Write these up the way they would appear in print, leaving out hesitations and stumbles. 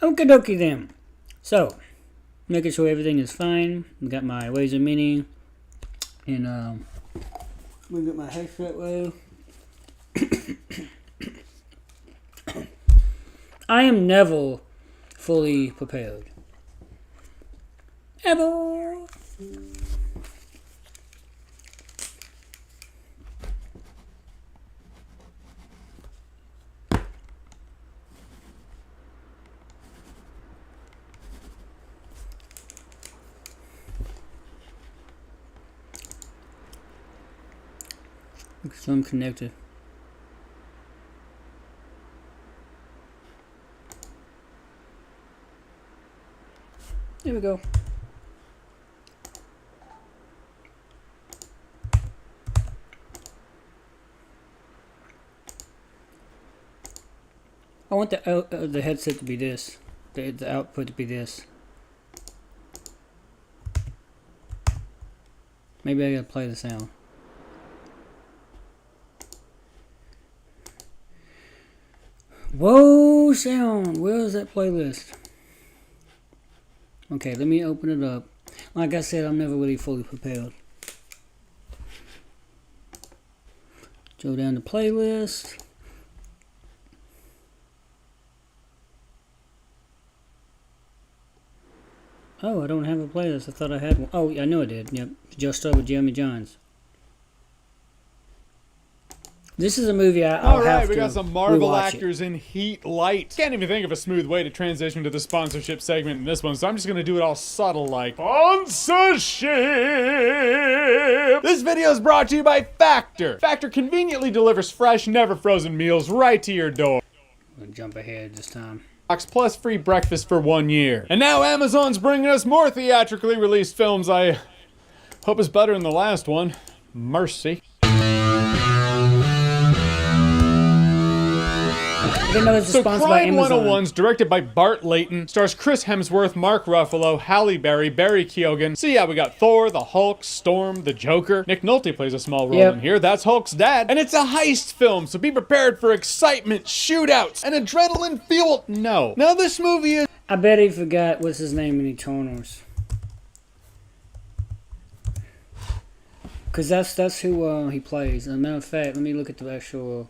Okie dokie then. So, making sure everything is fine. I got my laser mini. And, we got my headset way. I am never fully prepared. Ever. So I'm connected. There we go. I want the headset to be this. The output to be this. Maybe I gotta play the sound. Whoa, sound! Where's that playlist? Okay, let me open it up. Like I said, I'm never really fully prepared. Go down to playlist. Oh, I don't have a playlist. I thought I had one. Oh, I know I did. Yep. Just Start with Jeremy Johns. This is a movie I'll have to Alright, we got some Marvel rewatch actors in Heat Light. Can't even think of a smooth way to transition to the sponsorship segment in this one, so I'm just gonna do it all subtle like sponsorship! This video is brought to you by Factor. Factor conveniently delivers fresh, never frozen meals right to your door. I'm gonna jump ahead this time. Plus free breakfast for 1 year. And now Amazon's bringing us more theatrically released films I hope is better than the last one. Mercy. I didn't know it was So sponsored by Crime Amazon. 101's directed by Bart Layton, stars Chris Hemsworth, Mark Ruffalo, Halle Berry, Barry Keoghan. So yeah, we got Thor, the Hulk, Storm, the Joker. Nick Nolte plays a small role in here. That's Hulk's dad. And it's a heist film, so be prepared for excitement, shootouts, and adrenaline-fueled. No. Now this movie is... I bet he forgot what's his name in Eternals. Because that's who he plays. As a matter of fact, let me look at the actual...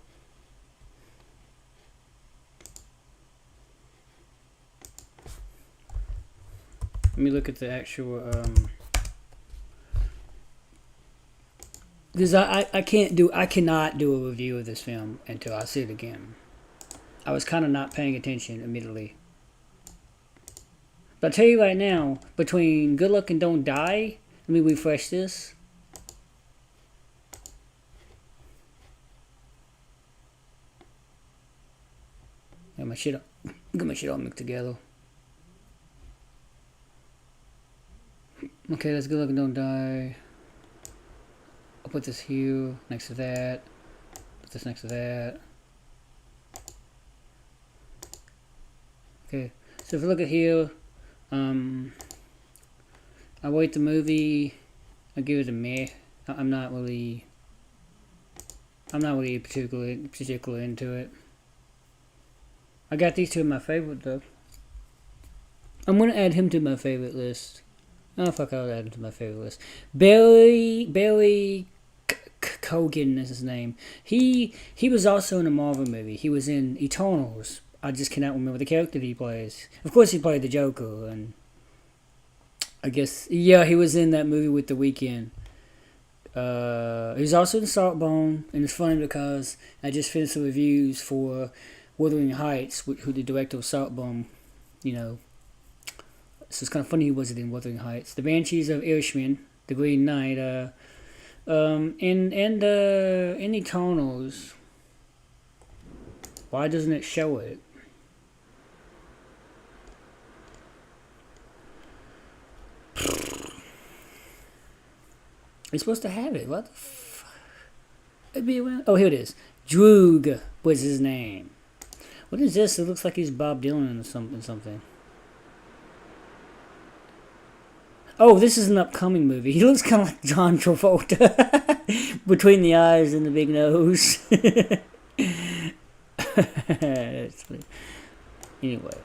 Let me look at the actual, because I cannot do a review of this film until I see it again. I was kind of not paying attention immediately. But I'll tell you right now, between Good Luck and Don't Die, let me refresh this. Got my shit all mixed together. Okay, let's Good Luck and Don't Die. I'll put this here, next to that. Put this next to that. Okay, so if you look at here, I rate the movie, I give it a meh. I'm not really particularly into it. I got these two in my favorite though. I'm gonna add him to my favorite list. Oh fuck, I'll add him to my favorite list. Barry Keoghan is his name. He was also in a Marvel movie. He was in Eternals. I just cannot remember the character that he plays. Of course he played the Joker, and I guess yeah, he was in that movie with The Weeknd. He was also in Saltbone, and it's funny because I just finished the reviews for Wuthering Heights, who the director of Saltbone, you know. So it's kind of funny he wasn't in Wuthering Heights. The Banshees of Inisherin, The Green Knight, in Eternals. Why doesn't it show it? It's supposed to have it. What the fuck? It'd be around. Oh, here it is. Droog was his name. What is this? It looks like he's Bob Dylan or something. Oh, this is an upcoming movie. He looks kind of like John Travolta. Between the eyes and the big nose. That's funny. Anyway.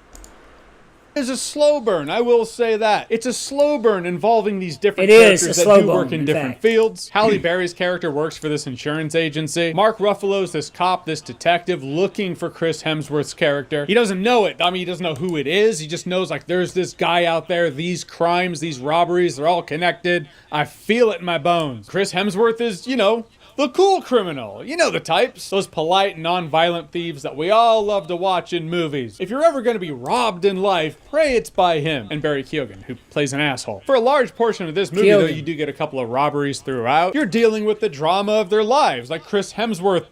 is a slow burn. I will say that. It's a slow burn involving these different It is characters a that slow do work burn, in in different fact. fields. Halle Berry's character works for this insurance agency. Mark Ruffalo's this cop, this detective looking for Chris Hemsworth's character. He doesn't know it. I mean, he doesn't know who it is. He just knows, like, there's this guy out there, these crimes, these robberies, they're all connected. I feel it in my bones. Chris Hemsworth is, you know, the cool criminal. You know the types. Those polite, non-violent thieves that we all love to watch in movies. If you're ever going to be robbed in life, pray it's by him. And Barry Keoghan, who plays an asshole. For a large portion of this movie, though, you do get a couple of robberies throughout. You're dealing with the drama of their lives, like Chris Hemsworth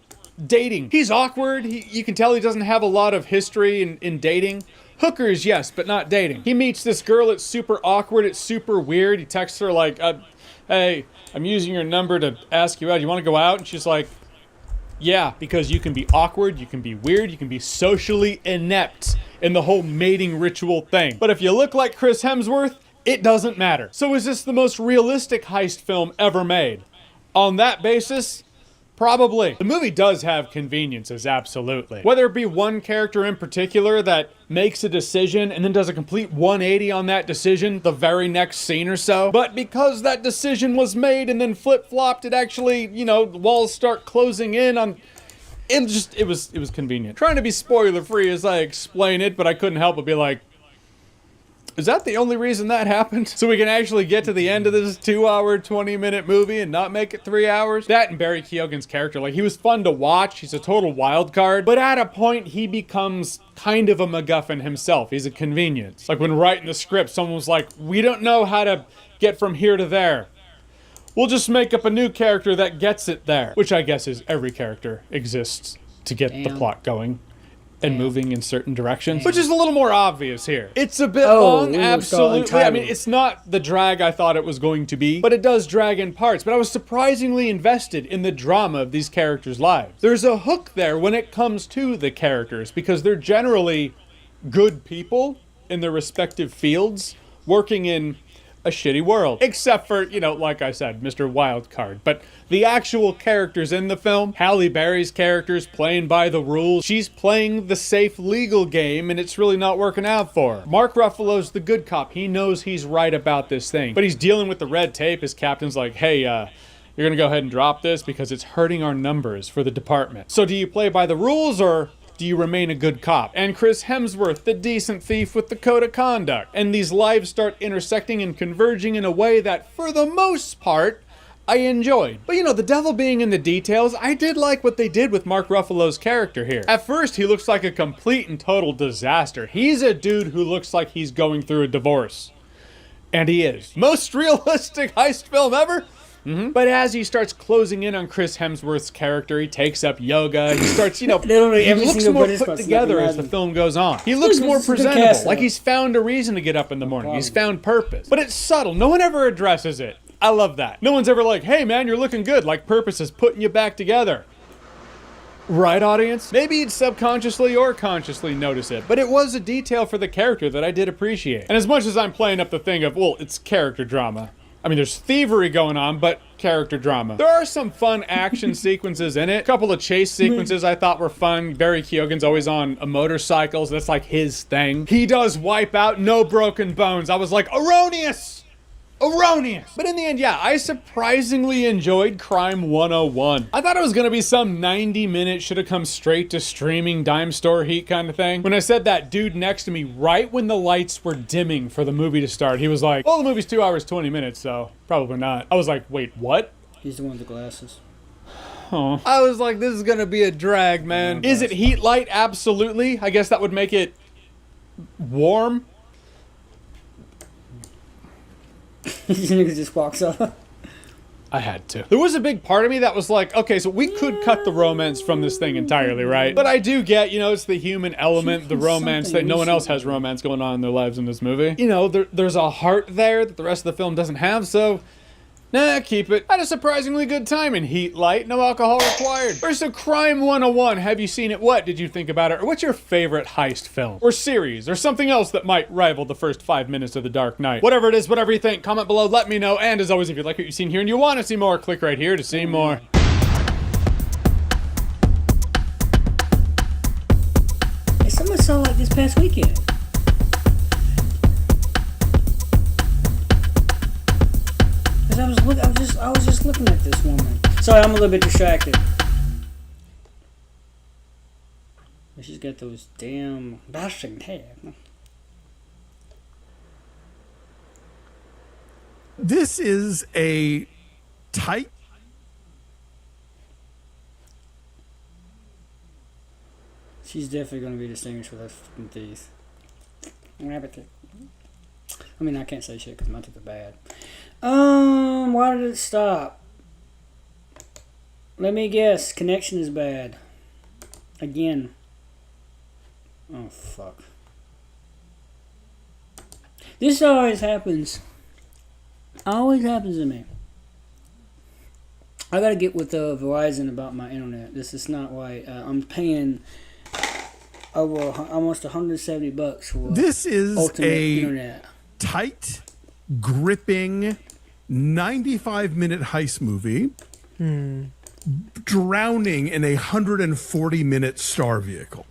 dating. He's awkward. You can tell he doesn't have a lot of history in dating. Hookers, yes, but not dating. He meets this girl, it's super awkward, it's super weird. He texts her like, hey, I'm using your number to ask you out. You want to go out? And she's like, yeah, because you can be awkward, you can be weird, you can be socially inept in the whole mating ritual thing. But if you look like Chris Hemsworth, it doesn't matter. So is this the most realistic heist film ever made? On that basis, probably. The movie does have conveniences, absolutely. Whether it be one character in particular that makes a decision and then does a complete 180 on that decision the very next scene or so. But because that decision was made and then flip-flopped, it actually, you know, the walls start closing in on... It was convenient. Trying to be spoiler-free as I explain it, but I couldn't help but be like, is that the only reason that happened? So we can actually get to the end of this 2-hour, 20-minute movie and not make it 3 hours? That and Barry Keoghan's character, like, he was fun to watch. He's a total wild card. But at a point, he becomes kind of a MacGuffin himself. He's a convenience. Like when writing the script, someone was like, we don't know how to get from here to there. We'll just make up a new character that gets it there. Which I guess is every character exists to get the plot going and moving in certain directions, which is a little more obvious here. It's a bit long, absolutely. I mean, it's not the drag I thought it was going to be, but it does drag in parts. But I was surprisingly invested in the drama of these characters' lives. There's a hook there when it comes to the characters, because they're generally good people in their respective fields, working in a shitty world. Except for, you know, like I said, Mr. Wildcard. But the actual characters in the film, Halle Berry's character's playing by the rules. She's playing the safe legal game, and it's really not working out for her. Mark Ruffalo's the good cop. He knows he's right about this thing. But he's dealing with the red tape. His captain's like, hey, you're gonna go ahead and drop this because it's hurting our numbers for the department. So do you play by the rules, or do you remain a good cop? And Chris Hemsworth, the decent thief with the code of conduct. And these lives start intersecting and converging in a way that, for the most part, I enjoyed. But you know, the devil being in the details, I did like what they did with Mark Ruffalo's character here. At first, he looks like a complete and total disaster. He's a dude who looks like he's going through a divorce. And he is. Most realistic heist film ever? But as he starts closing in on Chris Hemsworth's character, he takes up yoga. He starts, you know, he looks more put together as the film goes on. He looks more presentable, like he's found a reason to get up in the morning. He's found purpose. But it's subtle. No one ever addresses it. I love that. No one's ever like, hey man, you're looking good. Like purpose is putting you back together. Right, audience? Maybe you'd subconsciously or consciously notice it, but it was a detail for the character that I did appreciate. And as much as I'm playing up the thing of, well, it's character drama. I mean, there's thievery going on, but character drama. There are some fun action sequences in it. A couple of chase sequences I thought were fun. Barry Keoghan's always on a motorcycle, so that's like his thing. He does wipe out, no broken bones. I was like, erroneous! Erroneous! But in the end, yeah, I surprisingly enjoyed Crime 101. I thought it was gonna be some 90-minute, should've come straight to streaming dime store heat kind of thing. When I said that dude next to me, right when the lights were dimming for the movie to start, he was like, well, the movie's 2 hours, 20 minutes, so probably not. I was like, wait, what? He's the one with the glasses. Oh. I was like, this is gonna be a drag, man. Is it heat light? Absolutely. I guess that would make it warm. He just walks off. I had to. There was a big part of me that was like, okay, so we could cut the romance from this thing entirely, right? But I do get, you know, it's the human element, the romance that no one else has romance going on in their lives in this movie. You know, there's a heart there that the rest of the film doesn't have, so nah, keep it. Had a surprisingly good time in heat light, no alcohol required. Or so Crime 101, have you seen it? What did you think about it? Or what's your favorite heist film? Or series? Or something else that might rival the first 5 minutes of The Dark Knight? Whatever it is, whatever you think, comment below, let me know. And as always, if you like what you've seen here and you want to see more, click right here to see more. Hey, someone saw like this past weekend. just looking at this woman. Sorry, I'm a little bit distracted. She's got those damn bashing hair. This is a tight. She's definitely going to be distinguished with those fucking teeth. Rabbit. I mean, I can't say shit because my teeth are bad. Why did it stop? Let me guess. Connection is bad. Again. Oh, fuck. This always happens. Always happens to me. I gotta get with Verizon about my internet. This is not right. I'm paying over almost $170 for This is ultimate a internet. Tight, gripping, 95-minute heist movie. Drowning in a 140-minute star vehicle.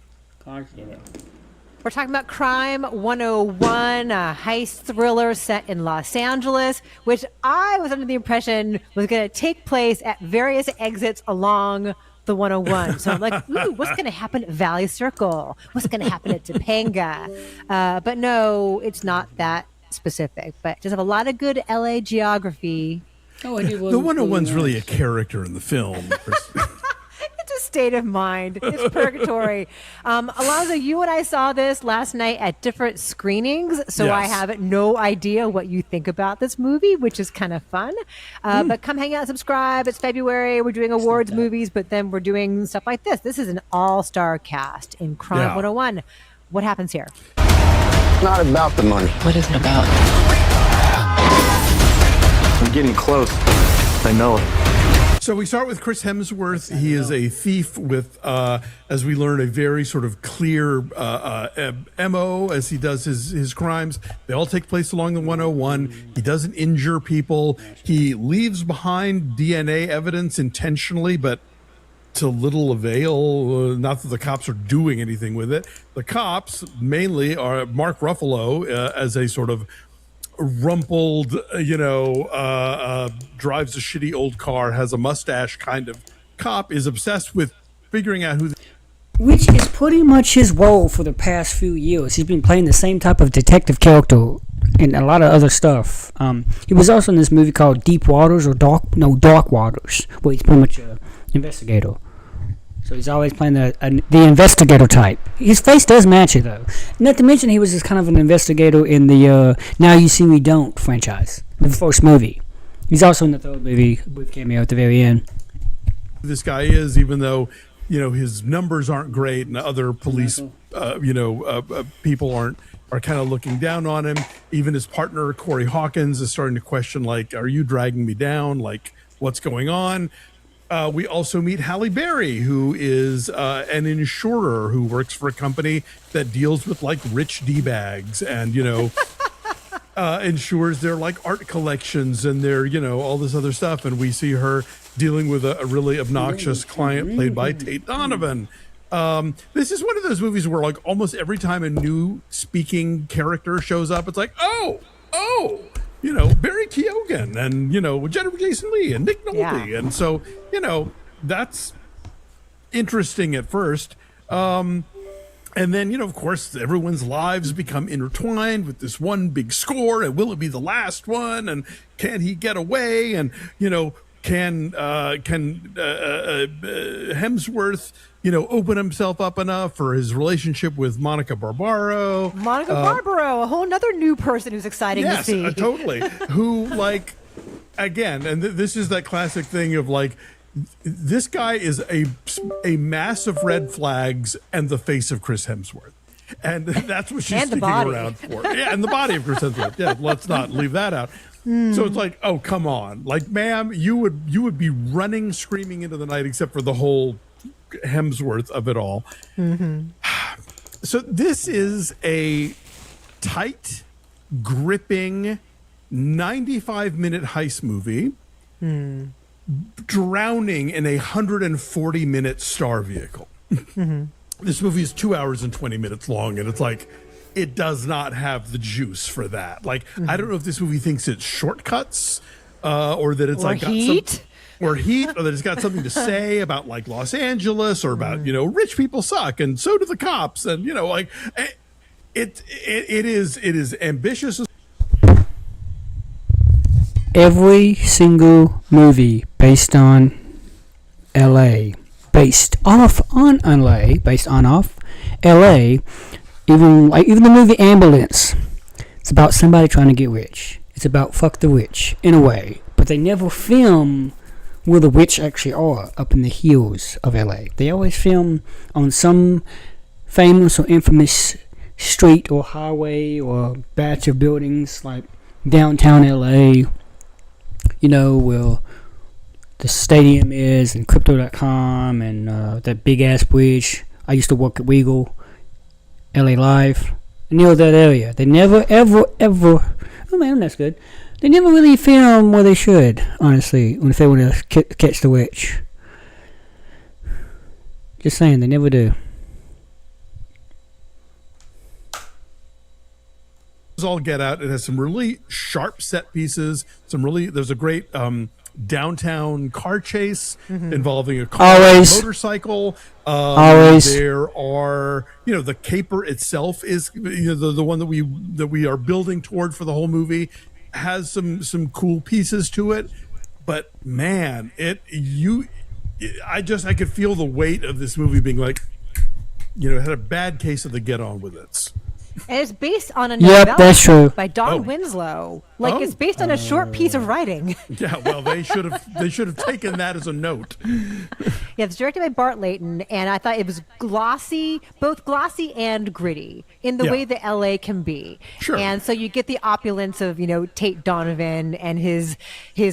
We're talking about Crime 101, a heist thriller set in Los Angeles, which I was under the impression was going to take place at various exits along the 101. So I'm like, ooh, what's going to happen at Valley Circle? What's going to happen at Topanga? But no, it's not that specific. But just have a lot of good LA geography. Oh, I do. The 101's really a character in the film. It's a state of mind. It's purgatory. Alonzo, you and I saw this last night at different screenings, so I have no idea what you think about this movie, which is kind of fun. But come hang out, subscribe. It's February. We're doing awards movies, but then we're doing stuff like this. This is an all-star cast in Crime 101. What happens here? It's not about the money. What is it about? I'm getting close. I know it. So we start with Chris Hemsworth. He is a thief with, as we learn, a very sort of clear MO as he does his crimes. They all take place along the 101. He doesn't injure people. He leaves behind DNA evidence intentionally, but to little avail. Not that the cops are doing anything with it. The cops mainly are Mark Ruffalo as a sort of rumpled, drives a shitty old car, has a mustache kind of cop, is obsessed with figuring out which is pretty much his role for the past few years. He's been playing the same type of detective character in a lot of other stuff. He was also in this movie called Deep Waters or Dark Waters, where he's pretty much an investigator. So he's always playing the investigator type. His face does match it, though. Not to mention he was just kind of an investigator in the Now You See Me Don't franchise, the first movie. He's also in the third movie with cameo at the very end. This guy is, even though, his numbers aren't great and other police, people are kind of looking down on him. Even his partner, Corey Hawkins, is starting to question, like, are you dragging me down? Like, what's going on? We also meet Halle Berry, who is an insurer who works for a company that deals with like rich D-bags and, insures their like art collections and their, all this other stuff. And we see her dealing with a really obnoxious client played by Tate Donovan. This is one of those movies where like almost every time a new speaking character shows up, it's like, oh, Barry Keoghan and, Jennifer Jason Leigh and Nick Nolte. Yeah. And so, that's interesting at first. And then, of course, everyone's lives become intertwined with this one big score. And will it be the last one? And can he get away? And, can Hemsworth, open himself up enough for his relationship with Monica Barbaro? Barbaro, a whole nother new person who's exciting to see. Yes, totally. Who, like, again, and this is that classic thing of, like, this guy is a mass of red flags and the face of Chris Hemsworth. And that's what she's sticking around for. Yeah, and the body of Chris Hemsworth. Yeah, let's not leave that out. So it's like, oh, come on. Like, ma'am, you would be running, screaming into the night except for the whole Hemsworth of it all. Mm-hmm. So this is a tight, gripping, 95-minute heist movie drowning in a 140-minute star vehicle. Mm-hmm. This movie is 2 hours and 20 minutes long, and it's like, it does not have the juice for that. Like, I don't know if this movie thinks it's shortcuts or that it's Or like got Heat. or Heat, or that it's got something to say about like Los Angeles, or about rich people suck and so do the cops, and like it is ambitious. Every single movie based on LA, based off LA, even the movie Ambulance, it's about somebody trying to get rich. It's about fuck the rich in a way, but they never film where the rich actually are, up in the hills of LA. They always film on some famous or infamous street or highway or batch of buildings like downtown LA, where the stadium is, and crypto.com, and that big ass bridge. I used to work at Weagle, LA Live, near that area. They never ever, oh man, that's good. They never really film where they should, honestly, if they want to catch the witch. Just saying, they never do. All get out. It has some really sharp set pieces. There's a great downtown car chase involving a car and a motorcycle. Always. There are, the caper itself is the one that we are building toward for the whole movie, has some cool pieces to it, but man, I could feel the weight of this movie being like, it had a bad case of the get on with it. And it's based on a novella that's true. by Don Winslow. It's based on a short piece of writing. Yeah, well, they should have taken that as a note. Yeah, it's directed by Bart Layton, and I thought it was both glossy and gritty in the way that LA can be. Sure. And so you get the opulence of, Tate Donovan and his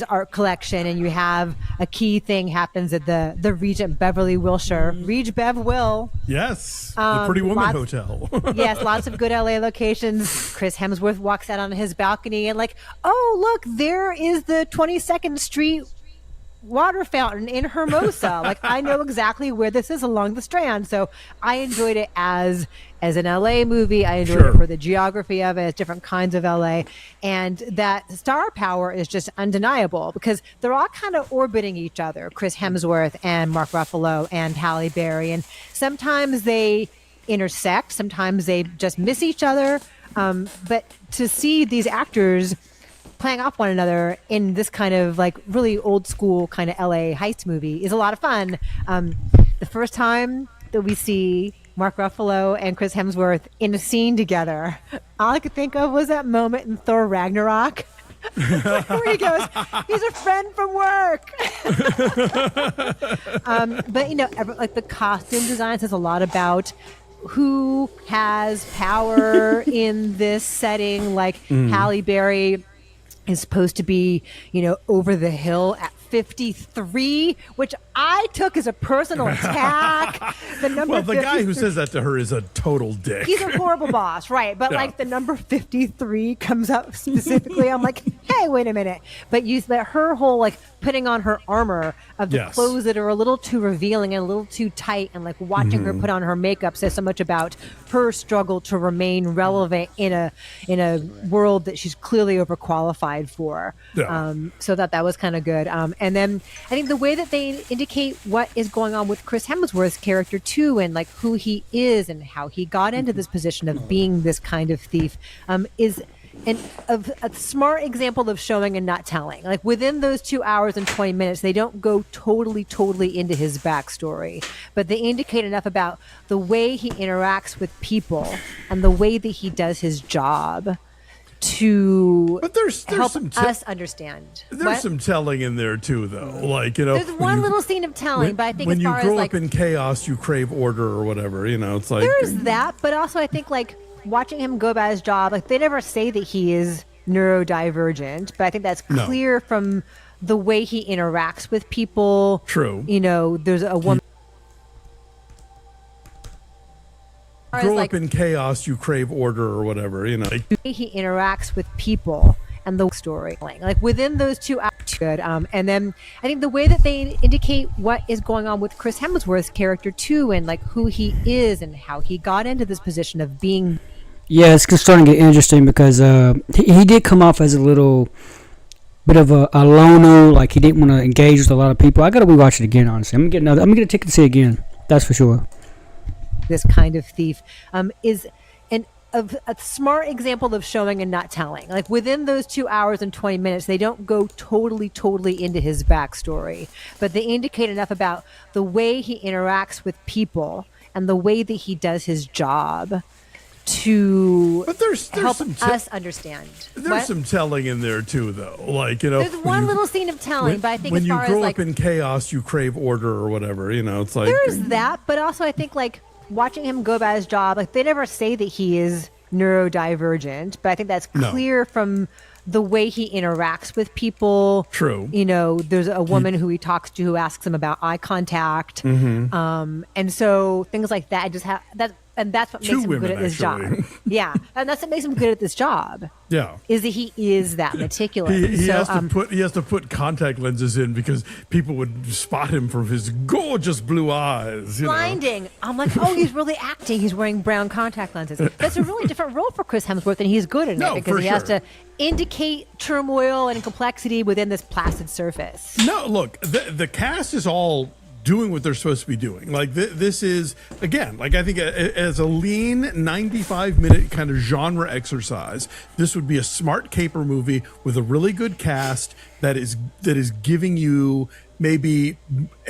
art collection, and you have a key thing happens at the Regent Beverly Wilshire. Reg Bev Will. Yes. The Pretty Woman Hotel. Yes, lots of good LA locations. Chris Hemsworth walks out on his balcony and oh, look, there is the 22nd Street water fountain in Hermosa. I know exactly where this is along the Strand. So I enjoyed it as an LA movie. I enjoyed it for the geography of it, different kinds of LA. And that star power is just undeniable because they're all kind of orbiting each other, Chris Hemsworth and Mark Ruffalo and Halle Berry. And sometimes they intersect, sometimes they just miss each other. But to see these actors playing off one another in this kind of really old school kind of LA heist movie is a lot of fun. The first time that we see Mark Ruffalo and Chris Hemsworth in a scene together, all I could think of was that moment in Thor Ragnarok where he goes, he's a friend from work. But the costume design says a lot about who has power in this setting. Halle Berry is supposed to be, over the hill at 53, which I took as a personal attack. The guy who says that to her is a total dick. He's a horrible boss, right? But the number 53 comes up specifically. I'm like, hey, wait a minute. But her whole putting on her armor of the clothes that are a little too revealing and a little too tight, and watching her put on her makeup says so much about her struggle to remain relevant in a world that she's clearly overqualified for. So that was kind of good. And then I think the way that they indicate what is going on with Chris Hemsworth's character too, and who he is and how he got into this position of being this kind of thief, is a smart example of showing and not telling. Within those 2 hours and 20 minutes, they don't go totally into his backstory, but they indicate enough about the way he interacts with people and the way that he does his job to help us understand. There's some telling in there too, though. There's one little scene of telling, but I think when as you far grow as up in chaos, you crave order or whatever. It's there's that, but also I think watching him go about his job, they never say that he is neurodivergent, but I think that's clear from the way he interacts with people. True. There's a woman. Grow up in chaos, you crave order or whatever. The way he interacts with people and the story, within those 2 hours, good. And then I think the way that they indicate what is going on with Chris Hemsworth's character too, and who he is and how he got into this position of being. Yeah, it's starting to get interesting because he did come off as a little bit of a loner, like he didn't want to engage with a lot of people. I got to rewatch it again. Honestly, I'm gonna get a ticket to see it again. That's for sure. This kind of thief is a smart example of showing and not telling. Like within those 2 hours and 20 minutes, they don't go totally into his backstory, but they indicate enough about the way he interacts with people and the way that he does his job to help us understand. There's some telling in there too, though. Like, you know, there's one little scene of telling, but I think when as you far grow as like up in chaos, you crave order or whatever. You know, it's like there's that, but also I think like watching him go about his job, like they never say that he is neurodivergent, but I think that's clear from the way he interacts with people. True. You know, there's a woman who he talks to who asks him about eye contact. And so things like that just have that. And that's what makes him good at this job. Yeah. And that's what makes him good at this job. Yeah. Is that he is that meticulous. He has to put contact lenses in because people would spot him from his gorgeous blue eyes. Blinding. I'm like, oh, he's really acting. He's wearing brown contact lenses. That's a really different role for Chris Hemsworth, and he's good in it because he has to indicate turmoil and complexity within this placid surface. No, look, the cast is all doing what they're supposed to be doing. Like this is, again, like I think as a lean 95-minute kind of genre exercise, this would be a smart caper movie with a really good cast that is giving you maybe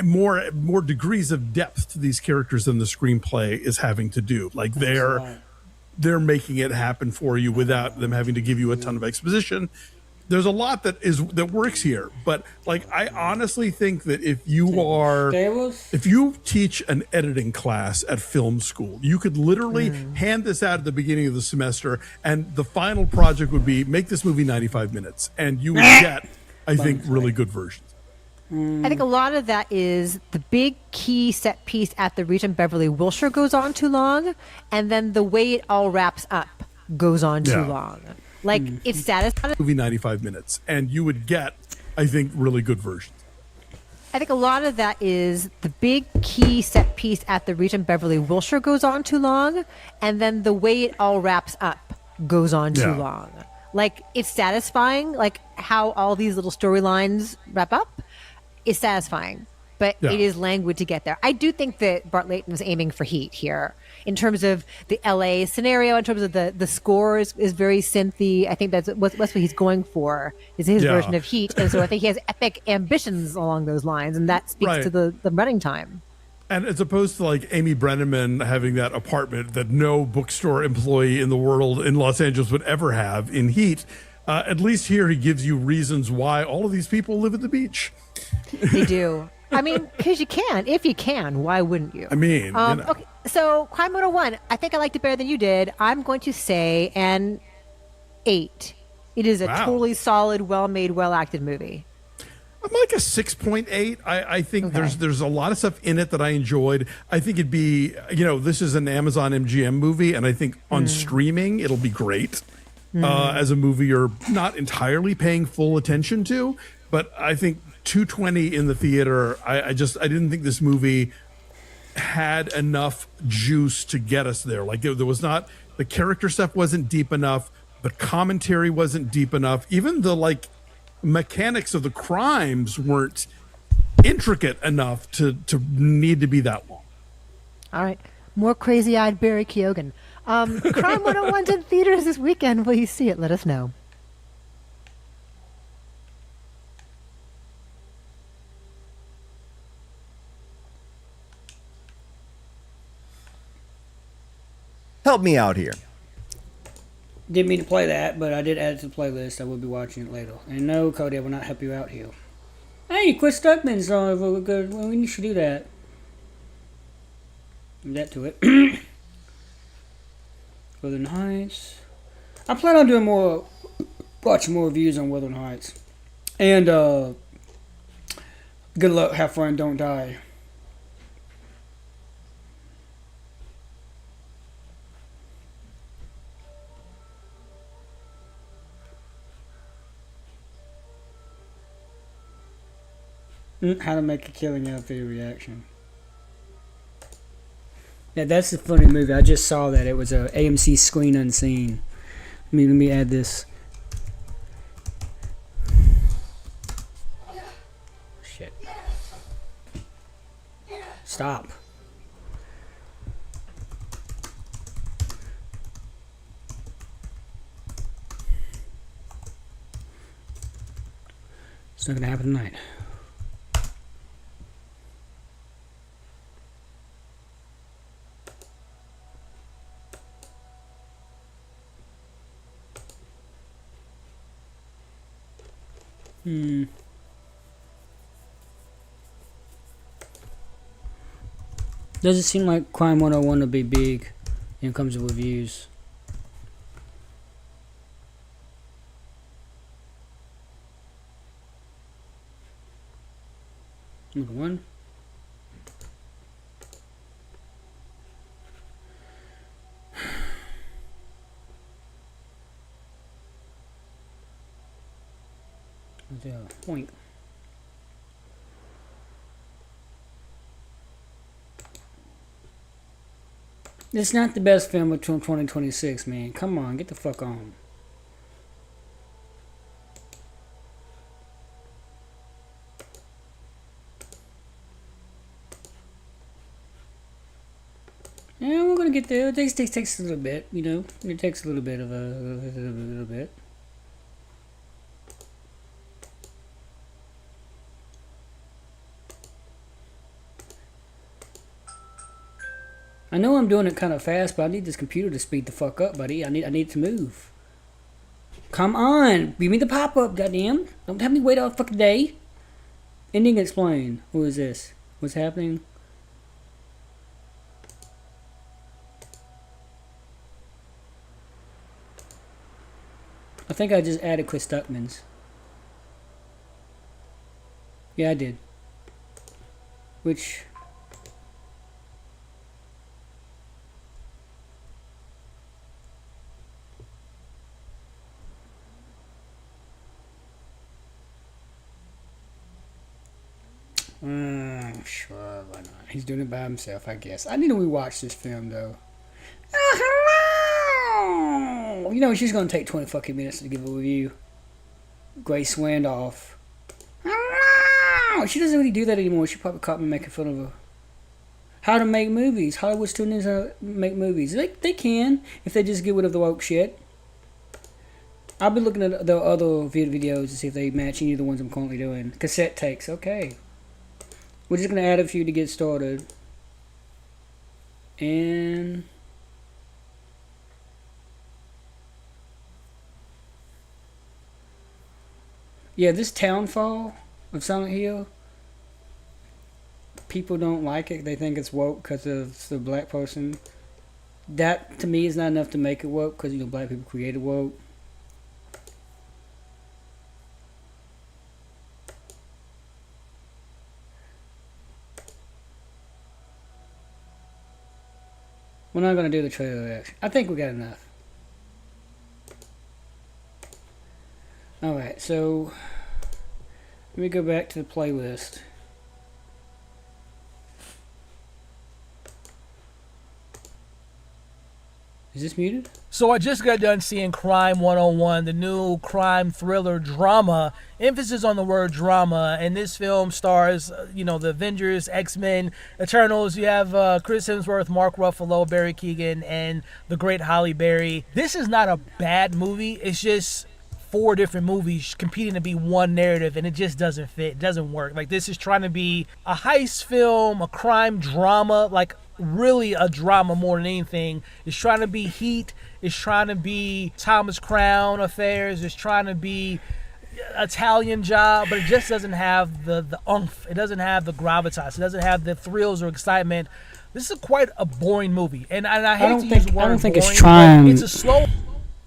more degrees of depth to these characters than the screenplay is having to do. Like they're making it happen for you without them having to give you a ton of exposition. There's a lot that works here, but like I honestly think that if you teach an editing class at film school, you could literally hand this out at the beginning of the semester, and the final project would be make this movie 95 minutes, and you would get, I think, really good versions. I think a lot of that is the big key set piece at the Regent Beverly Wilshire goes on too long, and then the way it all wraps up goes on too long. Like, it's satisfying. Movie 95 minutes, and you would get, I think, really good versions. I think a lot of that is the big key set piece at the Regent Beverly Wilshire goes on too long, and then the way it all wraps up goes on too long. Like, it's satisfying, like how all these little storylines wrap up is satisfying, but it is languid to get there. I do think that Bart Layton was aiming for heat here. In terms of the LA scenario, in terms of the score is very synthy. I think that's what he's going for, is his version of Heat. And so I think he has epic ambitions along those lines, and that speaks to the running time. And as opposed to like Amy Brenneman having that apartment that no bookstore employee in the world in Los Angeles would ever have in Heat, at least here he gives you reasons why all of these people live at the beach. They do. I mean, because you can. If you can, why wouldn't you? I mean, you know. Okay, so Crime 101, I think I liked it better than you did. I'm going to say an 8. It is a totally solid, well-made, well-acted movie. I'm like a 6.8. I think there's a lot of stuff in it that I enjoyed. I think it'd be, this is an Amazon MGM movie, and I think on streaming it'll be great. As a movie you're not entirely paying full attention to, but I think 220 in the theater, I didn't think this movie had enough juice to get us there. Like there was not, the character stuff wasn't deep enough, the commentary wasn't deep enough, even the like mechanics of the crimes weren't intricate enough to need to be that long. All right, more crazy-eyed Barry Keoghan. Crime 101's in theaters this weekend. Will you see it? Let us know. Help me out here. Didn't mean to play that, but I did add it to the playlist. I will be watching it later. And no, Cody, I will not help you out here. Hey, Chris Stuckman's good. Well, we should do that. Do that to it. Wuthering Heights. I plan on doing watching more reviews on Wuthering Heights. And, good luck, have fun, don't die. How to make a killing after your reaction. Yeah, that's a funny movie. I just saw that. It was a AMC Screen Unseen. Let me add this. stop. It's not gonna happen tonight. Doesn't seem like Crime 101 to be big when it comes to reviews. Number one. Point. It's not the best film of 2026, man. Come on, get the fuck on. Yeah, we're gonna get there. It takes a little bit, you know. It takes a little bit of a little bit. I know I'm doing it kind of fast, but I need this computer to speed the fuck up, buddy. I need it to move. Come on, give me the pop up, goddamn! Don't have me wait all fucking day. Ending explain. Who is this? What's happening? I think I just added Chris Stuckman's. Yeah, I did. Which... sure, why not? He's doing it by himself, I guess. I need to rewatch this film, though. Oh, hello! You know, she's going to take 20 fucking minutes to give a review. Grace Randolph. Hello! She doesn't really do that anymore. She probably caught me making fun of her. How to make movies. Hollywood students make movies. They can, if they just get rid of the woke shit. I'll be looking at the other videos to see if they match any of the ones I'm currently doing. Cassette takes, okay. We're just going to add a few to get started. And... yeah, this Townfall of Silent Hill, people don't like it. They think it's woke because of the black person. That, to me, is not enough to make it woke because, you know, black people created woke. We're not going to do the trailer reaction. I think we got enough. Alright, so let me go back to the playlist. Is this muted? So I just got done seeing Crime 101, the new crime thriller drama. Emphasis on the word drama. And this film stars, the Avengers, X-Men, Eternals. You have Chris Hemsworth, Mark Ruffalo, Barry Keoghan, and the great Halle Berry. This is not a bad movie. It's just 4 different movies competing to be one narrative, and it just doesn't fit. It doesn't work. Like, this is trying to be a heist film, a crime drama, like really a drama more than anything. It's trying to be Heat. It's trying to be Thomas Crown Affairs. It's trying to be Italian Job, but it just doesn't have the oomph. It doesn't have the gravitas. It doesn't have the thrills or excitement. This is quite a boring movie, and I hate to use the word boring. I don't think it's trying. It's a slow.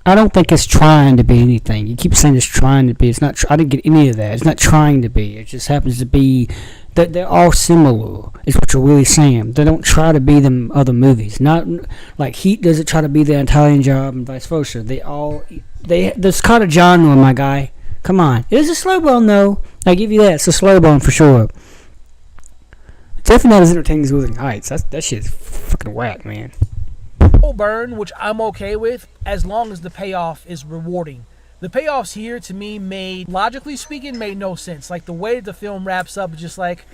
I don't think it's trying to be anything. You keep saying it's trying to be. It's not. I didn't get any of that. It's not trying to be. It just happens to be that they're all similar. Is what you're really saying. They don't try to be them other movies. Not like Heat doesn't try to be the Italian Job and vice versa. There's kind of genre, my guy. Come on. It is a slow burn though. I give you that. It's a slow burn for sure. It's definitely not as entertaining as Wuthering Heights. That shit's fucking whack, man. Burn, which I'm okay with, as long as the payoff is rewarding. The payoffs here, to me, logically speaking, made no sense. Like, the way the film wraps up is just like,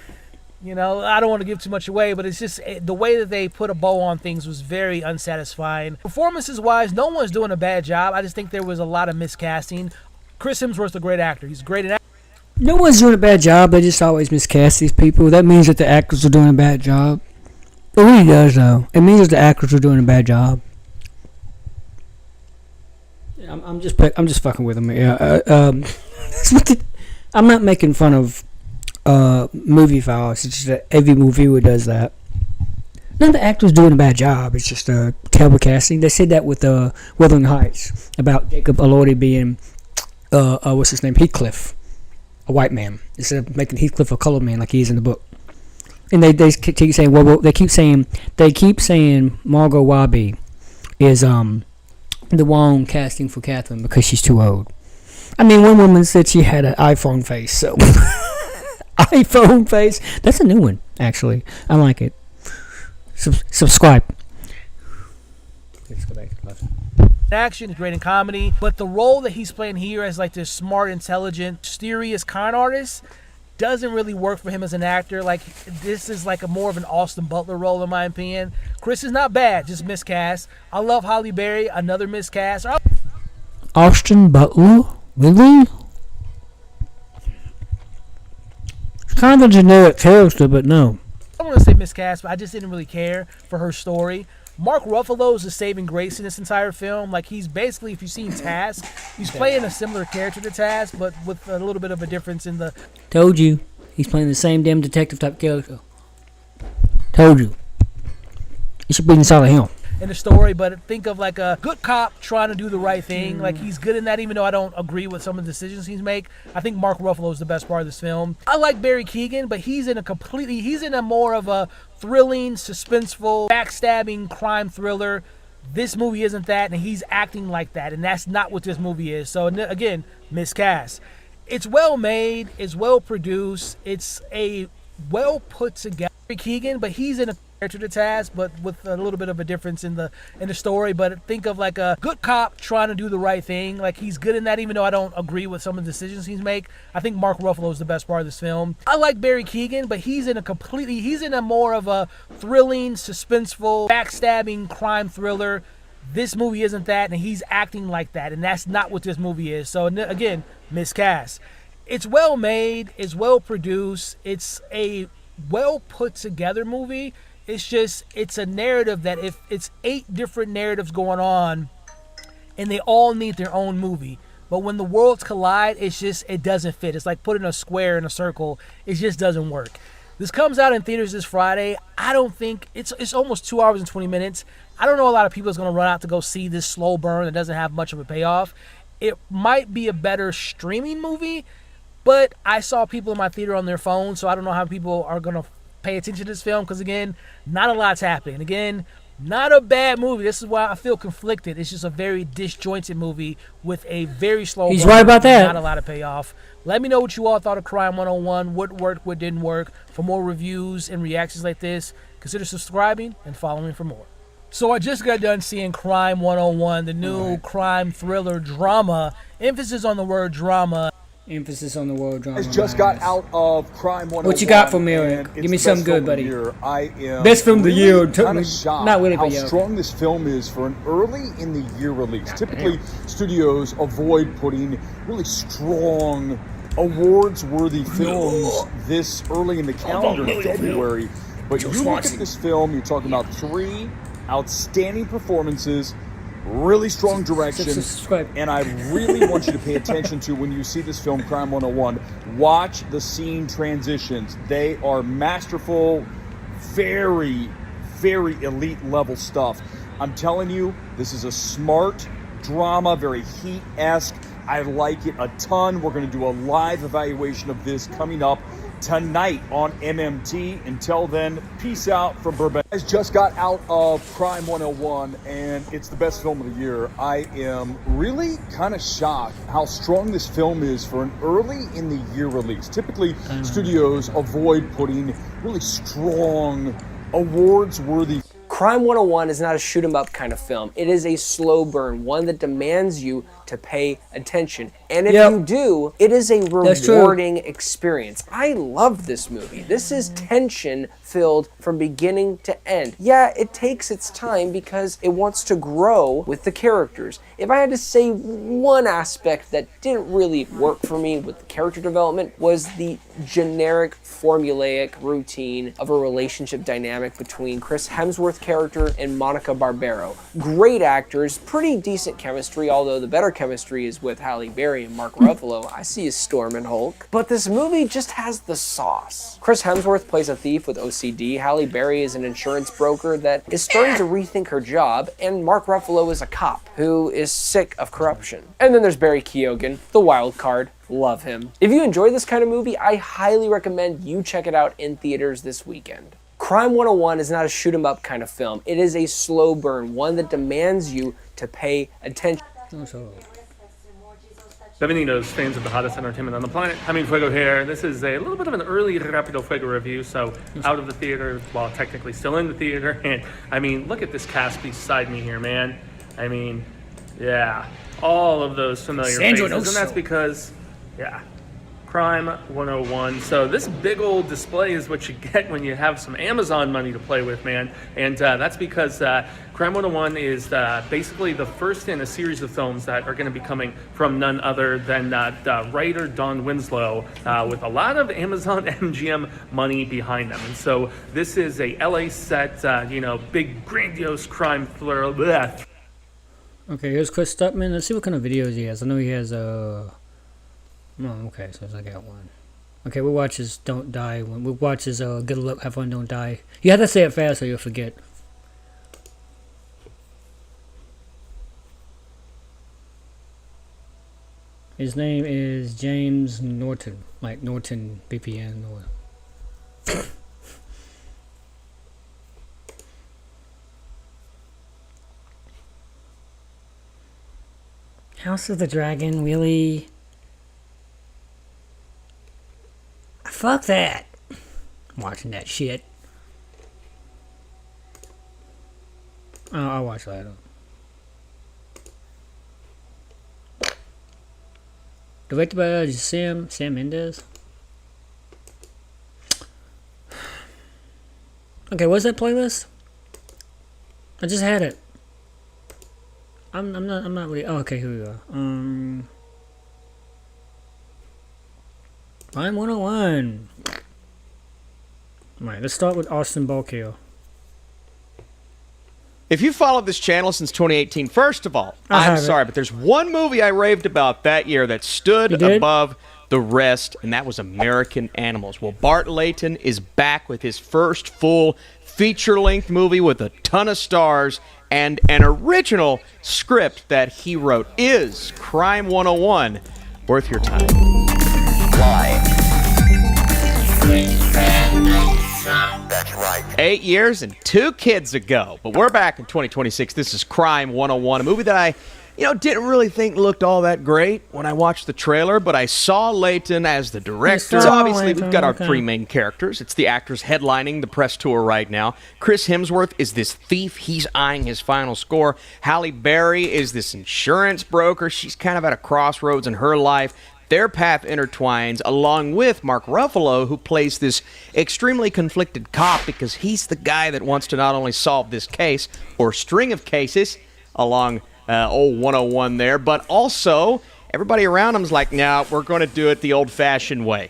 You know, I don't want to give too much away, but it's just the way that they put a bow on things was very unsatisfying. Performances-wise, no one's doing a bad job. I just think there was a lot of miscasting. Chris Hemsworth's a great actor. He's great in acting. No one's doing a bad job. They just always miscast these people. That means that the actors are doing a bad job. It really does, though. It means that the actors are doing a bad job. I'm just fucking with them. Yeah. I'm not making fun of movie files. It's just that every reviewer does that. None of the actors doing a bad job. It's just terrible casting. They said that with Wuthering Heights about Jacob Elordi being what's his name, Heathcliff, a white man, instead of making Heathcliff a colored man like he is in the book. And they keep saying they keep saying Margot Robbie is the wrong casting for Catherine because she's too old. I mean, one woman said she had an iPhone face, so iPhone face. That's a new one, actually. I like it. Subscribe. Let's go back to class. Action, great in comedy, but the role that he's playing here as like this smart, intelligent, mysterious con artist doesn't really work for him as an actor. Like, this is like a more of an Austin Butler role, in my opinion. Chris is not bad, just miscast. I love Halle Berry, another miscast. Austin Butler? Really? It's kind of a generic character, but no. I don't want to say miscast, but I just didn't really care for her story. Mark Ruffalo is the saving grace in this entire film. Like, he's basically, if you've seen Task, he's playing a similar character to Task, but with a little bit of a difference in the... Told you. He's playing the same damn detective type character. Told you. You should be inside of him. In the story, but think of like a good cop trying to do the right thing. Like, he's good in that, even though I don't agree with some of the decisions he's make. I think Mark Ruffalo is the best part of this film. I like Barry Keoghan, but he's in a more of a thrilling, suspenseful, backstabbing crime thriller. This movie isn't that, and he's acting like that, and that's not what this movie is. So again, miscast. It's well made, it's well produced, it's a well put together Barry Keoghan, but he's in a character to Task, but with a little bit of a difference in the story. But think of like a good cop trying to do the right thing. Like, he's good in that, even though I don't agree with some of the decisions he's make. I think Mark Ruffalo is the best part of this film. I like Barry Keoghan, but he's in a more of a thrilling, suspenseful, backstabbing crime thriller. This movie isn't that, and he's acting like that, and that's not what this movie is. So again, miscast. It's well made, it's well produced, it's a well put together movie. It's a narrative that if it's 8 different narratives going on and they all need their own movie. But when the worlds collide, it doesn't fit. It's like putting a square in a circle. It just doesn't work. This comes out in theaters this Friday. I don't think it's almost 2 hours and 20 minutes. I don't know a lot of people is going to run out to go see this slow burn that doesn't have much of a payoff. It might be a better streaming movie, but I saw people in my theater on their phone, so I don't know how people are going to pay attention to this film, because again, not a lot's happening. Again, not a bad movie. This is why I feel conflicted. It's just a very disjointed movie with a very slow He's right about that. Not a lot of payoff. Let me know what you all thought of Crime 101, what worked, what didn't work. For more reviews and reactions like this, consider subscribing and following for more. So I just got done seeing Crime 101, the new crime thriller drama. Emphasis on the word drama. Emphasis on the word drama. I just got out of Crime 101. What you got for me, Eric? Give me something good, buddy. Best film of the year. Kind of shocked not really, how strong this film is for an early in the year release. Typically, studios avoid putting really strong, awards-worthy films this early in the calendar in February. But you look at this film, you're talking about 3 outstanding performances, really strong direction, and I really want you to pay attention to when you see this film, Crime 101. Watch the scene transitions. They are masterful, very, very elite level stuff. I'm telling you, this is a smart drama, very Heat-esque. I like it a ton. We're going to do a live evaluation of this coming up tonight on MMT. Until then, peace out from Burbank. I just got out of Crime 101, and it's the best film of the year. I am really kind of shocked how strong this film is for an early in the year release. Typically, studios avoid putting really strong, awards-worthy. Crime 101 is not a shoot 'em up kind of film. It is a slow burn, one that demands you to pay attention. And if Yep. you do, it is a That's true. rewarding experience. I love this movie. This is tension filled from beginning to end. Yeah, it takes its time because it wants to grow with the characters. If I had to say one aspect that didn't really work for me with the character development was the generic formulaic routine of a relationship dynamic between Chris Hemsworth character and Monica Barbaro. Great actors, pretty decent chemistry, although the better chemistry is with Halle Berry and Mark Ruffalo. I see a Storm and Hulk. But this movie just has the sauce. Chris Hemsworth plays a thief with OCD, Halle Berry is an insurance broker that is starting to rethink her job, and Mark Ruffalo is a cop who is sick of corruption. And then there's Barry Keoghan, the wild card. Love him. If you enjoy this kind of movie, I highly recommend you check it out in theaters this weekend. Crime 101 is not a shoot 'em up kind of film. It is a slow burn, one that demands you to pay attention. Bienvenidos, fans of the hottest entertainment on the planet. Jaime Fuego here. This is a little bit of an early Rapido Fuego review, so out of the theater, while technically still in the theater. And I mean, look at this cast beside me here, man. I mean, yeah, all of those familiar faces, and that's because, yeah, Crime 101. So this big old display is what you get when you have some Amazon money to play with, man. And that's because Crime 101 is basically the first in a series of films that are going to be coming from none other than writer Don Winslow with a lot of Amazon MGM money behind them. And so this is a LA set, big grandiose crime thriller. Blech. Okay, here's Chris Stuttman. Let's see what kind of videos he has. I know he has Oh, okay, so I got one. Okay, we'll watch his Don't Die. We'll watch his Good Luck, Have Fun, Don't Die. You have to say it fast or you'll forget. His name is James Norton, like Norton VPN or... House of the Dragon, really? Fuck that. I'm watching that shit. Oh, I'll watch later. Directed by Sam Mendes. Okay, what's that playlist? I just had it. I'm not really. Oh, okay, here we go. Crime 101. Alright, let's start with Austin Balkill. If you followed this channel since 2018, first of all, I'm sorry, but there's one movie I raved about that year that stood above the rest, and that was American Animals. Well, Bart Layton is back with his first full feature-length movie with a ton of stars and an original script that he wrote. Is Crime 101 worth your time? That's right. 8 years and 2 kids ago. But we're back in 2026. This is Crime 101, a movie that I, didn't really think looked all that great when I watched the trailer, but I saw Layton as the director. So obviously we've got our 3 main characters. It's the actors headlining the press tour right now. Chris Hemsworth is this thief. He's eyeing his final score. Halle Berry is this insurance broker. She's kind of at a crossroads in her life. Their path intertwines along with Mark Ruffalo, who plays this extremely conflicted cop because he's the guy that wants to not only solve this case or string of cases along old 101 there, but also everybody around him's like, nah, we're going to do it the old-fashioned way,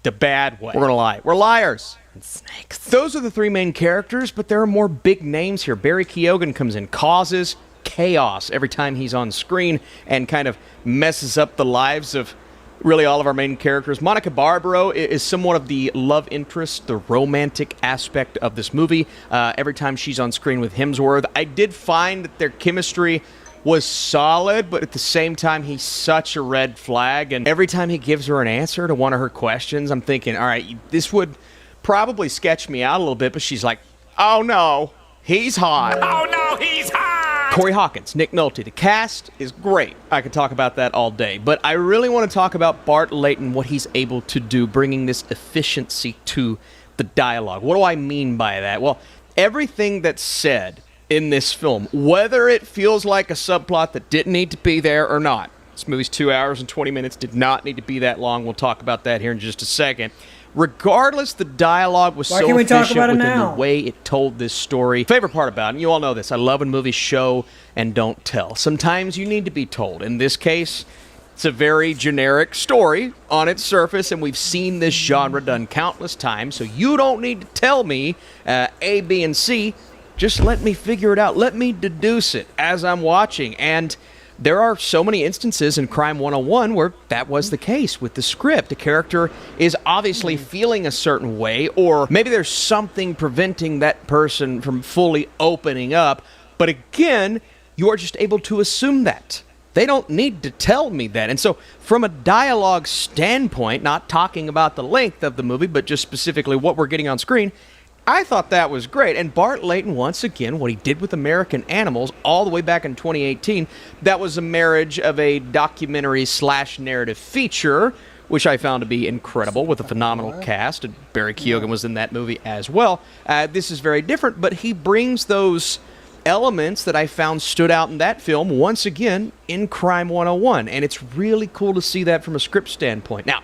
the bad way. We're going to lie. We're liars. And snakes. Those are the 3 main characters, but there are more big names here. Barry Keoghan comes in, causes chaos every time he's on screen and kind of messes up the lives of really all of our main characters. Monica Barbaro is somewhat of the love interest, the romantic aspect of this movie. Every time she's on screen with Hemsworth, I did find that their chemistry was solid, but at the same time, he's such a red flag. And every time he gives her an answer to one of her questions, I'm thinking, all right, this would probably sketch me out a little bit, but she's like, oh no, he's hot. Oh no, he's hot! Corey Hawkins, Nick Nolte. The cast is great. I could talk about that all day. But I really want to talk about Bart Layton, what he's able to do, bringing this efficiency to the dialogue. What do I mean by that? Well, everything that's said in this film, whether it feels like a subplot that didn't need to be there or not, This movie's 2 hours and 20 minutes. Did not need to be that long. We'll talk about that here in just a second. Regardless, the dialogue was so efficient within the way it told this story. Favorite part about it, and you all know this, I love when movies show and don't tell. Sometimes you need to be told. In this case, it's a very generic story on its surface, and we've seen this genre done countless times, so you don't need to tell me A, B, and C. Just let me figure it out. Let me deduce it as I'm watching. And there are so many instances in Crime 101 where that was the case with the script. A character is obviously feeling a certain way, or maybe there's something preventing that person from fully opening up. But again, you are just able to assume that. They don't need to tell me that. And so from a dialogue standpoint, not talking about the length of the movie, but just specifically what we're getting on screen, I thought that was great. And Bart Layton, once again, what he did with American Animals all the way back in 2018, that was a marriage of a documentary/narrative feature, which I found to be incredible with a phenomenal cast. And Barry Keoghan was in that movie as well. This is very different, but he brings those elements that I found stood out in that film once again in Crime 101. And it's really cool to see that from a script standpoint. Now,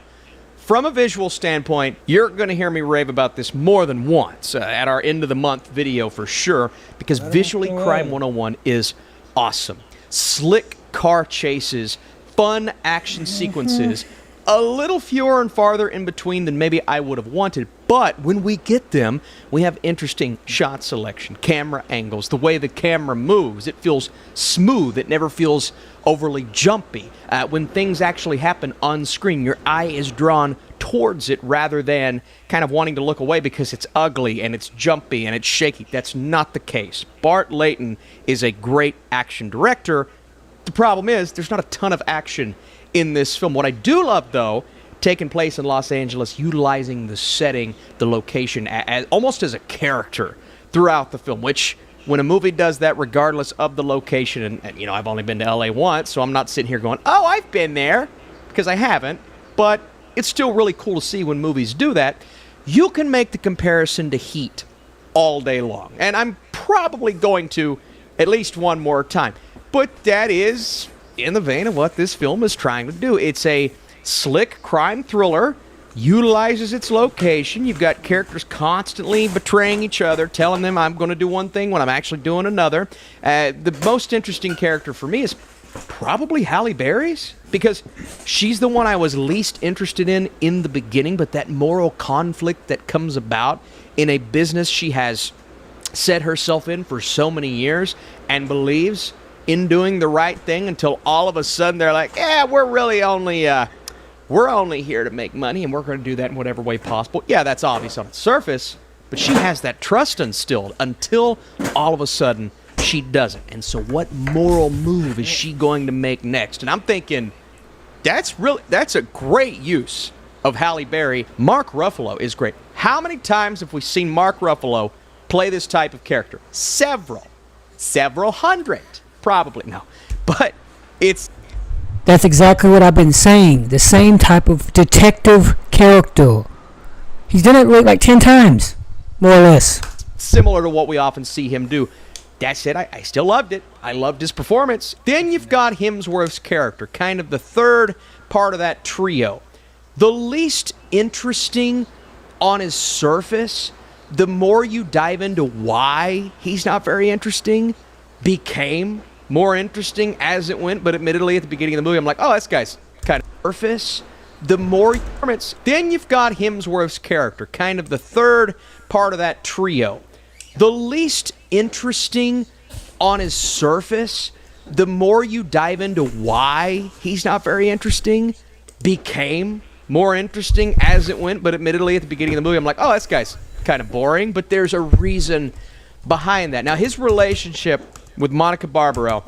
from a visual standpoint, you're going to hear me rave about this more than once at our end of the month video for sure, because visually Crime 101 is awesome. Slick car chases, fun action sequences, a little fewer and farther in between than maybe I would have wanted, but when we get them, we have interesting shot selection, camera angles, the way the camera moves. It feels smooth. It never feels overly jumpy. When things actually happen on screen, your eye is drawn towards it rather than kind of wanting to look away because it's ugly and it's jumpy and it's shaky. That's not the case. Bart Layton is a great action director. The problem is there's not a ton of action in this film. What I do love, though, taking place in Los Angeles, utilizing the setting, the location, almost as a character throughout the film, which when a movie does that, regardless of the location, and you know, I've only been to LA once, so I'm not sitting here going, oh, I've been there, because I haven't, but it's still really cool to see when movies do that. You can make the comparison to Heat all day long, and I'm probably going to at least one more time, but that is in the vein of what this film is trying to do. It's a slick crime thriller, utilizes its location. You've got characters constantly betraying each other, telling them I'm going to do one thing when I'm actually doing another. The most interesting character for me is probably Halle Berry's, because she's the one I was least interested in the beginning, but that moral conflict that comes about in a business she has set herself in for so many years and believes in doing the right thing until all of a sudden they're like, yeah, we're really only here to make money and we're going to do that in whatever way possible. Yeah, that's obvious on the surface, but she has that trust instilled until all of a sudden she doesn't. And so what moral move is she going to make next? And I'm thinking, that's a great use of Halle Berry. Mark Ruffalo is great. How many times have we seen Mark Ruffalo play this type of character? Several hundred. Probably, no. But That's exactly what I've been saying. The same type of detective character. He's done it like 10 times, more or less. Similar to what we often see him do. That said, I still loved it. I loved his performance. Then you've got Hemsworth's character, kind of the third part of that trio. The least interesting on his surface, the more you dive into why he's not very interesting, became more interesting as it went, but admittedly at the beginning of the movie I'm like, oh, this guy's kind of surface. The more then you've got Hemsworth's character, kind of the third part of that trio. The least interesting on his surface, the more you dive into why he's not very interesting, became more interesting as it went, but admittedly at the beginning of the movie I'm like, oh, this guy's kind of boring, but there's a reason behind that. Now, his relationship with Monica Barbaro,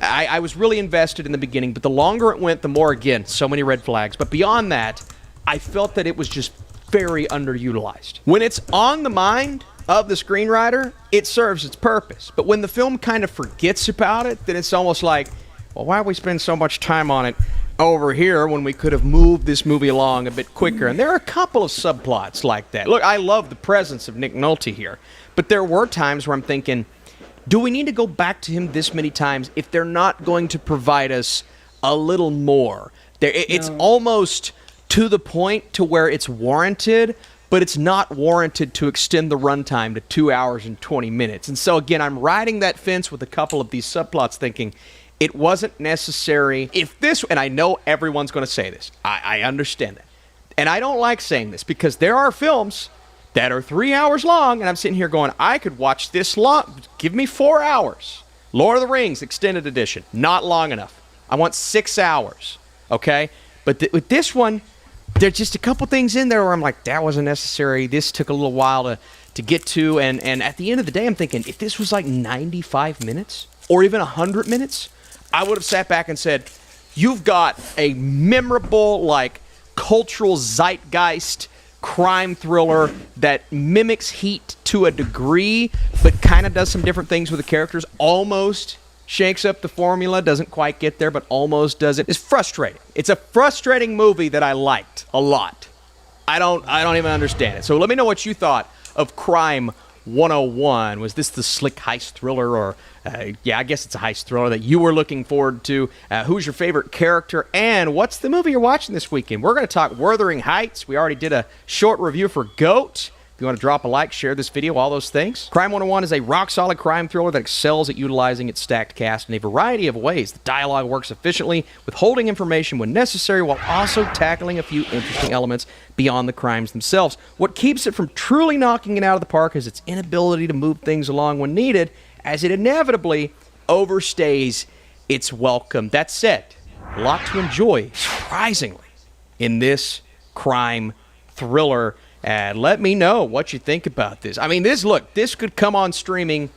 I was really invested in the beginning, but the longer it went, the more, again, so many red flags. But beyond that, I felt that it was just very underutilized. When it's on the mind of the screenwriter, it serves its purpose. But when the film kind of forgets about it, then it's almost like, well, why do we spend so much time on it over here when we could have moved this movie along a bit quicker? And there are a couple of subplots like that. Look, I love the presence of Nick Nolte here, but there were times where I'm thinking, do we need to go back to him this many times if they're not going to provide us a little more. It's almost to the point to where it's warranted, but it's not warranted to extend the runtime to 2 hours and 20 minutes. And so, again, I'm riding that fence with a couple of these subplots thinking it wasn't necessary. If this, and I know everyone's going to say this, I understand that. And I don't like saying this because there are films that are 3 hours long, and I'm sitting here going, I could watch this long. Give me 4 hours. Lord of the Rings, extended edition, not long enough. I want 6 hours, okay? But with this one, there's just a couple things in there where I'm like, that wasn't necessary. This took a little while to get to, and at the end of the day, I'm thinking, if this was like 95 minutes or even 100 minutes, I would have sat back and said, you've got a memorable, like, cultural zeitgeist crime thriller that mimics Heat to a degree, but kind of does some different things with the characters, almost shakes up the formula, doesn't quite get there, but almost does it. It's frustrating. It's a frustrating movie that I liked a lot. I don't even understand it. So let me know what you thought of Crime 101. Was this the slick heist thriller, or I guess it's a heist thriller that you were looking forward to? Who's your favorite character, and what's the movie you're watching this weekend? We're going to talk Wuthering Heights. We already did a short review for Goat. If you want to drop a like, share this video, all those things. Crime 101 is a rock-solid crime thriller that excels at utilizing its stacked cast in a variety of ways. The dialogue works efficiently, withholding information when necessary, while also tackling a few interesting elements beyond the crimes themselves. What keeps it from truly knocking it out of the park is its inability to move things along when needed, as it inevitably overstays its welcome. That said, a lot to enjoy, surprisingly, in this crime thriller. And let me know what you think about this. I mean, this could come on streaming,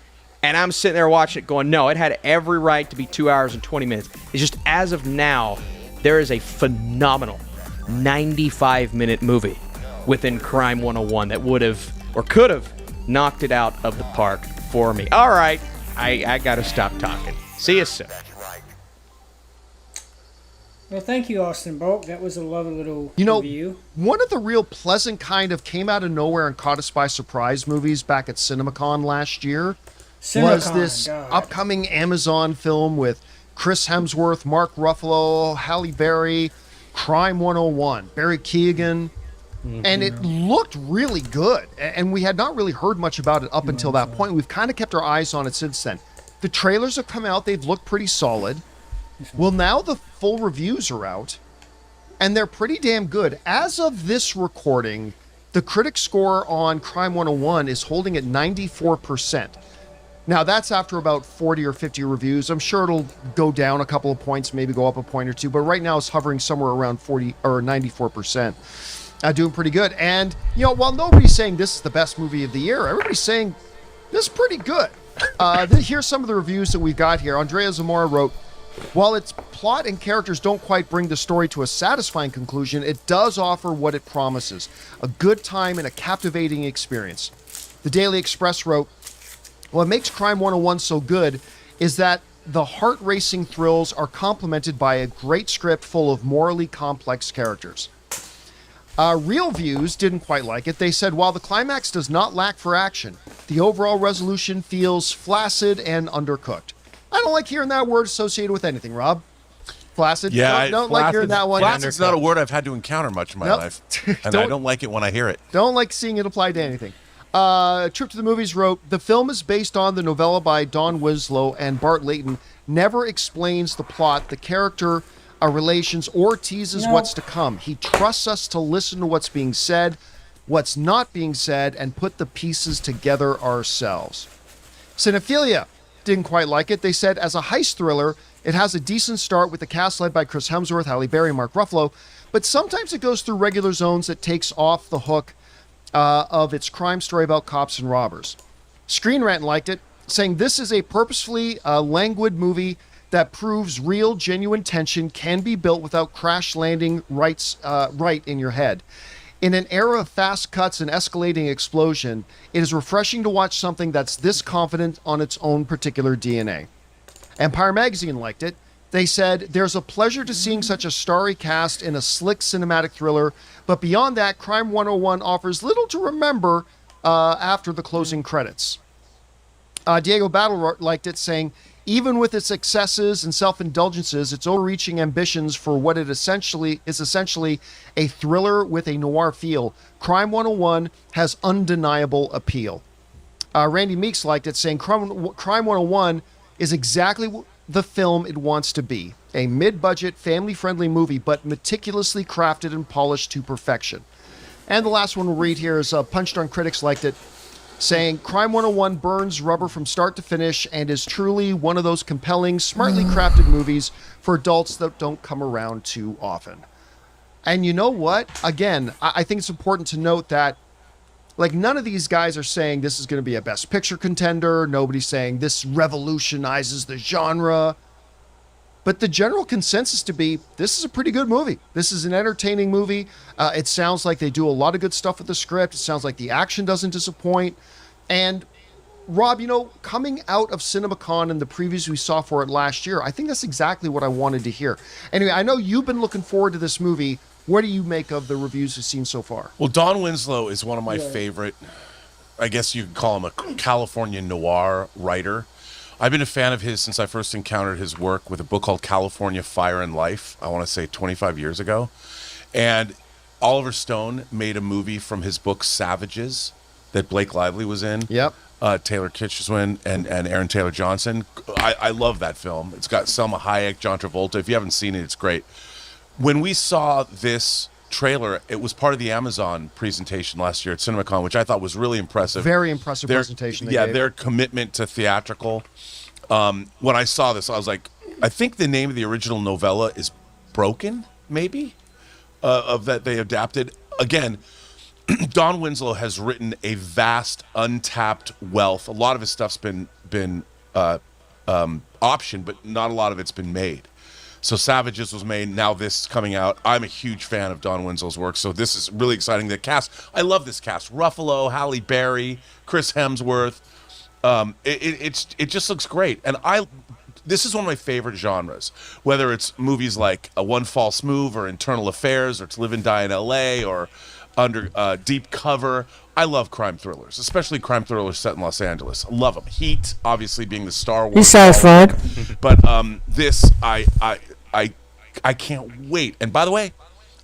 and I'm sitting there watching it going, no, it had every right to be 2 hours and 20 minutes. It's just, as of now, there is a phenomenal 95-minute movie within Crime 101 that would have, or could have, knocked it out of the park for me. All right, I got to stop talking. See you soon. Well, thank you, Austin Bulk. That was a lovely little review. One of the real pleasant kind of came out of nowhere and caught us by surprise movies back at CinemaCon last year was this upcoming Amazon film with Chris Hemsworth, Mark Ruffalo, Halle Berry, Crime 101, Barry Keoghan. And it looked really good. And we had not really heard much about it up until that point. We've kind of kept our eyes on it since then. The trailers have come out. They've looked pretty solid. Well, now the full reviews are out, and they're pretty damn good. As of this recording, the critic score on Crime 101 is holding at 94%. Now, that's after about 40 or 50 reviews. I'm sure it'll go down a couple of points, maybe go up a point or two, but right now it's hovering somewhere around 40 or 94%. Doing pretty good. And, while nobody's saying this is the best movie of the year, everybody's saying this is pretty good. Here's some of the reviews that we've got here. Andrea Zamora wrote, while its plot and characters don't quite bring the story to a satisfying conclusion, it does offer what it promises, a good time and a captivating experience. The Daily Express wrote, what makes Crime 101 so good is that the heart-racing thrills are complemented by a great script full of morally complex characters. Real Views didn't quite like it. They said, while the climax does not lack for action, the overall resolution feels flaccid and undercooked. I don't like hearing that word associated with anything, Rob. Flaccid? Yeah, I don't like hearing that one. Flaccid's not a word I've had to encounter much in my life. And I don't like it when I hear it. Don't like seeing it applied to anything. Trip to the Movies wrote, the film is based on the novella by Don Winslow, and Bart Layton never explains the plot, the character relations, or teases what's to come. He trusts us to listen to what's being said, what's not being said, and put the pieces together ourselves. Cinephilia didn't quite like it. They said, as a heist thriller, it has a decent start with the cast led by Chris Hemsworth, Halle Berry, and Mark Ruffalo, but sometimes it goes through regular zones that takes off the hook of its crime story about cops and robbers. Screen Rant liked it, saying this is a purposefully languid movie that proves real, genuine tension can be built without crash landing right in your head. In an era of fast cuts and escalating explosion, it is refreshing to watch something that's this confident on its own particular DNA. Empire Magazine liked it. They said, there's a pleasure to seeing such a starry cast in a slick cinematic thriller, but beyond that, Crime 101 offers little to remember after the closing credits. Diego Battle liked it, saying, Even with its excesses and self-indulgences, its overreaching ambitions for what it essentially a thriller with a noir feel, Crime 101 has undeniable appeal. Randy Meeks liked it, saying Crime 101 is exactly the film it wants to be. A mid-budget, family-friendly movie, but meticulously crafted and polished to perfection. And the last one we'll read here is Punch Drunk Critics liked it, saying Crime 101 burns rubber from start to finish and is truly one of those compelling, smartly crafted movies for adults that don't come around too often. And you know what? Again, I think it's important to note that like none of these guys are saying this is going to be a Best Picture contender. Nobody's saying this revolutionizes the genre. But the general consensus to be, this is a pretty good movie. This is an entertaining movie. It sounds like they do a lot of good stuff with the script. It sounds like the action doesn't disappoint. And Rob, you know, coming out of CinemaCon and the previews we saw for it last year, I think that's exactly what I wanted to hear. Anyway, I know you've been looking forward to this movie. What do you make of the reviews you've seen so far? Well, Don Winslow is one of my favorite, I guess you could call him a California noir writer. I've been a fan of his since I first encountered his work with a book called California Fire and Life, I want to say 25 years ago. And Oliver Stone made a movie from his book Savages that Blake Lively was in. Yep. Taylor Kitsch was in, and Aaron Taylor Johnson. I love that film. It's got Selma Hayek, John Travolta. If you haven't seen it, it's great. When we saw this trailer, it was part of the Amazon presentation last year at CinemaCon, which I thought was really impressive. Very impressive presentation. Their commitment to theatrical. When I saw this, I was like, I think the name of the original novella is Broken, maybe, of that they adapted. Again, Don Winslow has written a vast, untapped wealth. A lot of his stuff's been optioned, but not a lot of it's been made. So Savages was made. Now this is coming out. I'm a huge fan of Don Winslow's work, so this is really exciting. The cast, I love this cast. Ruffalo, Halle Berry, Chris Hemsworth. It just looks great. And this is one of my favorite genres, whether it's movies like One False Move or Internal Affairs or To Live and Die in L.A. or Under Deep Cover. I love crime thrillers, especially crime thrillers set in Los Angeles. I love them. Heat, obviously, being the Star Wars. He's satisfied. But this, I can't wait. And by the way,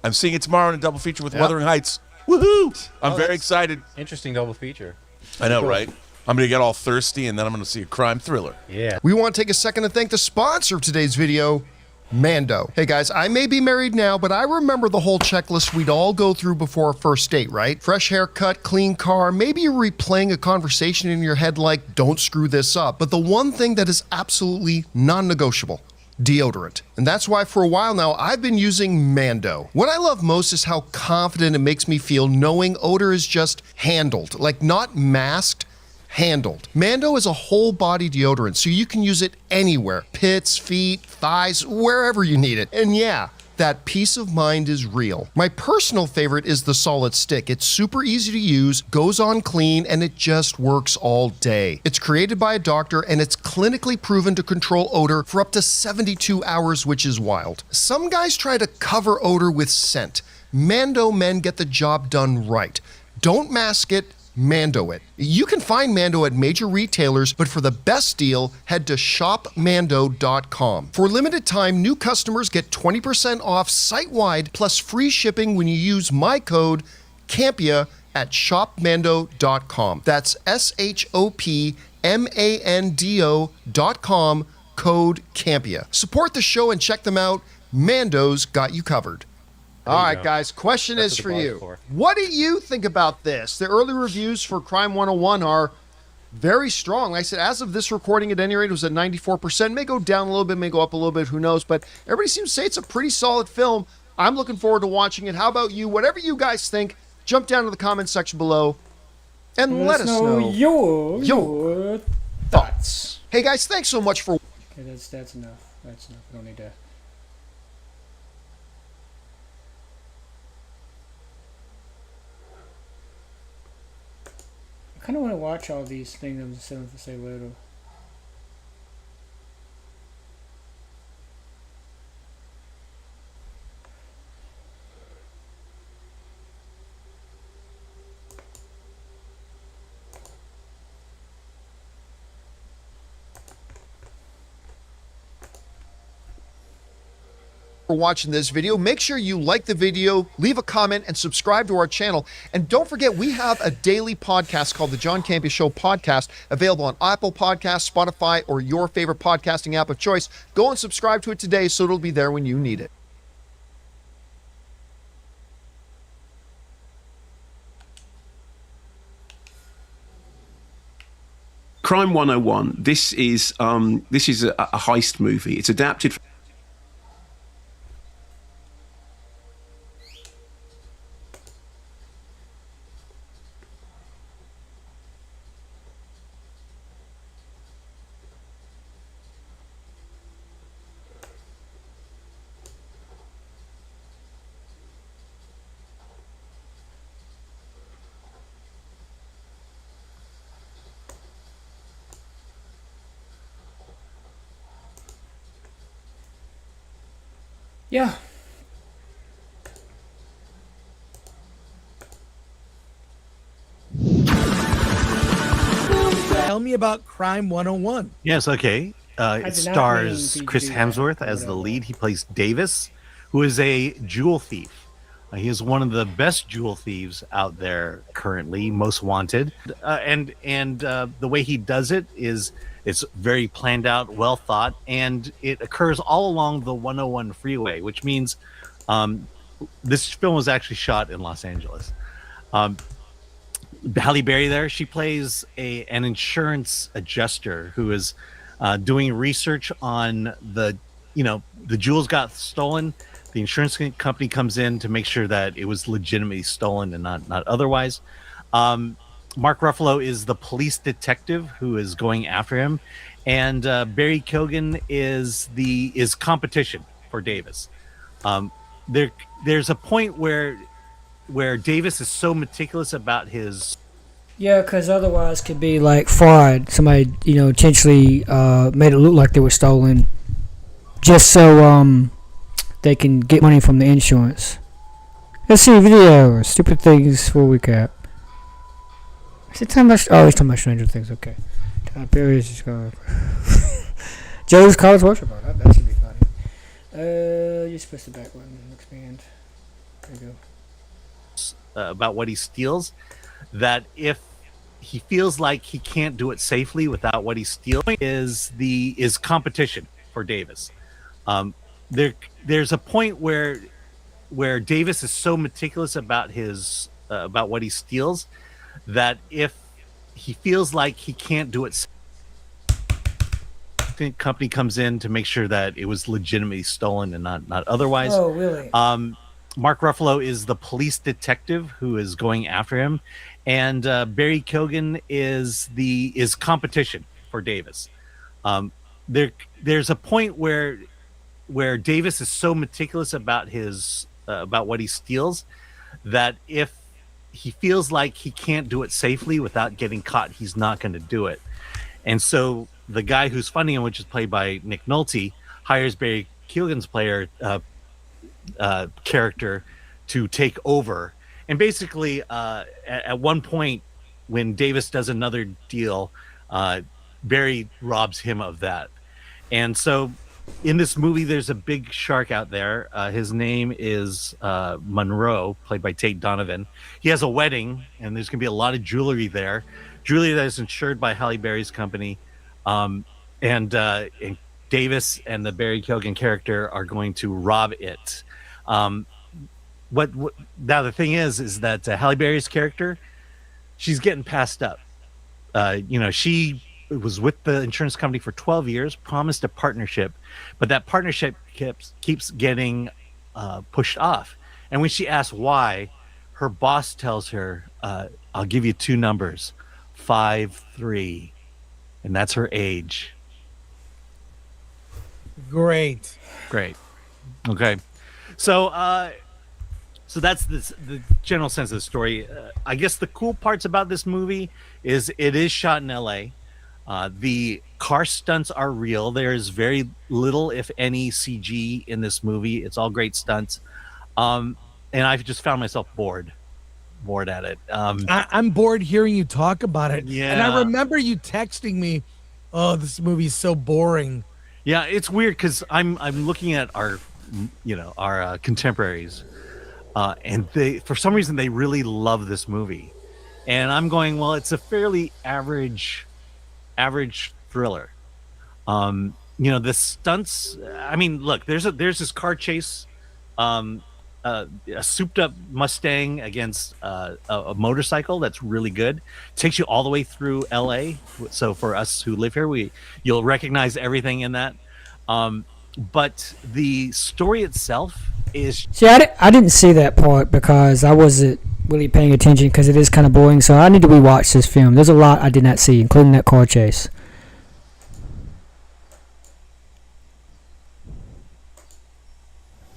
I'm seeing it tomorrow in a double feature with Wuthering Heights. Woohoo! I'm very excited. Interesting double feature. I know, right? I'm going to get all thirsty, and then I'm going to see a crime thriller. Yeah. We want to take a second to thank the sponsor of today's video, Mando. Hey guys, I may be married now, but I remember the whole checklist we'd all go through before a first date, right? Fresh haircut, clean car, maybe you're replaying a conversation in your head like, don't screw this up. But the one thing that is absolutely non-negotiable, deodorant. And that's why for a while now, I've been using Mando. What I love most is how confident it makes me feel knowing odor is just handled, like not masked, handled. Mando is a whole body deodorant, so you can use it anywhere. Pits, feet, thighs, wherever you need it. And yeah, that peace of mind is real. My personal favorite is the solid stick. It's super easy to use, goes on clean, and it just works all day. It's created by a doctor, and it's clinically proven to control odor for up to 72 hours, which is wild. Some guys try to cover odor with scent. Mando men get the job done right. Don't mask it, Mando it. You can find Mando at major retailers, but for the best deal, head to shopmando.com. For a limited time, new customers get 20% off site-wide plus free shipping when you use my code CAMPIA at shopmando.com. That's shopmando.com, code CAMPIA. Support the show and check them out. Mando's got you covered. All right, guys, question is for you. What do you think about this? The early reviews for Crime 101 are very strong. Like I said, as of this recording, at any rate, it was at 94%. May go down a little bit, may go up a little bit, who knows? But everybody seems to say it's a pretty solid film. I'm looking forward to watching it. How about you? Whatever you guys think, jump down to the comment section below and let us know your thoughts. Hey, guys, thanks so much for... Okay, that's enough. That's enough. We don't need to... I kind of want to watch all these things. I'm just saying to say later. for watching this video. Make sure you like the video, leave a comment, and subscribe to our channel. And don't forget, we have a daily podcast called the John Campea Show Podcast, available on Apple Podcasts, Spotify, or your favorite podcasting app of choice. Go and subscribe to it today so it'll be there when you need it. Crime 101. This is a heist movie. It's adapted. Yeah. Tell me about Crime 101. Yes, okay. It stars Chris Hemsworth as the lead. He plays Davis, who is a jewel thief. He is one of the best jewel thieves out there currently, most wanted. And the way he does it is it's very planned out, well thought, and it occurs all along the 101 freeway, which means this film was actually shot in Los Angeles. Halle Berry there, she plays an insurance adjuster who is doing research on the jewels got stolen. The insurance company comes in to make sure that it was legitimately stolen and not otherwise. Mark Ruffalo is the police detective who is going after him, and Barry Keoghan is competition for Davis. There's a point where Davis is so meticulous about his. Yeah, because otherwise could be like fraud. Somebody intentionally made it look like they were stolen, just so they can get money from the insurance. Let's see video. Stupid things for recap. Is it time much? Oh, he's talking about Stranger Things. Okay. Perry's just going. Joe's College Worship. That should be funny. Just press the back button. Expand. There you go. About what he steals, that if he feels like he can't do it safely without what he's stealing, is competition for Davis. There's a point where Davis is so meticulous about his about what he steals that if he feels like he can't do it, the company comes in to make sure that it was legitimately stolen and not otherwise. Oh, really? Mark Ruffalo is the police detective who is going after him, and Barry Keoghan is competition for Davis. There's a point where Davis is so meticulous about his about what he steals that if he feels like he can't do it safely without getting caught, he's not going to do it. And so the guy who's funding him, which is played by Nick Nolte, hires Barry Keoghan's character to take over. And basically, at one point, when Davis does another deal, Barry robs him of that. And so in this movie, there's a big shark out there. His name is Monroe, played by Tate Donovan. He has a wedding, and there's going to be a lot of jewelry there. Jewelry that is insured by Halle Berry's company. And Davis and the Barry Keoghan character are going to rob it. What now the thing is that Halle Berry's character, she's getting passed up. She was with the insurance company for 12 years, promised a partnership, but that partnership keeps getting pushed off. And when she asks why, her boss tells her, I'll give you two numbers, 5-3, and that's her age. Great. Okay. So that's the general sense of the story. I guess the cool parts about this movie is it is shot in LA. The car stunts are real. There's very little, if any, CG in this movie. It's all great stunts. And I've just found myself bored at it. I'm bored hearing you talk about it. Yeah. And I remember you texting me, oh, this movie's so boring. Yeah, it's weird because I'm looking at our our contemporaries, and they, for some reason, they really love this movie. And I'm going, well, it's a fairly average thriller. The stunts. I mean, look, there's this car chase, a souped up Mustang against a motorcycle that's really good. Takes you all the way through L.A. So for us who live here, you'll recognize everything in that. But the story itself is. See, I didn't see that part because I wasn't really paying attention because it is kind of boring. So I need to rewatch this film. There's a lot I did not see, including that car chase.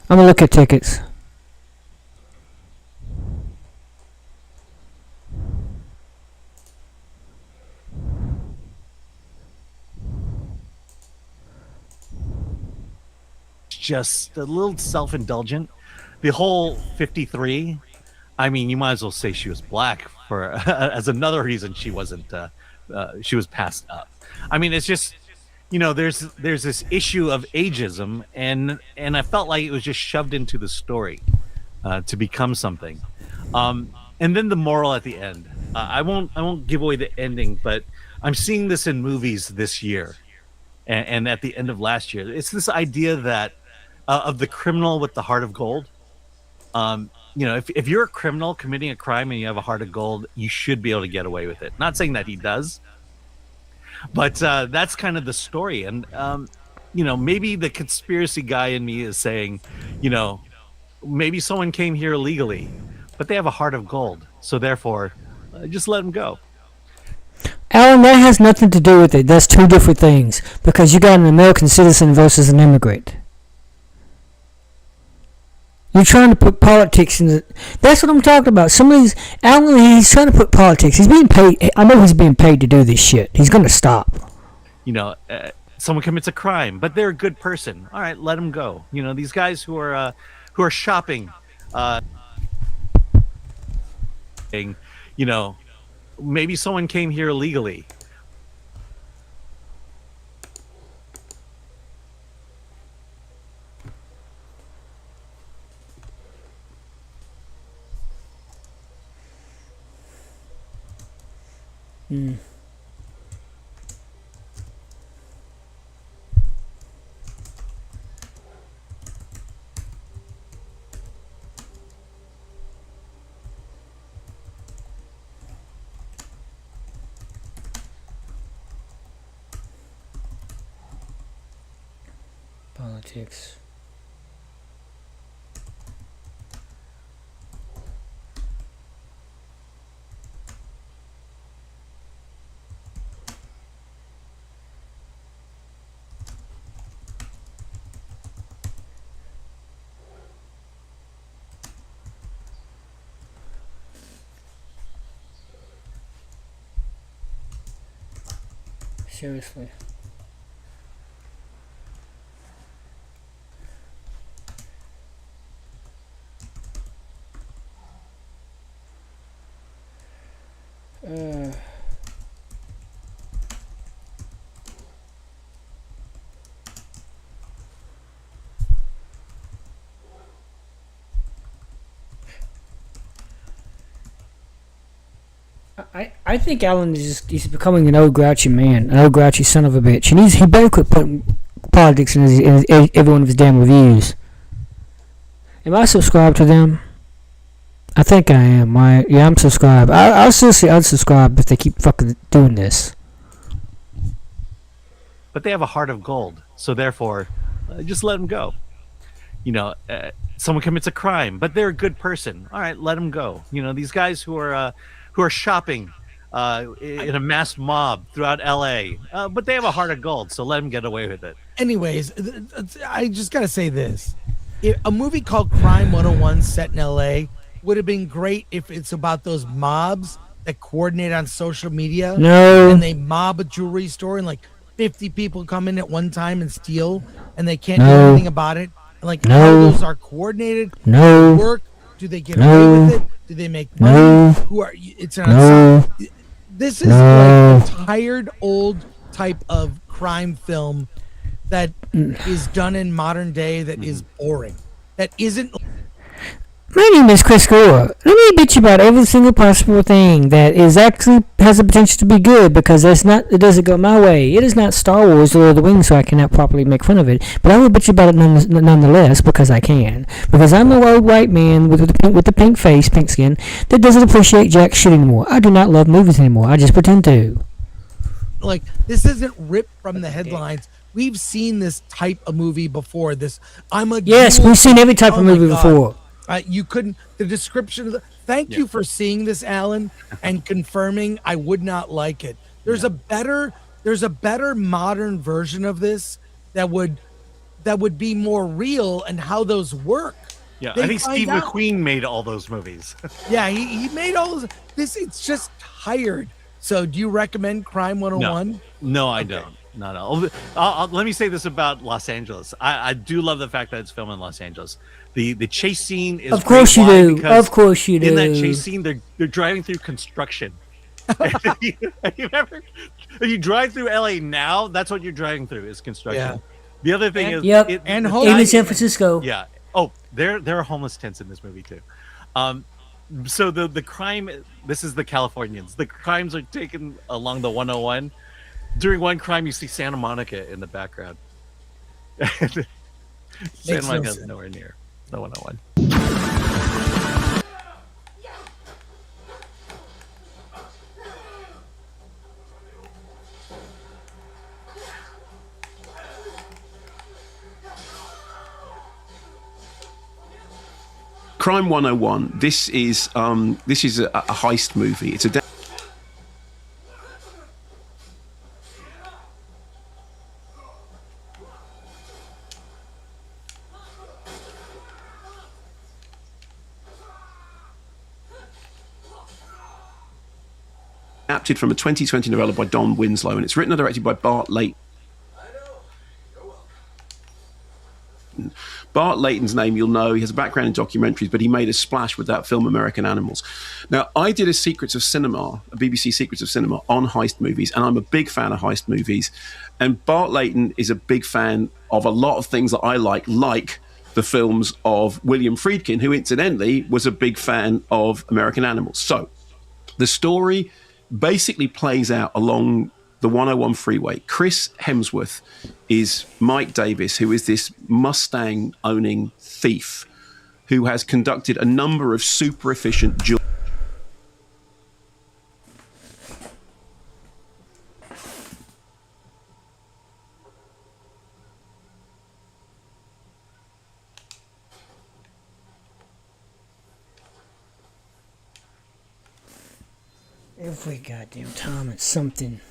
I'm gonna look at tickets. Just a little self-indulgent. The whole 53, I mean, you might as well say she was black for as another reason she wasn't she was passed up. I mean, it's just, there's this issue of ageism, and I felt like it was just shoved into the story to become something. And then the moral at the end. I won't give away the ending, but I'm seeing this in movies this year and at the end of last year. It's this idea that of the criminal with the heart of gold. If you're a criminal committing a crime and you have a heart of gold, you should be able to get away with it. Not saying that he does, but that's kind of the story. And maybe the conspiracy guy in me is saying, maybe someone came here illegally, but they have a heart of gold, so therefore just let them go. Alan, that has nothing to do with it. That's two different things, because you got an American citizen versus an immigrant. You're trying to put politics in the... That's what I'm talking about. Some of these... Alan, he's trying to put politics. He's being paid... I know he's being paid to do this shit. He's going to stop. Someone commits a crime, but they're a good person. All right, let them go. These guys who are shopping, maybe someone came here illegally. Hmm. Politics. Seriously. I think Alan he's becoming an old grouchy man, an old grouchy son of a bitch, and he better quit putting politics in every one of his damn reviews. Am I subscribed to them? I think I am, right? Yeah, I'm subscribed. I'll seriously unsubscribe if they keep fucking doing this. But they have a heart of gold, so therefore, just let them go. Someone commits a crime, but they're a good person. All right, let them go. These guys who are shopping in a mass mob throughout L.A., but they have a heart of gold, so let them get away with it. Anyways, I just gotta say this: a movie called Crime 101 set in L.A. would have been great if it's about those mobs that coordinate on social media. No. And they mob a jewelry store and like 50 people come in at one time and steal, and they can't do No. anything about it. Like, No. how those are coordinated? No. Do they work? Do they get No. away with it? Do they make money? No. Who are? It's an No. ensemble. This is No. like a tired old type of crime film that is done in modern day that is boring. That isn't. My name is Chris Gore. Let me bitch about every single possible thing that is actually has the potential to be good because it doesn't go my way. It is not Star Wars or Lord of the Rings, so I cannot properly make fun of it. But I will bitch about it nonetheless because I can. Because I'm a old white man with the pink face, pink skin, that doesn't appreciate jack shit anymore. I do not love movies anymore. I just pretend to. Like, this isn't ripped from the headlines. We've seen this type of movie before. Yes, we've seen every type of movie before. You couldn't. The description of thank you for seeing this, Alan, and confirming I would not like it. There's a better modern version of this that would be more real and how those work. Yeah, I think Steve McQueen made all those movies. Yeah, he made all those. It's just tired. So, do you recommend Crime 101? No, I don't. No. Let me say this about Los Angeles. I do love the fact that it's filmed in Los Angeles. The chase scene is of course you do. Of course you do. In that chase scene, they're driving through construction. You drive through LA now, that's what you're driving through is construction. Yeah. The other thing is and in San Francisco. Yeah. Oh, there are homeless tents in this movie too. So the crime, this is the Californians. The crimes are taken along the 101. During one crime, you see Santa Monica in the background. Santa Monica is nowhere near the 101. Crime 101. This is a heist movie. It's adapted from a 2020 novella by Don Winslow, and it's written and directed by Bart Layton. Bart Layton's name you'll know. He has a background in documentaries, but he made a splash with that film American Animals. Now, I did a BBC Secrets of Cinema on heist movies, and I'm a big fan of heist movies. And Bart Layton is a big fan of a lot of things that I like the films of William Friedkin, who incidentally was a big fan of American Animals. So the story basically plays out along the 101 freeway. Chris Hemsworth is Mike Davis, who is this Mustang-owning thief who has conducted a number of super efficient Every goddamn time it's something.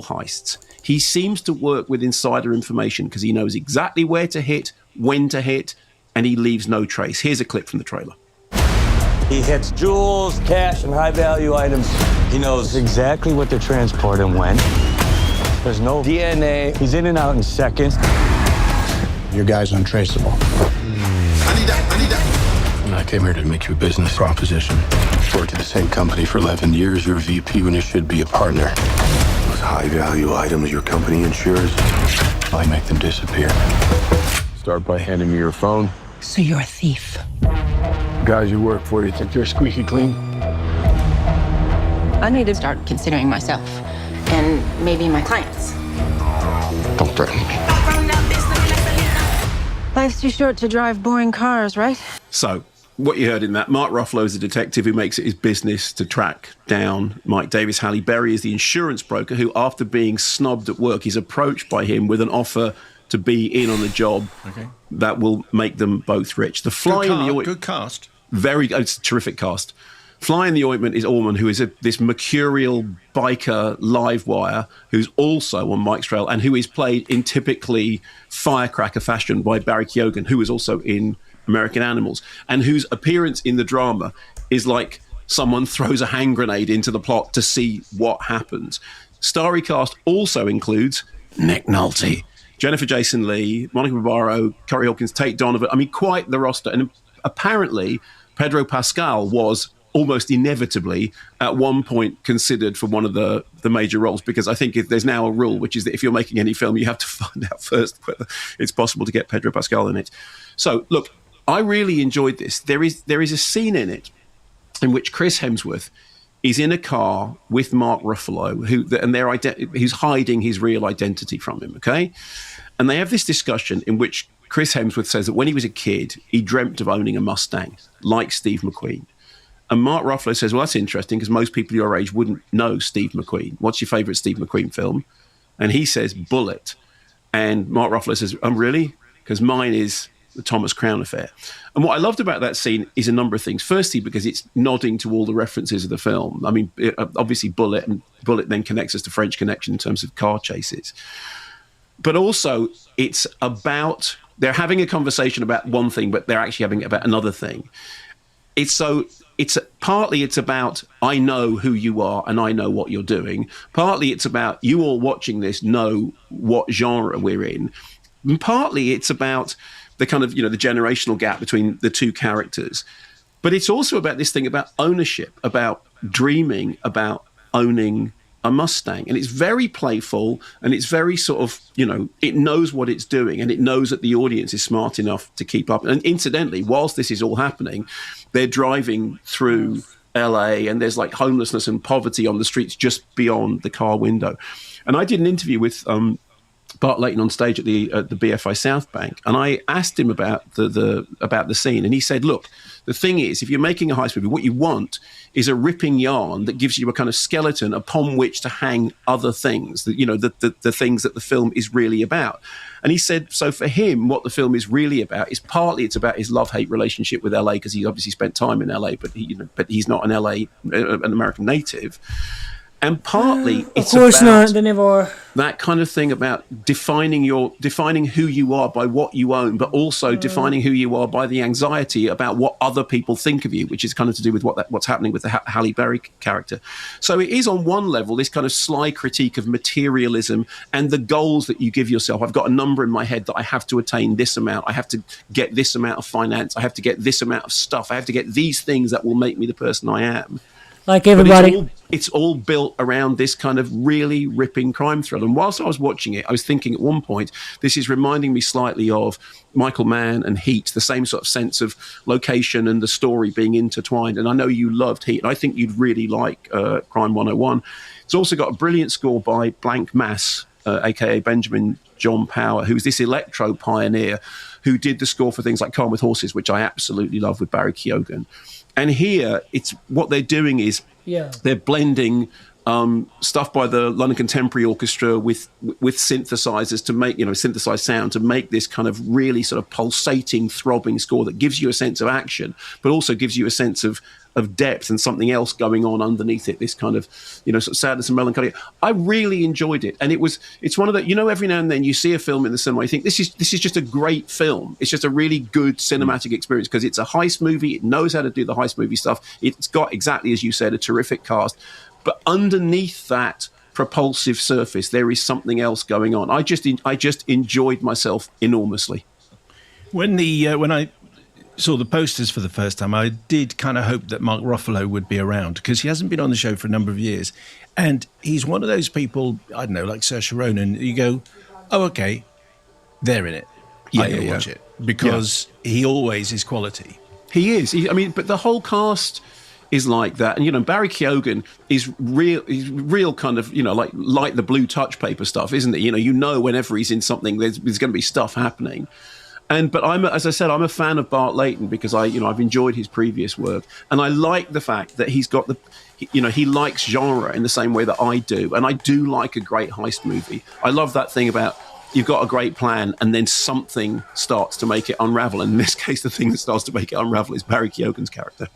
heists. He seems to work with insider information because he knows exactly where to hit, when to hit, and he leaves no trace. Here's a clip from the trailer. He hits jewels, cash, and high-value items. He knows exactly what to transport and when. There's no DNA. He's in and out in seconds. Your guy's untraceable. I need that. And I came here to make you a business proposition. Worked at the same company for 11 years. You're a VP when you should be a partner. Those high-value items your company insures, I make them disappear. Start by handing me your phone. So you're a thief. Guys you work for, you think they're squeaky clean? I need to start considering myself and maybe my clients. Don't threaten me. Life's too short to drive boring cars, right? So what you heard in that, Mark Ruffalo is a detective who makes it his business to track down Mike Davis. Halle Berry is the insurance broker who, after being snubbed at work, is approached by him with an offer to be in on a job that will make them both rich. The fly in the ointment, good cast. It's a terrific cast. Fly in the ointment is Orman, who is this mercurial biker live wire who's also on Mike's trail and who is played in typically firecracker fashion by Barry Keoghan, who is also in American Animals, and whose appearance in the drama is like someone throws a hand grenade into the plot to see what happens. Starry cast also includes Nick Nolte, Jennifer Jason Leigh, Monica Barbaro, Corey Hawkins, Tate Donovan. I mean, quite the roster. And apparently, Pedro Pascal was almost inevitably at one point considered for one of the major roles, because I think there's now a rule, which is that if you're making any film, you have to find out first whether it's possible to get Pedro Pascal in it. So, look, I really enjoyed this. There is a scene in it in which Chris Hemsworth is in a car with Mark Ruffalo, who's hiding his real identity from him, okay? And they have this discussion in which Chris Hemsworth says that when he was a kid, he dreamt of owning a Mustang, like Steve McQueen. And Mark Ruffalo says, well, that's interesting, because most people your age wouldn't know Steve McQueen. What's your favourite Steve McQueen film? And he says, Bullet. And Mark Ruffalo says, really? Because mine is the Thomas Crown Affair. And what I loved about that scene is a number of things. Firstly, because it's nodding to all the references of the film. I mean, obviously Bullet, and Bullet then connects us to French Connection in terms of car chases. But also, it's about, they're having a conversation about one thing, but they're actually having it about another thing. It's partly it's about, I know who you are and I know what you're doing. Partly it's about, you all watching this know what genre we're in. And partly it's about the kind of, the generational gap between the two characters. But it's also about this thing about ownership, about dreaming, about owning a Mustang. And it's very playful, and it's very sort of, it knows what it's doing, and it knows that the audience is smart enough to keep up. And incidentally, whilst this is all happening, they're driving through LA, and there's like homelessness and poverty on the streets just beyond the car window. And I did an interview with Bart Layton on stage at the BFI South Bank, and I asked him about the scene, and he said, look, the thing is, if you're making a heist movie, what you want is a ripping yarn that gives you a kind of skeleton upon which to hang other things, the things that the film is really about. And he said, so for him, what the film is really about is partly it's about his love-hate relationship with LA, because he obviously spent time in LA, but he's not an American native. And partly it's about they never are. That kind of thing about defining who you are by what you own, but also defining who you are by the anxiety about what other people think of you, which is kind of to do with what's happening with the Halle Berry character. So it is on one level this kind of sly critique of materialism and the goals that you give yourself. I've got a number in my head that I have to attain this amount. I have to get this amount of finance. I have to get this amount of stuff. I have to get these things that will make me the person I am. Like everybody. It's all built around this kind of really ripping crime thriller. And whilst I was watching it, I was thinking at one point, this is reminding me slightly of Michael Mann and Heat, the same sort of sense of location and the story being intertwined. And I know you loved Heat, and I think you'd really like Crime 101. It's also got a brilliant score by Blank Mass, a.k.a. Benjamin John Power, who's this electro pioneer who did the score for things like Calm with Horses, which I absolutely love, with Barry Keoghan. And here, it's what they're doing is they're blending stuff by the London Contemporary Orchestra with synthesizers to make, synthesized sound to make this kind of really sort of pulsating, throbbing score that gives you a sense of action, but also gives you a sense of depth and something else going on underneath it, this kind of, sort of sadness and melancholy. I really enjoyed it. And it's one of the, every now and then you see a film in the cinema, you think this is just a great film. It's just a really good cinematic experience because it's a heist movie. It knows how to do the heist movie stuff. It's got, exactly as you said, a terrific cast. But underneath that propulsive surface, there is something else going on. I just enjoyed myself enormously. When I saw the posters for the first time, I did kind of hope that Mark Ruffalo would be around, because he hasn't been on the show for a number of years. And he's one of those people, I don't know, like Saoirse Ronan, you go, oh, okay, they're in it. I can watch it. Because he always is quality. He is. But the whole cast is like that. And, Barry Keoghan is real kind of, like the blue touch paper stuff, isn't it? Whenever he's in something, there's going to be stuff happening. But as I said, I'm a fan of Bart Layton because I've enjoyed his previous work, and I like the fact that he's got he likes genre in the same way that I do, and I do like a great heist movie. I love that thing about you've got a great plan and then something starts to make it unravel. And in this case, the thing that starts to make it unravel is Barry Keoghan's character.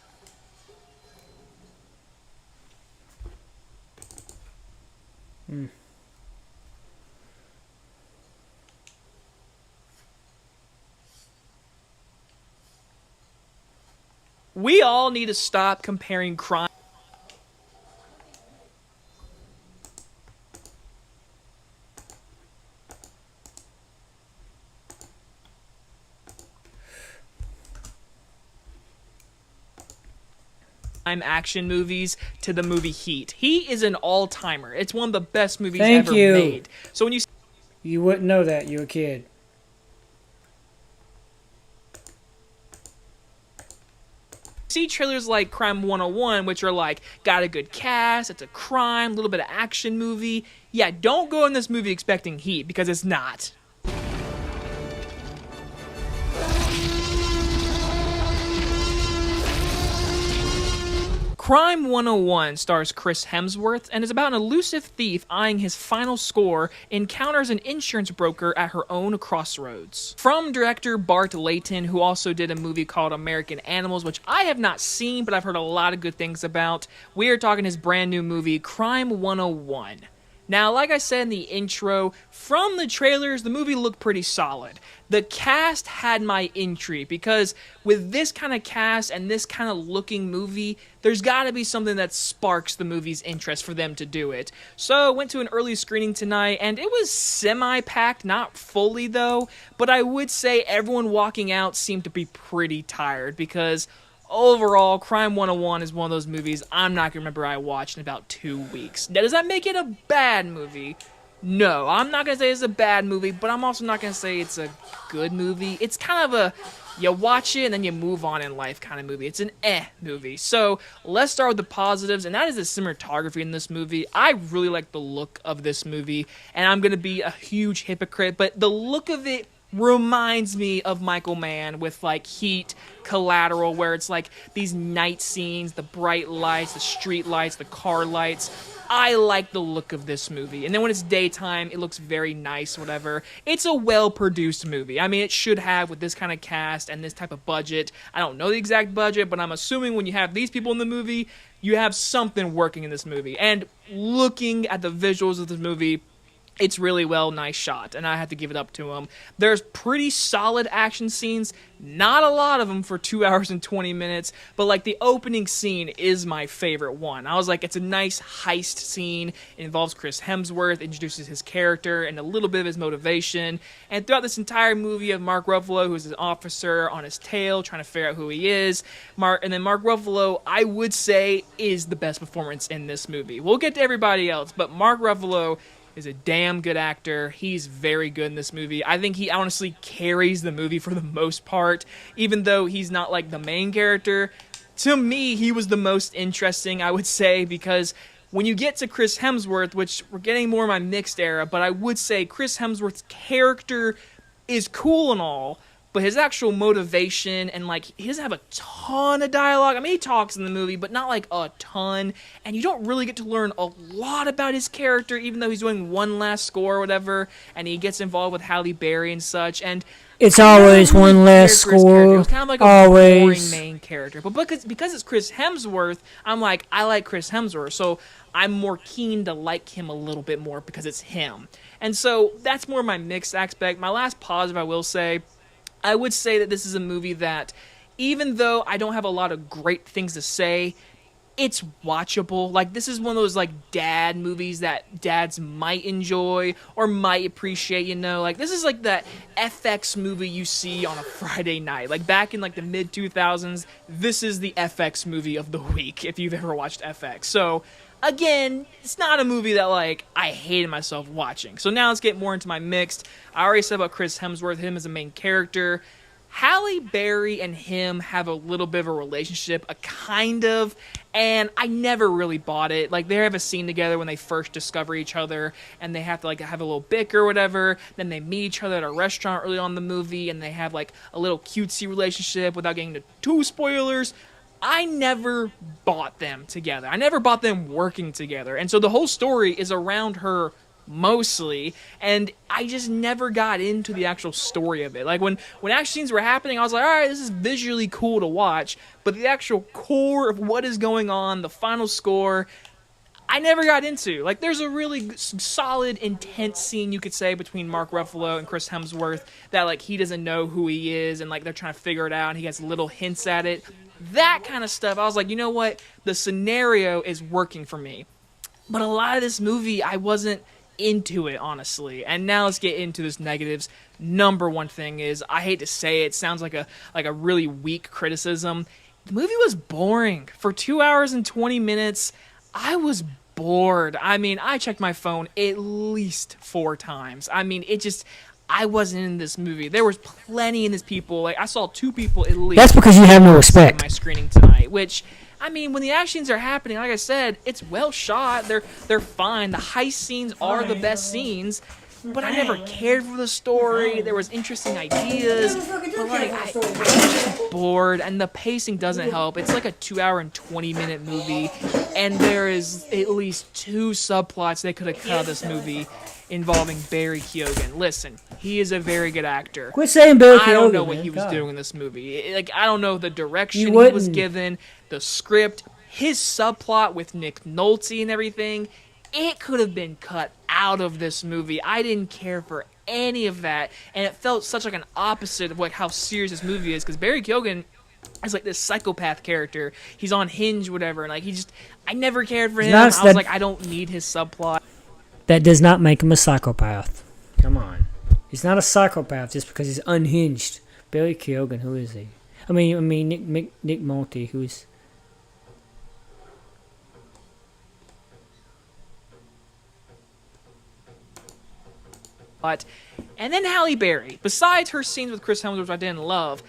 We all need to stop comparing crime. Action movies to the movie Heat. Heat is an all-timer. It's one of the best movies ever made. So when you wouldn't know that, you're a kid. See trailers like Crime 101, which are like, got a good cast, it's a crime, a little bit of action movie. Yeah, don't go in this movie expecting Heat, because it's not. Crime 101 stars Chris Hemsworth and is about an elusive thief eyeing his final score encounters an insurance broker at her own crossroads. From director Bart Layton, who also did a movie called American Animals, which I have not seen, but I've heard a lot of good things about, we are talking his brand new movie, Crime 101. Now, like I said in the intro, from the trailers, the movie looked pretty solid. The cast had my intrigue, because with this kind of cast and this kind of looking movie, there's got to be something that sparks the movie's interest for them to do it. So, went to an early screening tonight, and it was semi-packed, not fully though, but I would say everyone walking out seemed to be pretty tired, because overall, Crime 101 is one of those movies I'm not going to remember I watched in about 2 weeks. Now, does that make it a bad movie? No, I'm not going to say it's a bad movie, but I'm also not going to say it's a good movie. It's kind of a, you watch it and then you move on in life kind of movie. It's an movie. So, let's start with the positives, and that is the cinematography in this movie. I really like the look of this movie, and I'm going to be a huge hypocrite, but the look of it reminds me of Michael Mann with like Heat, Collateral, where it's like these night scenes, the bright lights, the street lights, the car lights. I like the look of this movie. And then when it's daytime, it looks very nice, whatever. It's a well-produced movie. I mean, it should have, with this kind of cast and this type of budget. I don't know the exact budget, but I'm assuming when you have these people in the movie, you have something working in this movie. And looking at the visuals of this movie, it's really nice shot, and I have to give it up to him. There's pretty solid action scenes, not a lot of them for 2 hours and 20 minutes, but like the opening scene is my favorite one. I was like, it's a nice heist scene. It involves Chris Hemsworth, introduces his character and a little bit of his motivation, and throughout this entire movie you have Mark Ruffalo, who's an officer on his tail, trying to figure out who he is. And then Mark Ruffalo, I would say, is the best performance in this movie. We'll get to everybody else, but Mark Ruffalo is a damn good actor. He's very good in this movie. I think he honestly carries the movie for the most part, even though he's not like the main character. To me, he was the most interesting, I would say, because when you get to Chris Hemsworth, which we're getting more of my mixed era, but I would say Chris Hemsworth's character is cool and all, but his actual motivation and like he doesn't have a ton of dialogue. I mean, he talks in the movie, but not like a ton, and you don't really get to learn a lot about his character, even though he's doing one last score or whatever, and he gets involved with Halle Berry and such, and it's always one last score. It was kind of like a boring main character, but because it's Chris Hemsworth, I'm like, I like Chris Hemsworth, so I'm more keen to like him a little bit more because it's him, and so that's more my mixed aspect. My last positive, I would say that this is a movie that, even though I don't have a lot of great things to say, it's watchable. Like, this is one of those, like, dad movies that dads might enjoy or might appreciate, you know? Like, this is, like, that FX movie you see on a Friday night. Like, back in, like, the mid-2000s, this is the FX movie of the week, if you've ever watched FX. So, again, it's not a movie that, like, I hated myself watching. So now let's get more into my mixed. I already said about Chris Hemsworth, him as a main character. Halle Berry and him have a little bit of a relationship, a kind of, and I never really bought it. Like, they have a scene together when they first discover each other, and they have to, like, have a little bicker or whatever. Then they meet each other at a restaurant early on in the movie, and they have, like, a little cutesy relationship without getting into too spoilers. I never bought them together. I never bought them working together. And so the whole story is around her mostly, and I just never got into the actual story of it. Like, when action scenes were happening, I was like, all right, this is visually cool to watch, but the actual core of what is going on, the final score, I never got into. Like, there's a really solid, intense scene, you could say, between Mark Ruffalo and Chris Hemsworth that, like, he doesn't know who he is, and, like, they're trying to figure it out, and he has little hints at it. That kind of stuff, I was like, you know what? The scenario is working for me. But a lot of this movie, I wasn't into it, honestly. And now let's get into this negatives. Number one thing is, I hate to say it, sounds like a really weak criticism. The movie was boring. For 2 hours and 20 minutes, I was bored. I mean, I checked my phone at least 4 times. I mean, I wasn't in this movie. There was plenty in this people. Like, I saw 2 people at least. That's because you have no respect. My screening tonight, which, I mean, when the action scenes are happening, like I said, it's well shot. They're fine. The heist scenes are the best scenes. But I never cared for the story. There was interesting ideas. But, like, I was just bored, and the pacing doesn't help. It's like a 2 hour and 20 minute movie, and there is at least 2 subplots they could have cut out of this movie involving Barry Keoghan. Listen, he is a very good actor. Quit saying Barry Keoghan. I don't know what man. he was God. doing in this movie. Like, I don't know the direction You he was wouldn't. given, the script, his subplot with Nick Nolte and everything. It could have been cut out of this movie. I didn't care for any of that, and it felt such like an opposite of like how serious this movie is, because Barry Keoghan is like this psychopath character. He's on Hinge, whatever, and like I never cared for him. I was like, I don't need his subplot. That does not make him a psychopath. Come on. He's not a psychopath just because he's unhinged. Barry Keoghan, who is he? I mean Nick Nolte, who's... And then Halle Berry. Besides her scenes with Chris Hemsworth, which I didn't love,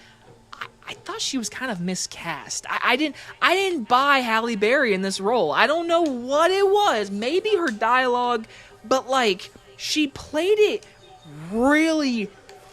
I thought she was kind of miscast. I didn't buy Halle Berry in this role. I don't know what it was. Maybe her dialogue, but like she played it really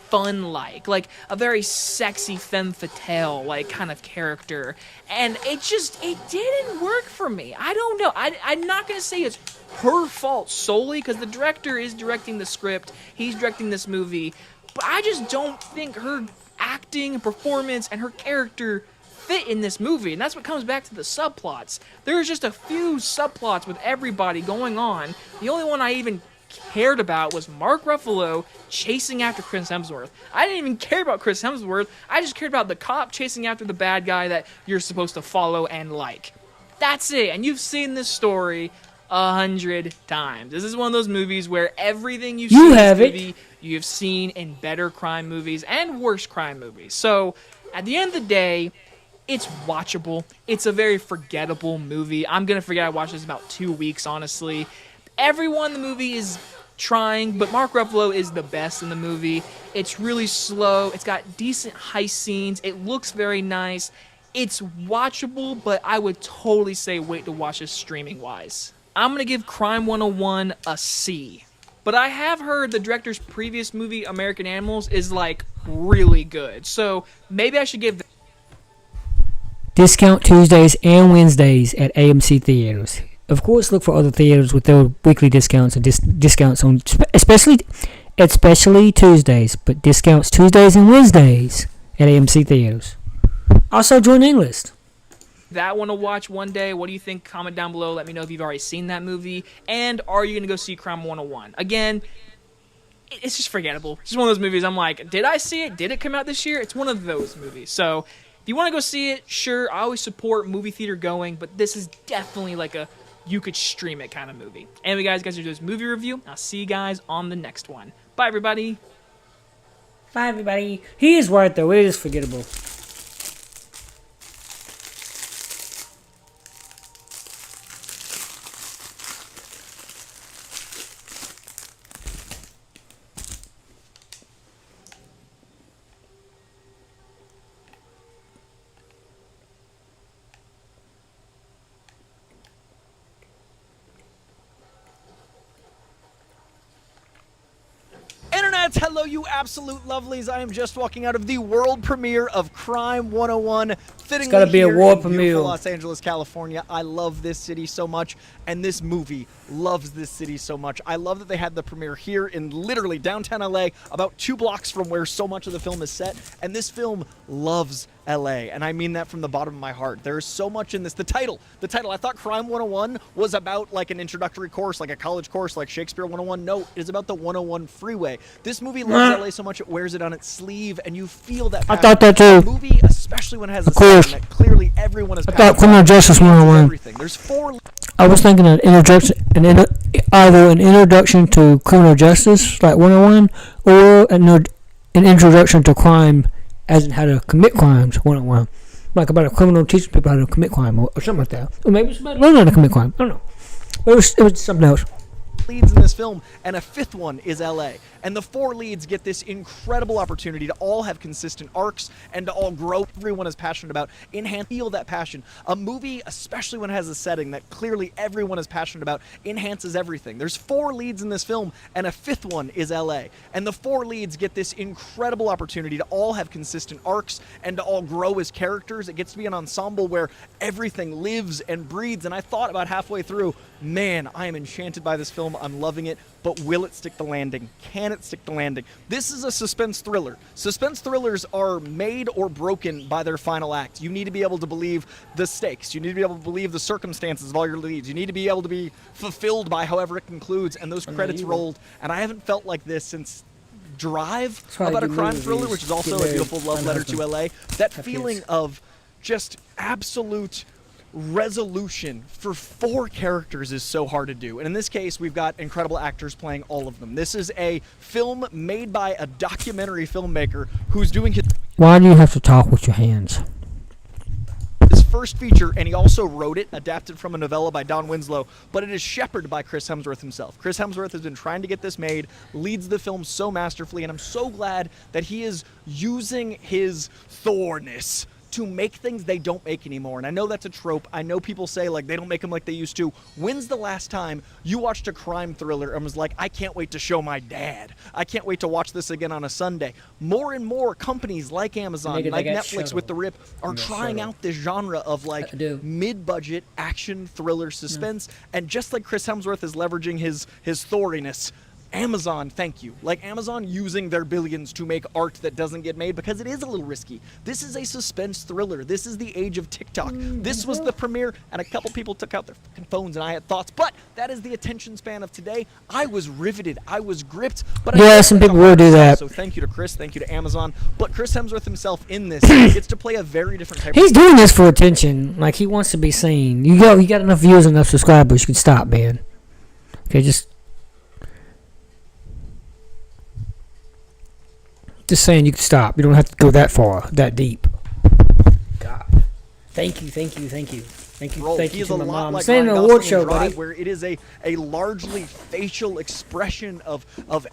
fun-like a very sexy femme fatale like kind of character, and it didn't work for me. I don't know. I'm not gonna say it's her fault solely, because the director is directing the script, he's directing this movie, but I just don't think her acting and performance and her character fit in this movie. And that's what comes back to the subplots. There's just a few subplots with everybody going on. The only one I even cared about was Mark Ruffalo chasing after Chris Hemsworth. I didn't even care about Chris Hemsworth. I just cared about the cop chasing after the bad guy that you're supposed to follow and like. That's it. And you've seen this story 100 times. This is one of those movies where everything you see in this movie, you have seen in better crime movies and worse crime movies. So, at the end of the day, it's watchable. It's a very forgettable movie. I'm going to forget I watched this in about 2 weeks, honestly. Everyone in the movie is trying, but Mark Ruffalo is the best in the movie. It's really slow. It's got decent heist scenes. It looks very nice. It's watchable, but I would totally say wait to watch this streaming-wise. I'm going to give Crime 101 a C. But I have heard the director's previous movie, American Animals, is, like, really good. So maybe I should give... Discount Tuesdays and Wednesdays at AMC Theaters. Of course, look for other theaters with their weekly discounts and discounts on... Especially Tuesdays, but discounts Tuesdays and Wednesdays at AMC Theaters. Also, join the list. That one to watch one day. What do you think? Comment down below. Let me know if you've already seen that movie. And are you going to go see Crime 101? Again, it's just forgettable. It's just one of those movies I'm like, did I see it? Did it come out this year? It's one of those movies. So if you want to go see it, sure. I always support movie theater going, but this is definitely like a you could stream it kind of movie. Anyway, guys are doing this movie review. I'll see you guys on the next one. Bye, everybody. Bye, everybody. He is right, though. It is forgettable. Yes, hello, you absolute lovelies. I am just walking out of the world premiere of Crime 101. Fittingly gotta be a here world in beautiful premiere. Los Angeles, California. I love this city so much, and this movie loves this city so much. I love that they had the premiere here in literally downtown LA, about 2 blocks from where so much of the film is set, and this film loves LA, and I mean that from the bottom of my heart. There is so much in this. The title, I thought Crime 101 was about like an introductory course, like a college course, like Shakespeare 101. No, it is about the 101 freeway. This movie loves LA so much it wears it on its sleeve, and you feel that I passion. thought that too. A movie, especially when it has a setting that clearly everyone is I thought passionate Criminal about, Justice 101. everything. There's 4 I was thinking an introduction, either an introduction to criminal justice, like 101, or an introduction to crime, as in how to commit crimes, 101. Like about a criminal teaching people how to commit crime, or something like that. Or maybe it's about learning how to commit crime. I don't know. But it was something else. leads in this film, and a 5th one is LA. And the 4 leads get this incredible opportunity to all have consistent arcs and to all grow. Everyone is passionate about, enhance, feel that passion. A movie, especially when it has a setting that clearly everyone is passionate about, enhances everything. There's 4 leads in this film, and a 5th one is LA. And the 4 leads get this incredible opportunity to all have consistent arcs and to all grow as characters. It gets to be an ensemble where everything lives and breathes. And I thought about halfway through, man, I am enchanted by this film. I'm loving it, but will it stick the landing? Can it stick the landing? This is a suspense thriller. Suspense thrillers are made or broken by their final act. You need to be able to believe the stakes. You need to be able to believe the circumstances of all your leads. You need to be able to be fulfilled by however it concludes, and those credits rolled. And I haven't felt like this since Drive, about a crime thriller, which is also a beautiful love letter to LA. That feeling of just absolute resolution for 4 characters is so hard to do. And in this case, we've got incredible actors playing all of them. This is a film made by a documentary filmmaker who's doing his Why do you have to talk with your hands? first feature, and he also wrote it, adapted from a novella by Don Winslow, but it is shepherded by Chris Hemsworth himself. Chris Hemsworth has been trying to get this made, leads the film so masterfully, and I'm so glad that he is using his Thor-ness to make things they don't make anymore. And I know that's a trope. I know people say like they don't make them like they used to. When's the last time you watched a crime thriller and was like, I can't wait to show my dad. I can't wait to watch this again on a Sunday. More and more companies like Amazon, like Netflix with The Rip, are trying out this genre of like mid-budget action thriller suspense. And just like Chris Hemsworth is leveraging his Thoriness, Amazon, thank you. Like Amazon using their billions to make art that doesn't get made because it is a little risky. This is a suspense thriller. This is the age of TikTok. This was the premiere, and a couple people took out their fucking phones, and I had thoughts. But that is the attention span of today. I was riveted. I was gripped. But Yeah, some people will do that. So thank you to Chris. Thank you to Amazon. But Chris Hemsworth himself in this gets to play a very different type. He's doing this for attention. Like he wants to be seen. You got enough views and enough subscribers. You can stop, man. Okay, just saying you can stop. You don't have to go that far, that deep. God. Thank you. Thank you to my mom. Like Saying an award show, buddy. Where it is a largely facial expression of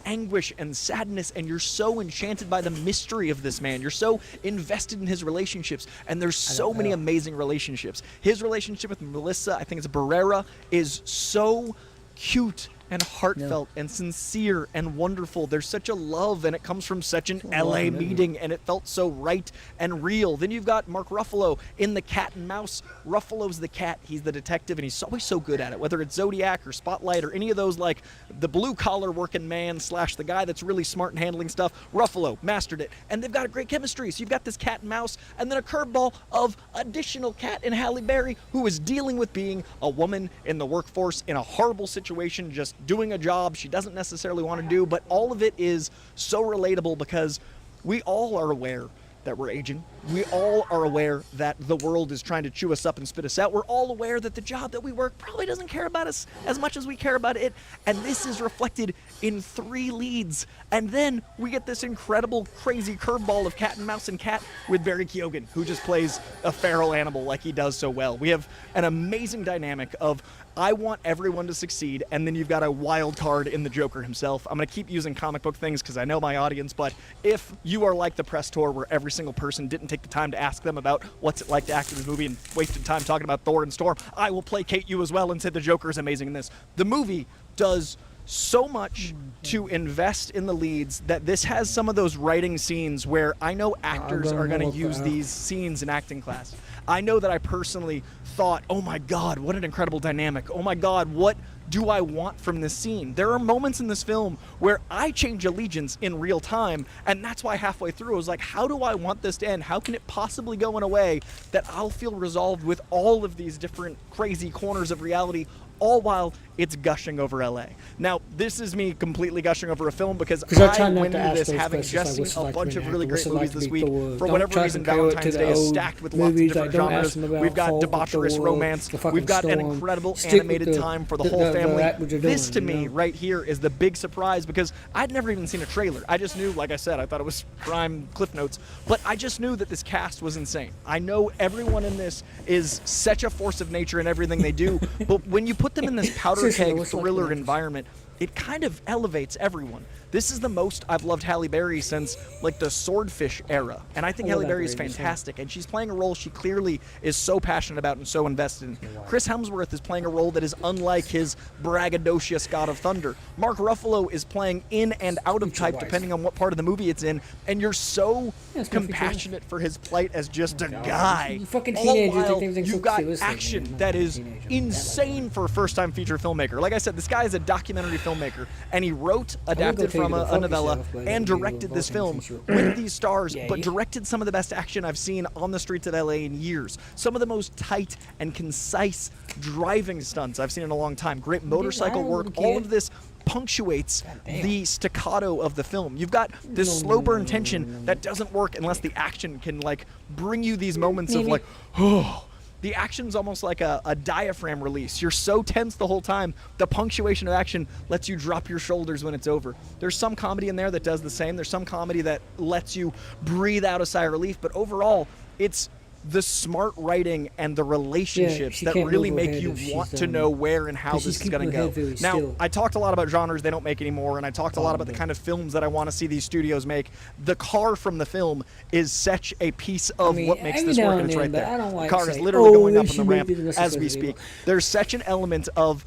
anguish and sadness, and you're so enchanted by the mystery of this man. You're so invested in his relationships, and there's so many amazing relationships. His relationship with Melissa, I think it's Barrera, is so cute and heartfelt and sincere and wonderful. There's such a love, and it comes from such an LA meeting, and it felt so right and real. Then you've got Mark Ruffalo in The Cat and Mouse. Ruffalo's the cat, he's the detective, and he's always so good at it, whether it's Zodiac or Spotlight or any of those, like the blue-collar working man / the guy that's really smart and handling stuff. Ruffalo mastered it, and they've got a great chemistry. So you've got this cat and mouse, and then a curveball of additional cat in Halle Berry, who is dealing with being a woman in the workforce in a horrible situation, just doing a job she doesn't necessarily want to do, but all of it is so relatable because we all are aware that we're aging. We all are aware that the world is trying to chew us up and spit us out. We're all aware that the job that we work probably doesn't care about us as much as we care about it. And this is reflected in 3 leads. And then we get this incredible, crazy curveball of cat and mouse and cat with Barry Keoghan, who just plays a feral animal like he does so well. We have an amazing dynamic of I want everyone to succeed, and then you've got a wild card in the Joker himself. I'm going to keep using comic book things because I know my audience, but if you are like the press tour where every single person didn't take the time to ask them about what's it like to act in this movie and wasted time talking about Thor and Storm, I will placate you as well and say the Joker is amazing in this. The movie does so much to invest in the leads that this has some of those writing scenes where I know actors are going to use these scenes in acting class. I know that I personally thought, oh my God, what an incredible dynamic. Oh my God, what do I want from this scene? There are moments in this film where I change allegiance in real time, and that's why halfway through I was like, how do I want this to end? How can it possibly go in a way that I'll feel resolved with all of these different crazy corners of reality, all while it's gushing over LA. Now, this is me completely gushing over a film because I went into this having just seen a bunch of really great movies this week. For whatever reason, Valentine's Day is stacked with lots of different genres. We've got debaucherous romance. We've got an incredible animated time for the whole family. This, to me, right here is the big surprise because I'd never even seen a trailer. I just knew, like I said, I thought it was prime Cliff Notes, but I just knew that this cast was insane. I know everyone in this is such a force of nature in everything they do, but when you put them in this powder keg thriller environment, it kind of elevates everyone. This is the most I've loved Halle Berry since like the Swordfish era, and I think Halle Berry is fantastic, and she's playing a role she clearly is so passionate about and so invested in. Chris Hemsworth is playing a role that is unlike his braggadocious God of Thunder. Mark Ruffalo is playing in and out of type depending on what part of the movie it's in, and you're so compassionate for his plight as just a guy. All while you've got action that is insane for a first-time feature filmmaker. Like I said, this guy is a documentary filmmaker, and he wrote, adapted from a novella, and directed this film with these stars, but directed some of the best action I've seen on the streets of LA in years. Some of the most tight and concise driving stunts I've seen in a long time. Great motorcycle work. All of this punctuates the staccato of the film. You've got this slow burn tension that doesn't work unless the action can like bring you these moments of like, oh. The action's almost like a diaphragm release. You're so tense the whole time. The punctuation of action lets you drop your shoulders when it's over. There's some comedy in there that does the same. There's some comedy that lets you breathe out a sigh of relief. But overall, it's the smart writing and the relationships that really make you want to know where and how this is going to go. Now, I talked a lot about genres they don't make anymore, and I talked a lot about the kind of films that I want to see these studios make. The car from the film is such a piece of what makes this work, and it's right there. The car is literally going up on the ramp as we speak. There's such an element of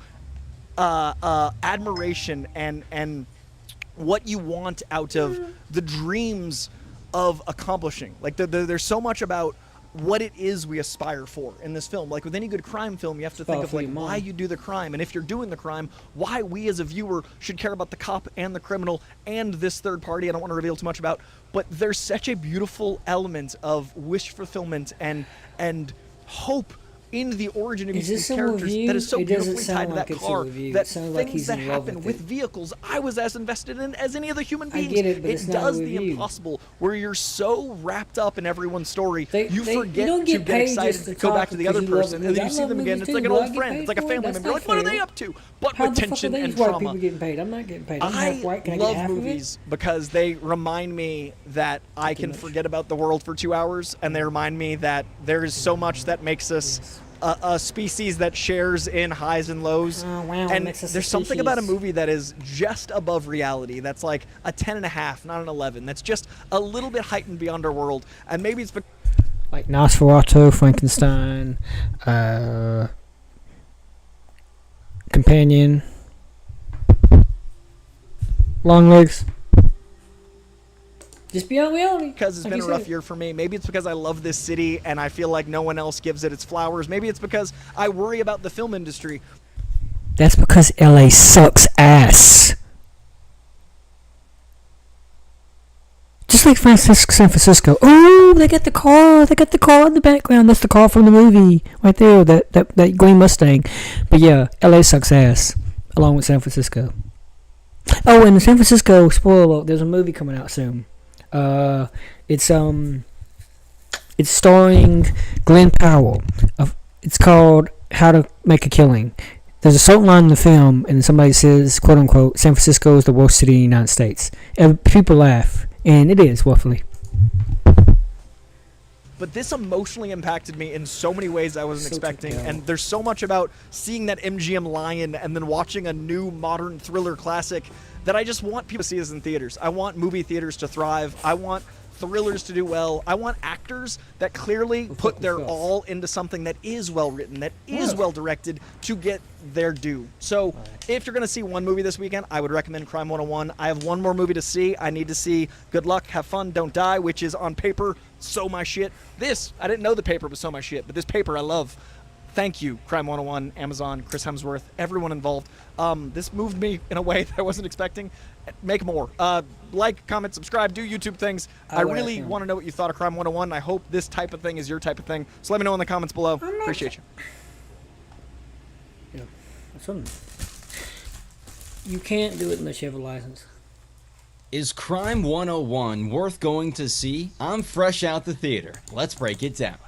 admiration and what you want out of the dreams of accomplishing. Like there's so much about what it is we aspire for in this film. Like with any good crime film, you have to think of like why you do the crime, and if you're doing the crime, why we as a viewer should care about the cop and the criminal and this third party I don't want to reveal too much about. But there's such a beautiful element of wish fulfillment and hope in the origin of these characters that is so beautifully tied to that car, that things that happen with vehicles I was as invested in as any other human beings. It does the impossible where you're so wrapped up in everyone's story, you forget to get excited to go back to the other person, and then you see them again, it's like an old friend, it's like a family member, like what are they up to? But with tension and trauma. I'm not getting paid. I love movies because they remind me that I can forget about the world for 2 hours, and they remind me that there is so much that makes us a species that shares in highs and lows. And there's something about a movie that is just above reality, that's like a 10.5, not an 11, that's just a little bit heightened beyond our world. And maybe it's like Nosferatu, Frankenstein, Companion, Longlegs. Just beyond reality. Because it's been a rough year for me. Maybe it's because I love this city and I feel like no one else gives it its flowers. Maybe it's because I worry about the film industry. That's because LA sucks ass. Just like San Francisco. Oh, they got the car. They got the car in the background. That's the car from the movie right there. That green Mustang. But yeah, LA sucks ass, along with San Francisco. Oh, and San Francisco, spoiler alert, there's a movie coming out soon. It's starring Glenn Powell. It's called How to Make a Killing. There's a certain line in the film, and somebody says, quote unquote, San Francisco is the worst city in the United States. And people laugh, and it is, roughly. But this emotionally impacted me in so many ways I wasn't expecting, and there's so much about seeing that MGM lion and then watching a new modern thriller classic that I just want people to see this in theaters. I want movie theaters to thrive. I want thrillers to do well. I want actors that clearly put their all into something that is well written, that is well directed, to get their due. So if you're going to see one movie this weekend, I would recommend Crime 101. I have one more movie to see. I need to see Good Luck, Have Fun, Don't Die, which is on paper so my shit. This, I didn't know the paper was so my shit, but this paper I love. Thank you, Crime 101, Amazon, Chris Hemsworth, everyone involved. This moved me in a way that I wasn't expecting. Make more. Like, comment, subscribe, do YouTube things. I really want to know what you thought of Crime 101. I hope this type of thing is your type of thing. So let me know in the comments below. Appreciate you. You can't do it unless you have a license. Is Crime 101 worth going to see? I'm fresh out the theater. Let's break it down.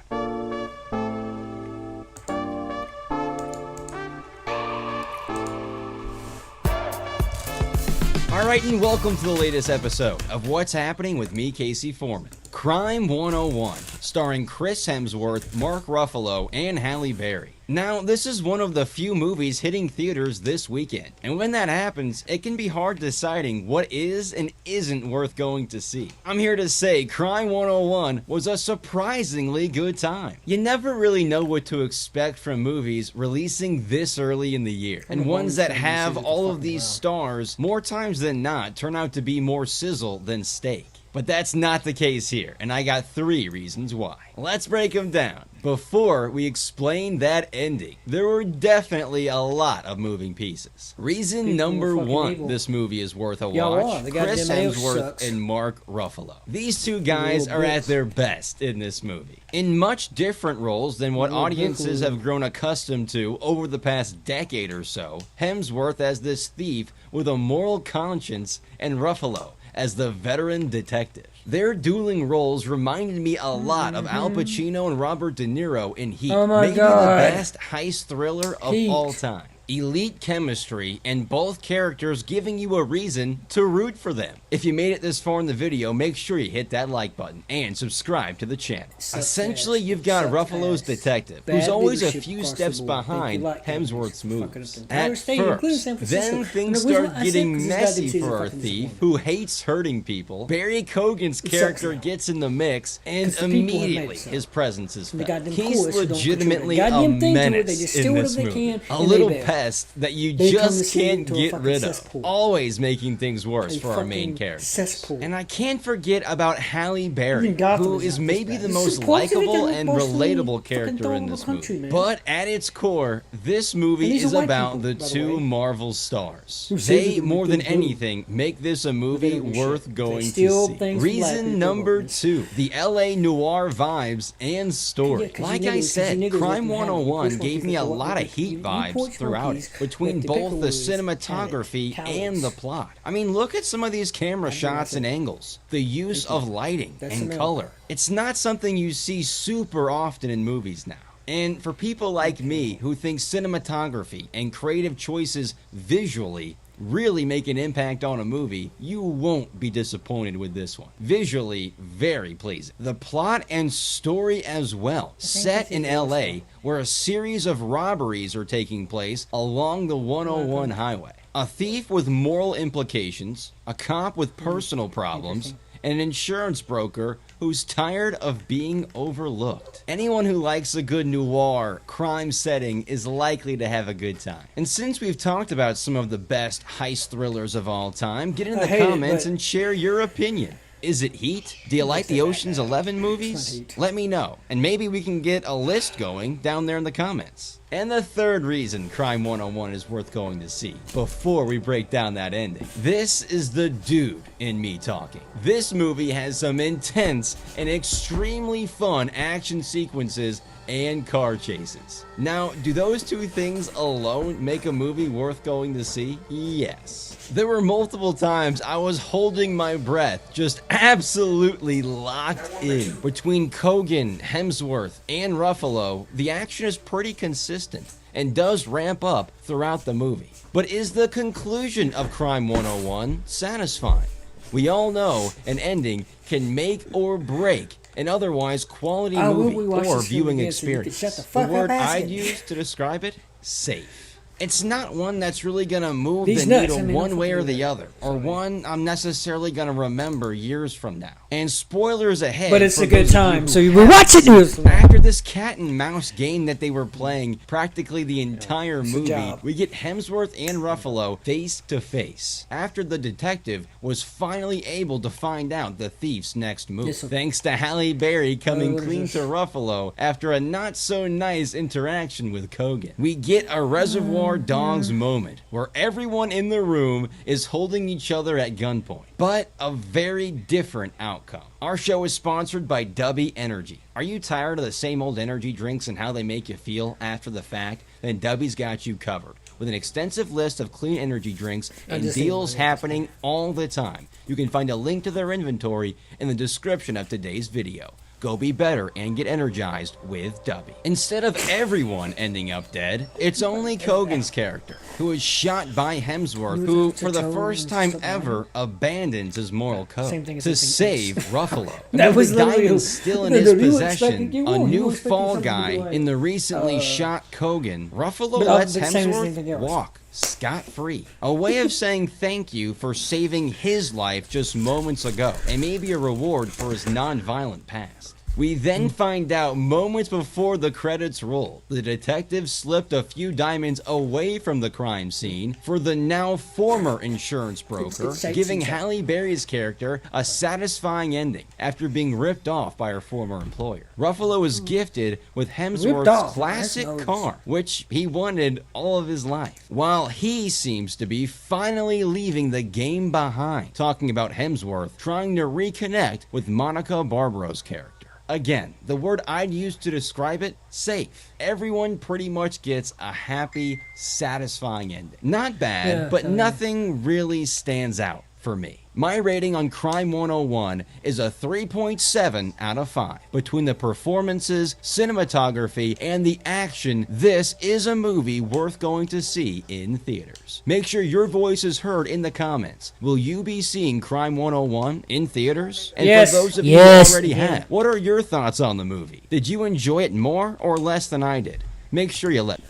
Alright, and welcome to the latest episode of What's Happening with me, Casey Foreman. Crime 101, starring Chris Hemsworth, Mark Ruffalo, and Halle Berry. Now, this is one of the few movies hitting theaters this weekend, and when that happens, it can be hard deciding what is and isn't worth going to see. I'm here to say Crime 101 was a surprisingly good time. You never really know what to expect from movies releasing this early in the year, and ones that have all of these stars, more times than not, turn out to be more sizzle than steak. But that's not the case here, and I got 3 reasons why. Let's break them down. Before we explain that ending, there were definitely a lot of moving pieces. Reason number 1 this movie is worth a watch, Chris Hemsworth and Mark Ruffalo. These two guys are at their best in this movie, in much different roles than what audiences have grown accustomed to over the past decade or so. Hemsworth as this thief with a moral conscience, and Ruffalo as the veteran detective. Their dueling roles reminded me a lot of Al Pacino and Robert De Niro in Heat, maybe the best heist thriller of all time. Elite chemistry, and both characters giving you a reason to root for them. If you made it this far in the video, make sure you hit that like button and subscribe to the channel. Essentially, you've got Ruffalo's detective, who's always a few steps behind Hemsworth's moves. At first, then things start getting messy for our thief, who hates hurting people. Barry Keoghan's character gets in the mix, and immediately his presence is felt. He's legitimately a menace in this movie. A little pest that you just can't get rid of, always making things worse for our main characters. And I can't forget about Halle Berry, who is maybe the most likable and relatable character in this movie. But at its core, this movie is about the 2 Marvel stars. They, more than anything, make this a movie worth going to see. Reason number 2, the LA noir vibes and story. Like I said, Crime 101 gave me a lot of Heat vibes throughout it, between both the cinematography and the plot. I mean, look at some of these camera shots and angles, the use of lighting and color. It's not something you see super often in movies now. And for people like me who think cinematography and creative choices visually really make an impact on a movie, you won't be disappointed with this one. Visually, very pleasing. The plot and story as well, set in LA, where a series of robberies are taking place along the 101 highway. A thief with moral implications, a cop with personal problems, and an insurance broker who's tired of being overlooked. Anyone who likes a good noir crime setting is likely to have a good time. And since we've talked about some of the best heist thrillers of all time, get in the comments and share your opinion. Is it Heat? Do you like the Ocean's 11 movies? Let me know, and maybe we can get a list going down there in the comments. And the third reason Crime 101 is worth going to see, before we break down that ending, this is the dude in me talking. This movie has some intense and extremely fun action sequences and car chases. Now, do those 2 things alone make a movie worth going to see? Yes. There were multiple times I was holding my breath, just absolutely locked in. Between Keoghan, Hemsworth, and Ruffalo, the action is pretty consistent and does ramp up throughout the movie. But is the conclusion of Crime 101 satisfying? We all know an ending can make or break an otherwise quality movie or viewing experience. The word I'd use to describe it, safe. It's not one that's really going to move These the nuts, needle I mean, one I'm way or fucking the other, or one I'm necessarily going to remember years from now. And spoilers ahead. But it's for a good those of time, who so you haven't watch it. seen After this cat and mouse game that they were playing practically the entire movie, job. we get Hemsworth and Ruffalo face to face after the detective was finally able to find out the thief's next move. This one. Thanks to Halle Berry coming what is clean this? to Ruffalo after a not so nice interaction with Kogan. We get a Reservoir Dogs moment where everyone in the room is holding each other at gunpoint, but a very different outcome. Our show is sponsored by Dubby Energy. Are you tired of the same old energy drinks and how they make you feel after the fact? Then Dubby's got you covered with an extensive list of clean energy drinks and just deals ate happening all the time. You can find a link to their inventory in the description of today's video. Go be better and get energized with Dubby. Instead of everyone ending up dead, it's only Kogan's character, who is shot by Hemsworth, who, for the first time ever, abandons his moral code to save Ruffalo. And That with was the literally- diamonds still in No, his no, you expected possession, you a won. You new expected fall something to guy be like, in the recently shot Kogan, Ruffalo but lets the same as Hemsworth anything else. walk scot-free. A way of saying thank you for saving his life just moments ago, and maybe a reward for his non-violent past. We then find out moments before the credits roll, the detective slipped a few diamonds away from the crime scene for the now former insurance broker, giving Halle Berry's character a satisfying ending after being ripped off by her former employer. Ruffalo is gifted with Hemsworth's off. classic That's car, which he wanted all of his life, while he seems to be finally leaving the game behind, talking about Hemsworth trying to reconnect with Monica Barbara's character. Again, the word I'd use to describe it, safe. Everyone pretty much gets a happy, satisfying ending. Not bad, but nothing really stands out for me. My rating on Crime 101 is a 3.7 out of 5. Between the performances, cinematography, and the action, this is a movie worth going to see in theaters. Make sure your voice is heard in the comments. Will you be seeing Crime 101 in theaters? And Yes. for those of you Yes. who already Yeah. have, what are your thoughts on the movie? Did you enjoy it more or less than I did? Make sure you let me.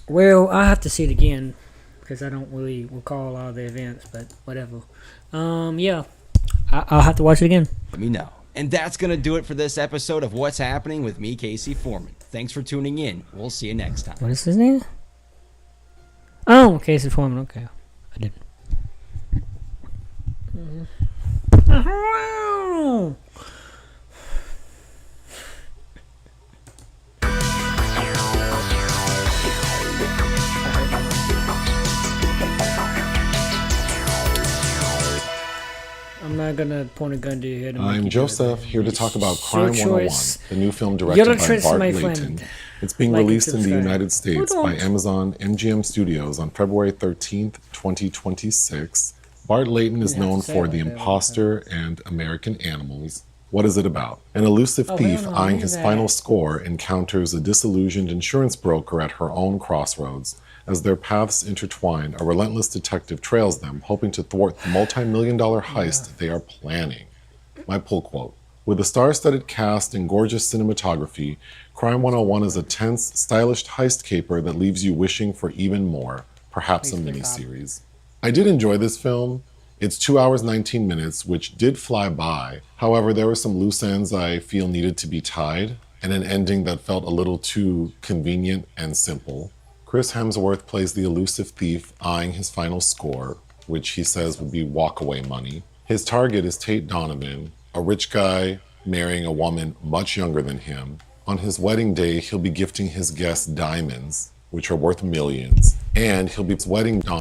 Well, I have to see it again because I don't really recall all the events, but whatever. Yeah, I'll have to watch it again. Let me know. And that's going to do it for this episode of What's Happening with me, Casey Foreman. Thanks for tuning in. We'll see you next time. What is his name? Oh, Casey Foreman. Okay, I didn't. I'm not gonna point a gun to your head. And make I'm you do it. Joseph, here to talk about It's Crime your 101, choice. the new film You're directed the by choice, Bart my Layton. friend. It's being Like and released in the subscribe. United States Hold by on. Amazon MGM Studios on February 13th, 2026. Bart Layton is known for The Imposter and American Animals. What is it about? An elusive Oh, thief hell no, eyeing look his at final that. score encounters a disillusioned insurance broker at her own crossroads. As their paths intertwine, a relentless detective trails them, hoping to thwart the multi-million-dollar heist they are planning. My pull quote: with a star-studded cast and gorgeous cinematography, Crime 101 is a tense, stylish heist caper that leaves you wishing for even more, perhaps a miniseries. I did enjoy this film. It's 2 hours 19 minutes, which did fly by. However, there were some loose ends I feel needed to be tied, and an ending that felt a little too convenient and simple. Chris Hemsworth plays the elusive thief eyeing his final score, which he says would be walkaway money. His target is Tate Donovan, a rich guy marrying a woman much younger than him. On his wedding day, he'll be gifting his guests diamonds, which are worth millions, and he'll be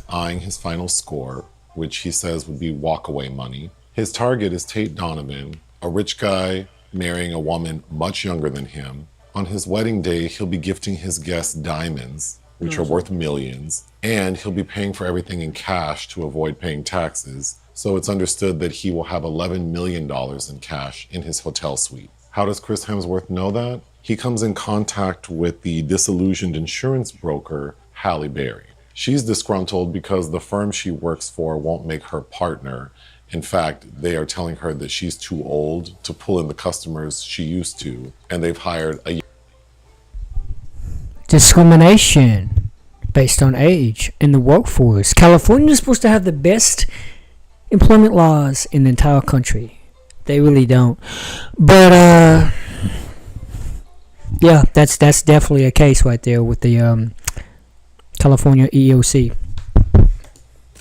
eyeing his final score, which he says would be walkaway money. His target is Tate Donovan, a rich guy marrying a woman much younger than him. On his wedding day, he'll be gifting his guests diamonds, which are worth millions, and he'll be paying for everything in cash to avoid paying taxes. So it's understood that he will have $11 million in cash in his hotel suite. How does Chris Hemsworth know that? He comes in contact with the disillusioned insurance broker, Halle Berry. She's disgruntled because the firm she works for won't make her partner. In fact, they are telling her that she's too old to pull in the customers she used to, and they've hired a Discrimination. based on age in the workforce. California is supposed to have the best employment laws in the entire country. They really don't. But yeah, that's definitely a case right there with the California EEOC.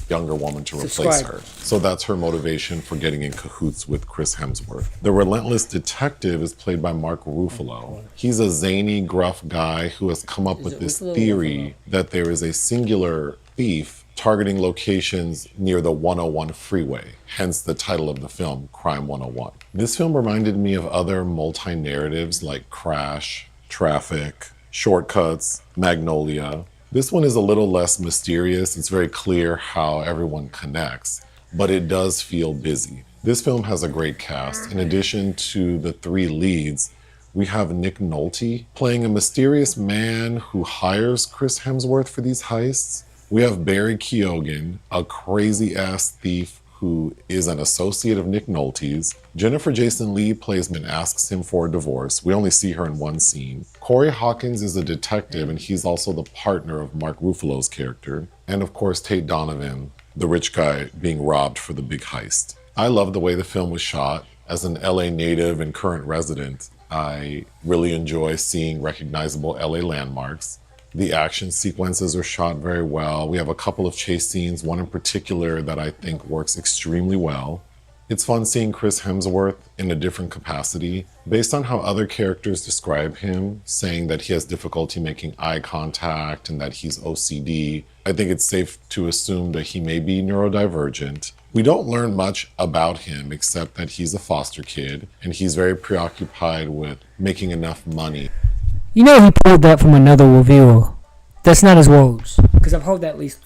Younger woman to replace her. So that's her motivation for getting in cahoots with Chris Hemsworth. The relentless detective is played by Mark Ruffalo. He's a zany, gruff guy who has come up with this theory that there is a singular thief targeting locations near the 101 freeway, hence the title of the film, Crime 101. This film reminded me of other multi-narratives like Crash, Traffic, Shortcuts, Magnolia. This one is a little less mysterious. It's very clear how everyone connects, but it does feel busy. This film has a great cast. In addition to the three leads, we have Nick Nolte playing a mysterious man who hires Chris Hemsworth for these heists. We have Barry Keoghan, a crazy-ass thief who is an associate of Nick Nolte's. Jennifer Jason Leigh plays and asks him for a divorce. We only see her in one scene. Corey Hawkins is a detective, and he's also the partner of Mark Ruffalo's character. And of course, Tate Donovan, the rich guy being robbed for the big heist. I love the way the film was shot. As an LA native and current resident, I really enjoy seeing recognizable LA landmarks. The action sequences are shot very well. We have a couple of chase scenes, one in particular that I think works extremely well. It's fun seeing Chris Hemsworth in a different capacity. Based on how other characters describe him, saying that he has difficulty making eye contact and that he's OCD, I think it's safe to assume that he may be neurodivergent. We don't learn much about him except that he's a foster kid and he's very preoccupied with making enough money. You know he pulled that from another reviewer. That's not his words. Because I've heard that at least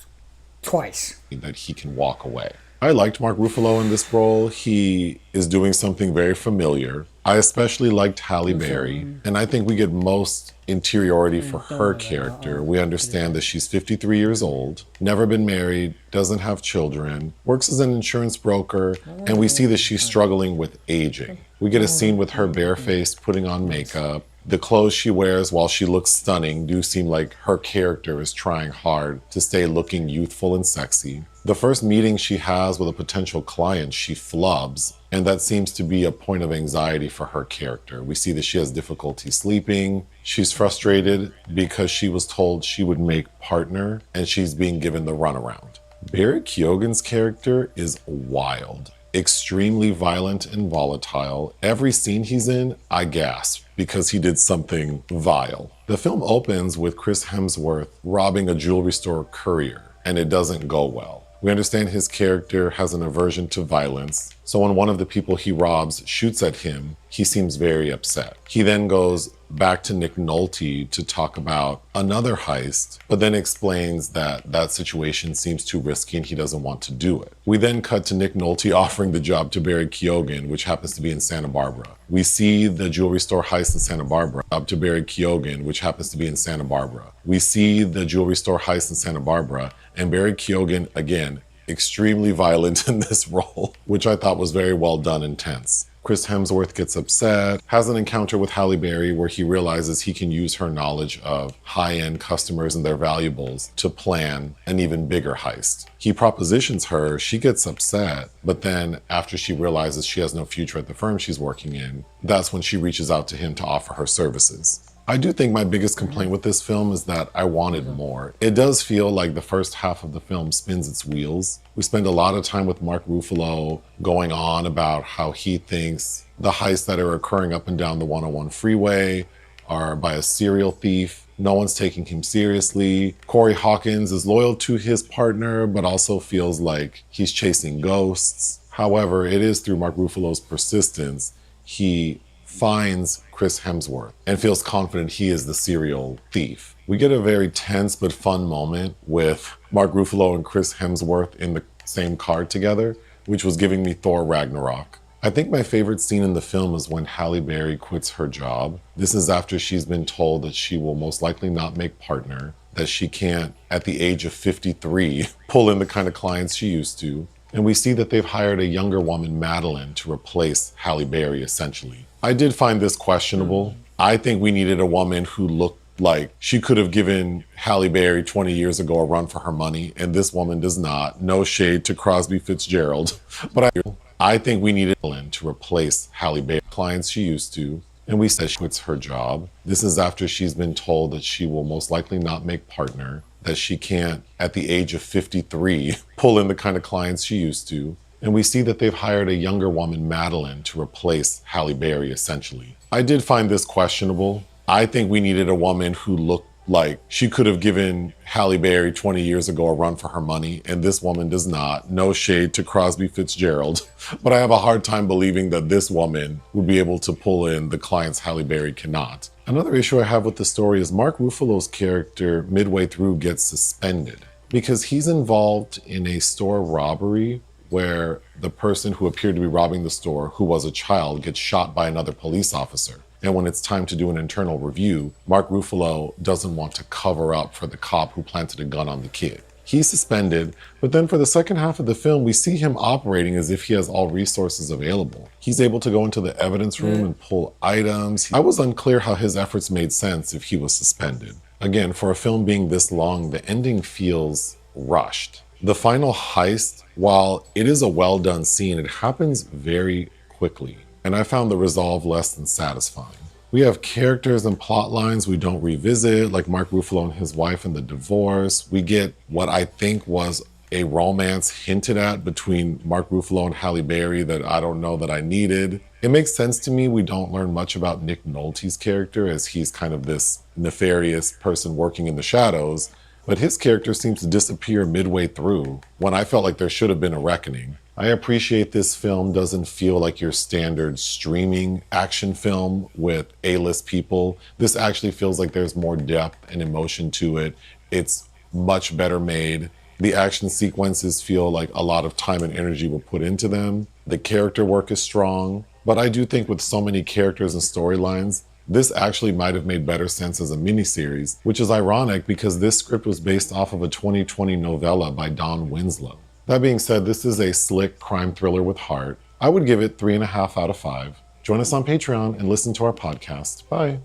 twice. That he can walk away. I liked Mark Ruffalo in this role. He is doing something very familiar. I especially liked Halle Berry, and I think we get most interiority for her character. We understand that she's 53 years old, never been married, doesn't have children, works as an insurance broker, and we see that she's struggling with aging. We get a scene with her barefaced, putting on makeup. The clothes she wears, while she looks stunning, do seem like her character is trying hard to stay looking youthful and sexy. The first meeting she has with a potential client, she flubs, and that seems to be a point of anxiety for her character. We see that she has difficulty sleeping. She's frustrated because she was told she would make partner, and she's being given the runaround. Barry Keoghan's character is wild. Extremely violent and volatile. Every scene he's in, I gasp because he did something vile. The film opens with Chris Hemsworth robbing a jewelry store courier, and it doesn't go well. We understand his character has an aversion to violence, so when one of the people he robs shoots at him, he seems very upset. He then goes back to Nick Nolte to talk about another heist, but then explains that that situation seems too risky and he doesn't want to do it. We then cut to Nick Nolte offering the job to Barry Keoghan, which happens to be in Santa Barbara. We see the jewelry store heist in Santa Barbara up to Barry Keoghan, which happens to be in Santa Barbara. We see the jewelry store heist in Santa Barbara, and Barry Keoghan, again, extremely violent in this role, which I thought was very well done and tense. Chris Hemsworth gets upset, has an encounter with Halle Berry where he realizes he can use her knowledge of high-end customers and their valuables to plan an even bigger heist. He propositions her, she gets upset, but then after she realizes she has no future at the firm she's working in, that's when she reaches out to him to offer her services. I do think my biggest complaint with this film is that I wanted more. It does feel like the first half of the film spins its wheels. We spend a lot of time with Mark Ruffalo going on about how he thinks the heists that are occurring up and down the 101 freeway are by a serial thief. No one's taking him seriously. Corey Hawkins is loyal to his partner, but also feels like he's chasing ghosts. However, it is through Mark Ruffalo's persistence he finds Chris Hemsworth and feels confident he is the serial thief. We get a very tense but fun moment with Mark Ruffalo and Chris Hemsworth in the same car together, which was giving me Thor Ragnarok. I think my favorite scene in the film is when Halle Berry quits her job. This is after she's been told that she will most likely not make partner, that she can't, at the age of 53, pull in the kind of clients she used to. And we see that they've hired a younger woman, Madeline, to replace Halle Berry, essentially. I did find this questionable. I think we needed a woman who looked like she could have given Halle Berry 20 years ago a run for her money, and this woman does not. No shade to Crosby Fitzgerald, but I think we needed Ellen to replace Halle Berry. Clients she used to, and we said she quits her job. This is after she's been told that she will most likely not make partner, that she can't, at the age of 53, pull in the kind of clients she used to. And we see that they've hired a younger woman, Madeline, to replace Halle Berry, essentially. I did find this questionable. I think we needed a woman who looked like she could have given Halle Berry 20 years ago a run for her money, and this woman does not. No shade to Crosby Fitzgerald, but I have a hard time believing that this woman would be able to pull in the clients Halle Berry cannot. Another issue I have with the story is Mark Ruffalo's character midway through gets suspended because he's involved in a store robbery where the person who appeared to be robbing the store, who was a child, gets shot by another police officer. And when it's time to do an internal review, Mark Ruffalo doesn't want to cover up for the cop who planted a gun on the kid. He's suspended, but then for the second half of the film, we see him operating as if he has all resources available. He's able to go into the evidence room and pull items. I was unclear how his efforts made sense if he was suspended. Again, for a film being this long, the ending feels rushed. The final heist, while it is a well-done scene, it happens very quickly, and I found the resolve less than satisfying. We have characters and plot lines we don't revisit, like Mark Ruffalo and his wife and the divorce. We get what I think was a romance hinted at between Mark Ruffalo and Halle Berry that I don't know that I needed. It makes sense to me we don't learn much about Nick Nolte's character, as he's kind of this nefarious person working in the shadows, but his character seems to disappear midway through when I felt like there should have been a reckoning. I appreciate this film doesn't feel like your standard streaming action film with A-list people. This actually feels like there's more depth and emotion to it. It's much better made. The action sequences feel like a lot of time and energy were put into them. The character work is strong, but I do think with so many characters and storylines, this actually might have made better sense as a miniseries, which is ironic because this script was based off of a 2020 novella by Don Winslow. That being said, this is a slick crime thriller with heart. I would give it 3.5 out of 5. Join us on Patreon and listen to our podcast. Bye.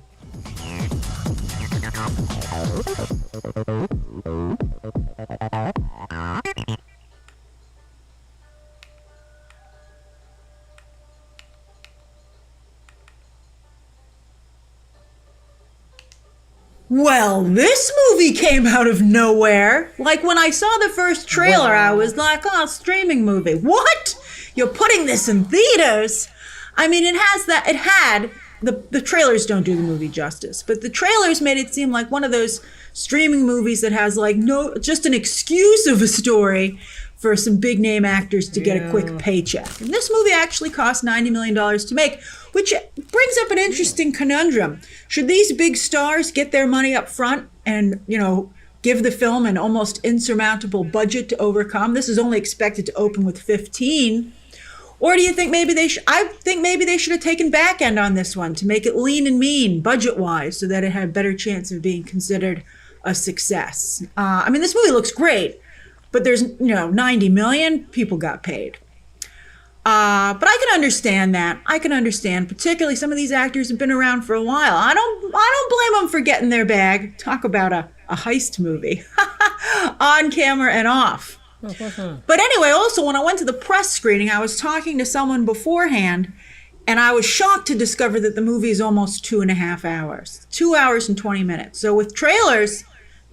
Well, this movie came out of nowhere. Like when I saw the first trailer, I was like, oh, streaming movie. What? You're putting this in theaters? I mean, the trailers don't do the movie justice, but the trailers made it seem like one of those streaming movies that has like just an excuse of a story for some big name actors to get a quick paycheck. And this movie actually cost $90 million to make, which brings up an interesting conundrum. Should these big stars get their money up front and, give the film an almost insurmountable budget to overcome? This is only expected to open with 15. Or do you think maybe I think maybe they should have taken back end on this one to make it lean and mean budget-wise so that it had a better chance of being considered a success. This movie looks great, but there's, 90 million people got paid. But I can understand that. I can understand, particularly some of these actors have been around for a while. I don't blame them for getting their bag. Talk about a heist movie, on camera and off. But anyway, also when I went to the press screening, I was talking to someone beforehand, and I was shocked to discover that the movie is almost 2.5 hours, 2 hours and 20 minutes. So with trailers,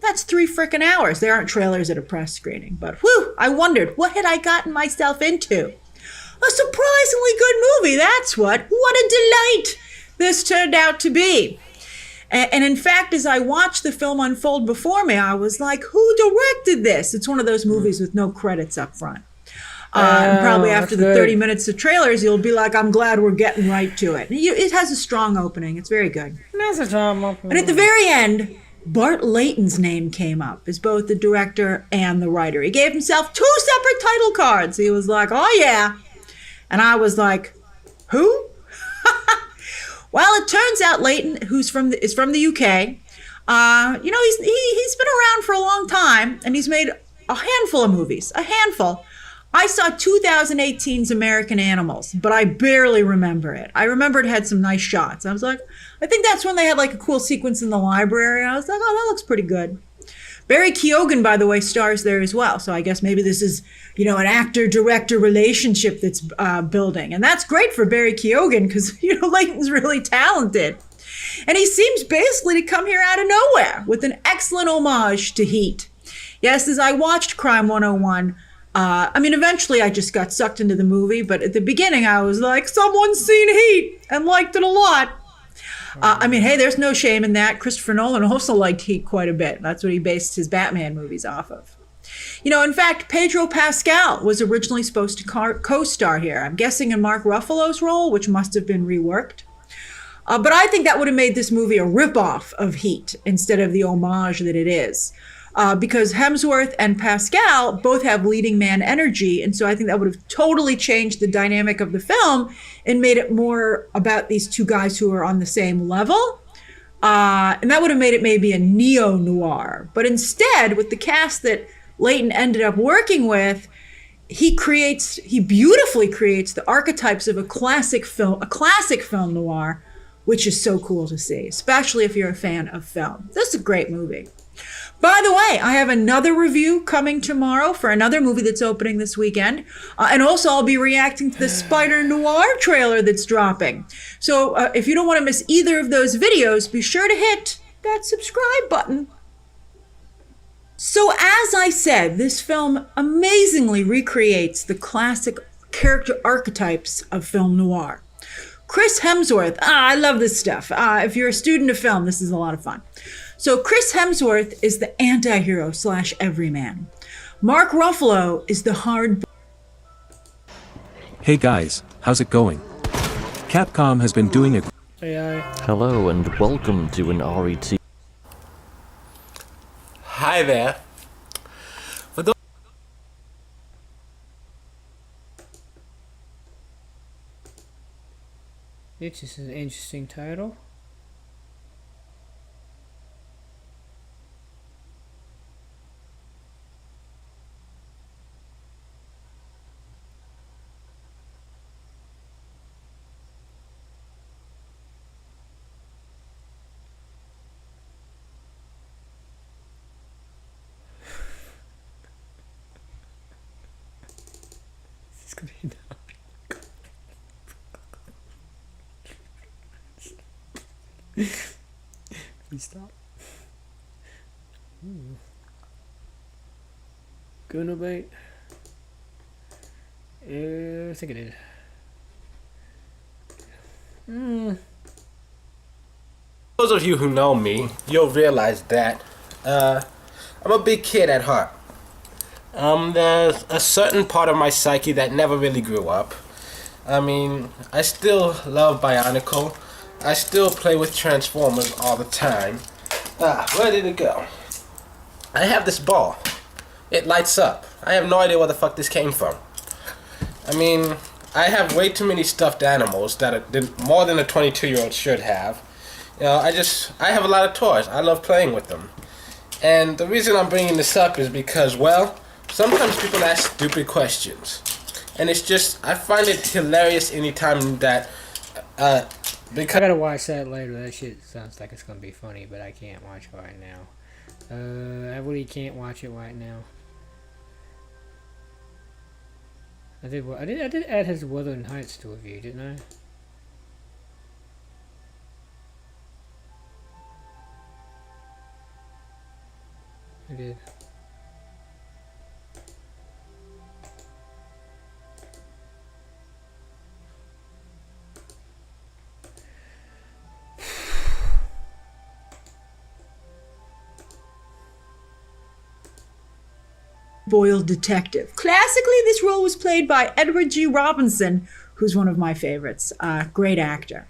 that's 3 freaking hours. There aren't trailers at a press screening, but whew, I wondered, what had I gotten myself into? A surprisingly good movie, that's what. What a delight this turned out to be. And in fact, as I watched the film unfold before me, I was like, who directed this? It's one of those movies with no credits up front. And probably after the 30 minutes of trailers, you'll be like, I'm glad we're getting right to it. It has a strong opening. It's very good. And at the very end, Bart Layton's name came up as both the director and the writer. He gave himself 2 separate title cards. He was like, oh yeah. And I was like, who? Well, it turns out Layton, is from the UK. He's been around for a long time, and he's made a handful of movies. A handful. I saw 2018's American Animals, but I barely remember it. I remember it had some nice shots. I was like, I think that's when they had like a cool sequence in the library. I was like, oh, that looks pretty good. Barry Keoghan, by the way, stars there as well. So I guess maybe this is, you know, an actor-director relationship that's building. And that's great for Barry Keoghan because, you know, Leighton's really talented. And he seems basically to come here out of nowhere with an excellent homage to Heat. Yes, as I watched Crime 101, I mean, eventually I just got sucked into the movie, but at the beginning I was like, someone's seen Heat and liked it a lot. I mean, hey, there's no shame in that. Christopher Nolan also liked Heat quite a bit. That's what he based his Batman movies off of. You know, in fact, Pedro Pascal was originally supposed to co-star here. I'm guessing in Mark Ruffalo's role, which must have been reworked. But I think that would have made this movie a ripoff of Heat instead of the homage that it is. Because Hemsworth and Pascal both have leading man energy. And so I think that would have totally changed the dynamic of the film and made it more about these two guys who are on the same level. And that would have made it maybe a neo-noir. But instead, with the cast that Leighton ended up working with, he beautifully creates the archetypes of a classic film noir, which is so cool to see, especially if you're a fan of film. This is a great movie. By the way, I have another review coming tomorrow for another movie that's opening this weekend. And also I'll be reacting to the Spider Noir trailer that's dropping. So if you don't want to miss either of those videos, be sure to hit that subscribe button. So as I said, this film amazingly recreates the classic character archetypes of film noir. Chris Hemsworth, I love this stuff. If you're a student of film, this is a lot of fun. So Chris Hemsworth is the anti-hero / everyman. Mark Ruffalo is the hard... Hey guys, how's it going? Capcom has been doing a... Hello and welcome to an RET. Hi there. This is an interesting title. This is gonna be Please stop. Gonna bait. I think it is. Those of you who know me, you'll realize that I'm a big kid at heart. There's a certain part of my psyche that never really grew up. I mean, I still love Bionicle. I still play with Transformers all the time. Where did it go? I have this ball. It lights up. I have no idea where the fuck this came from. I mean, I have way too many stuffed animals that more than a 22-year-old should have. You know, I have a lot of toys. I love playing with them. And the reason I'm bringing this up is because, well, sometimes people ask stupid questions. And it's just, I find it hilarious anytime that, because I gotta watch that later. That shit sounds like it's gonna be funny, but I can't watch it right now. I really can't watch it right now. I did add his Wuthering Heights to a review, didn't I? I did. Boiled detective. Classically, this role was played by Edward G. Robinson, who's one of my favorites. Great actor.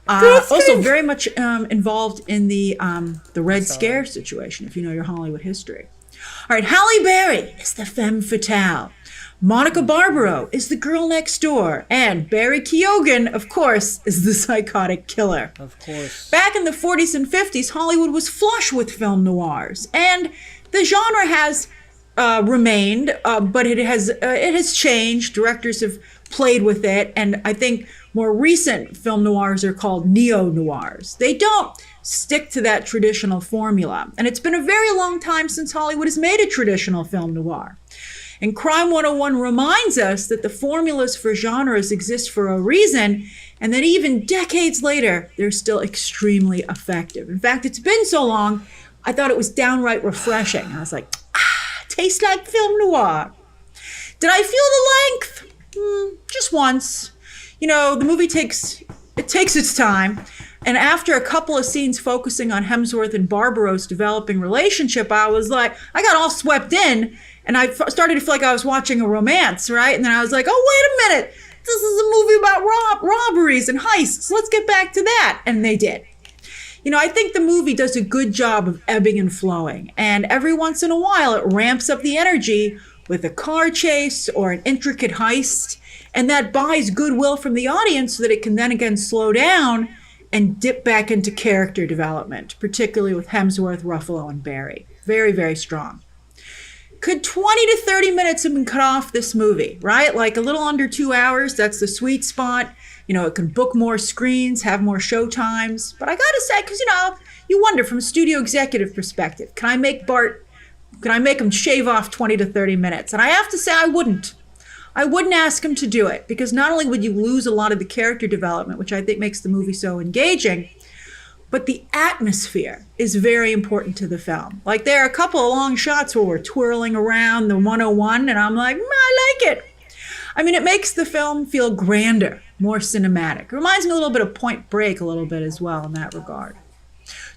Also very much involved in the Red Scare situation, if you know your Hollywood history. All right, Halle Berry is the femme fatale. Monica Barbaro is the girl next door. And Barry Keoghan, of course, is the psychotic killer. Of course. Back in the 40s and 50s, Hollywood was flush with film noirs. And the genre has remained, but it has changed. Directors have played with it, and I think more recent film noirs are called neo-noirs. They don't stick to that traditional formula, and it's been a very long time since Hollywood has made a traditional film noir. And Crime 101 reminds us that the formulas for genres exist for a reason, and that even decades later, they're still extremely effective. In fact, it's been so long, I thought it was downright refreshing. I was like, tastes like film noir. Did I feel the length? Just once. You know, the movie takes its time. And after a couple of scenes focusing on Hemsworth and Barbaro's developing relationship, I was like, I got all swept in, and I started to feel like I was watching a romance, right? And then I was like, oh, wait a minute. This is a movie about robberies and heists. Let's get back to that. And they did. You know, I think the movie does a good job of ebbing and flowing. And every once in a while, it ramps up the energy with a car chase or an intricate heist. And that buys goodwill from the audience so that it can then again slow down and dip back into character development, particularly with Hemsworth, Ruffalo, and Barry. Very, very strong. Could 20 to 30 minutes have been cut off this movie, right? Like a little under 2 hours, that's the sweet spot. You know, it can book more screens, have more show times. But I gotta say, because, you know, you wonder from a studio executive perspective, can I make him shave off 20 to 30 minutes? And I have to say I wouldn't. I wouldn't ask him to do it, because not only would you lose a lot of the character development, which I think makes the movie so engaging, but the atmosphere is very important to the film. Like, there are a couple of long shots where we're twirling around the 101, and I'm like, I like it. I mean, it makes the film feel grander, more cinematic. It reminds me a little bit of Point Break a little bit as well in that regard.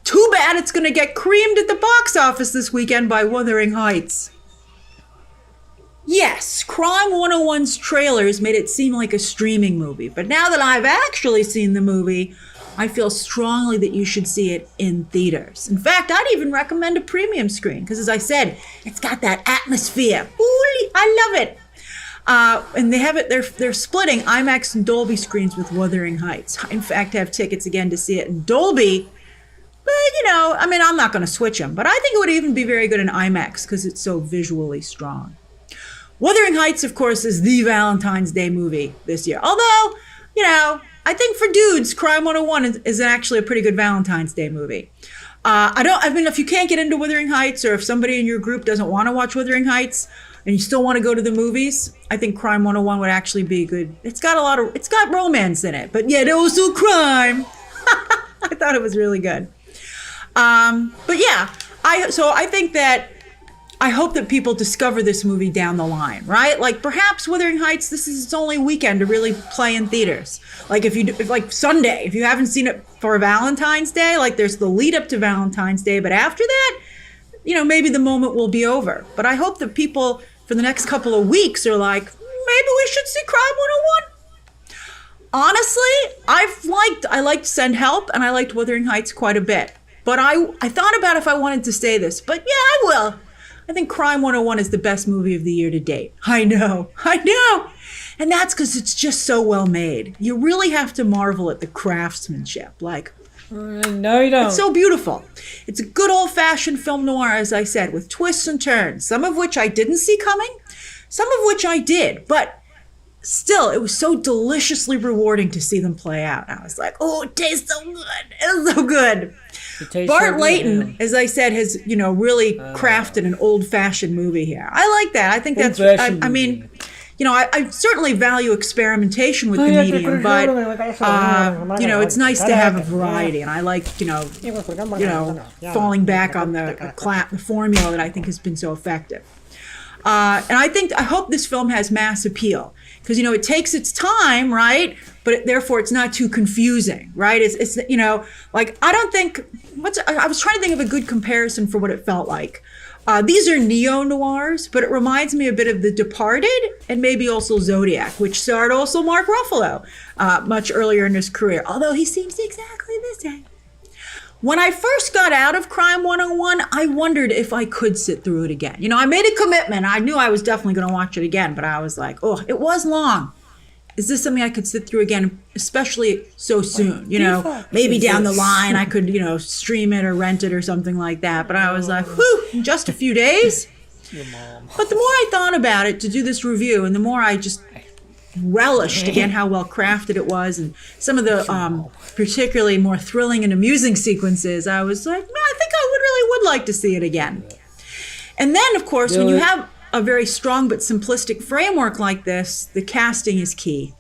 Too bad it's going to get creamed at the box office this weekend by Wuthering Heights. Yes, Crime 101's trailers made it seem like a streaming movie, but now that I've actually seen the movie, I feel strongly that you should see it in theaters. In fact, I'd even recommend a premium screen, because as I said, it's got that atmosphere. Ooh, I love it. And they have it, they're splitting IMAX and Dolby screens with Wuthering Heights. I, in fact, have tickets again to see it in Dolby. But, you know, I mean, I'm not going to switch them, but I think it would even be very good in IMAX because it's so visually strong. Wuthering Heights, of course, is the Valentine's Day movie this year. Although, you know, I think for dudes, Crime 101 is actually a pretty good Valentine's Day movie. I mean, if you can't get into Wuthering Heights, or if somebody in your group doesn't want to watch Wuthering Heights and you still want to go to the movies, I think Crime 101 would actually be good. It's got romance in it, but yet also crime. I thought it was really good. But yeah, I think that I hope that people discover this movie down the line, right? Like perhaps Wuthering Heights, this is its only weekend to really play in theaters. Like if like Sunday, if you haven't seen it for Valentine's Day, like there's the lead up to Valentine's Day, but after that, you know, maybe the moment will be over. But I hope that people for the next couple of weeks are like, maybe we should see Crime 101. Honestly, I liked Send Help and I liked Wuthering Heights quite a bit. But I thought about if I wanted to say this, but yeah, I will. I think Crime 101 is the best movie of the year to date. I know. And that's because it's just so well made. You really have to marvel at the craftsmanship. Like, no, you don't. It's so beautiful. It's a good old-fashioned film noir, as I said, with twists and turns, some of which I didn't see coming, some of which I did. But still, it was so deliciously rewarding to see them play out. I was like, oh, it tastes so good. It's so good. Bart Layton, as I said, has, you know, really crafted an old-fashioned movie here. I like that. I think that's, I mean, you know, I certainly value experimentation with the medium, but, you know, it's nice to have a variety. And I like, you know, falling back on the formula that I think has been so effective. And I hope this film has mass appeal because, you know, it takes its time, right? But therefore it's not too confusing, right? It's you know, like, I don't think, I was trying to think of a good comparison for what it felt like. These are neo-noirs, but it reminds me a bit of The Departed and maybe also Zodiac, which starred also Mark Ruffalo much earlier in his career, although he seems exactly the same. When I first got out of Crime 101, I wondered if I could sit through it again. You know, I made a commitment. I knew I was definitely going to watch it again, but I was like, oh, it was long. Is this something I could sit through again, especially so soon? You know, maybe down the line I could, you know, stream it or rent it or something like that. But I was like, whew, in just a few days? Your mom. But the more I thought about it to do this review, and the more I just relished again how well crafted it was, and some of the particularly more thrilling and amusing sequences, I was like, I think I would like to see it again. And then, of course, when you have a very strong but simplistic framework like this, the casting is key.